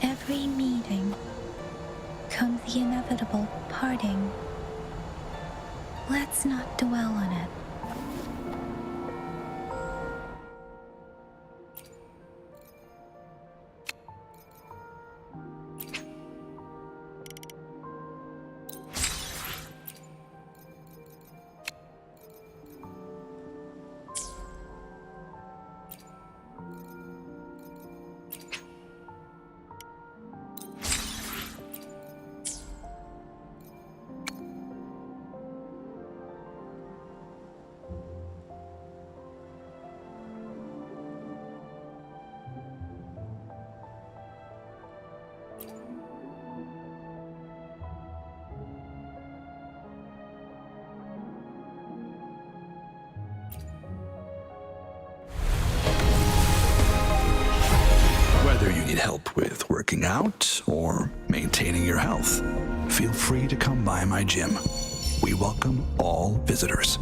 every meeting comes the inevitable parting. Let's not dwell on it. Whether you need help with working out or maintaining your health, feel free to come by my gym. We welcome all visitors.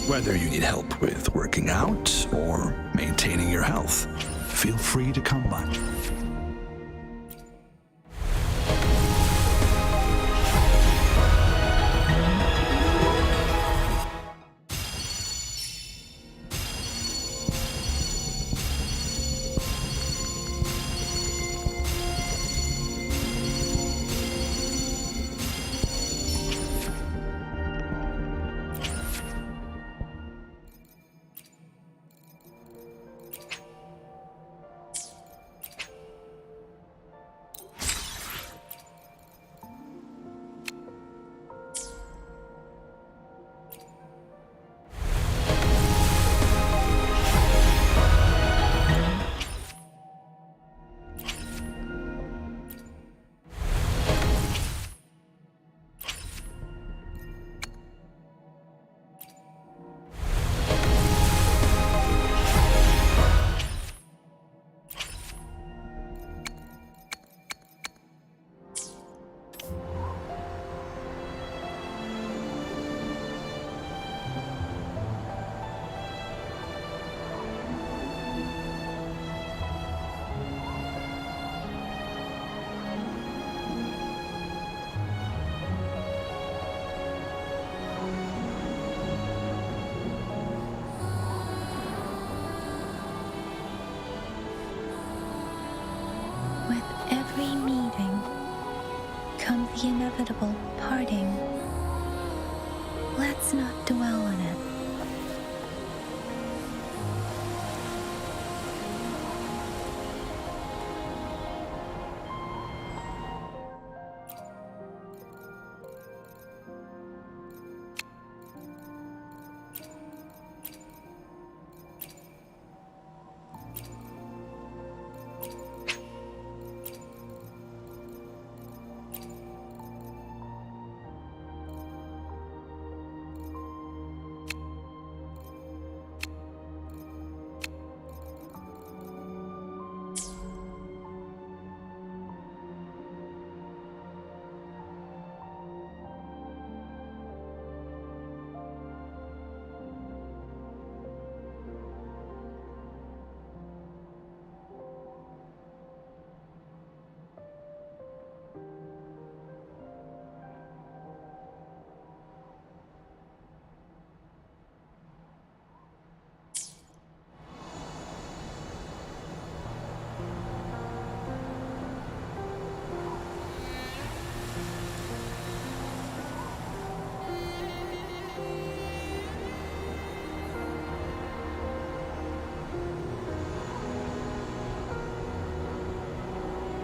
Whether you need help with working out or maintaining your health, feel free to come by. the inevitable parting. Let's not dwell on it.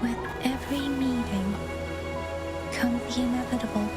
With every meeting comes the inevitable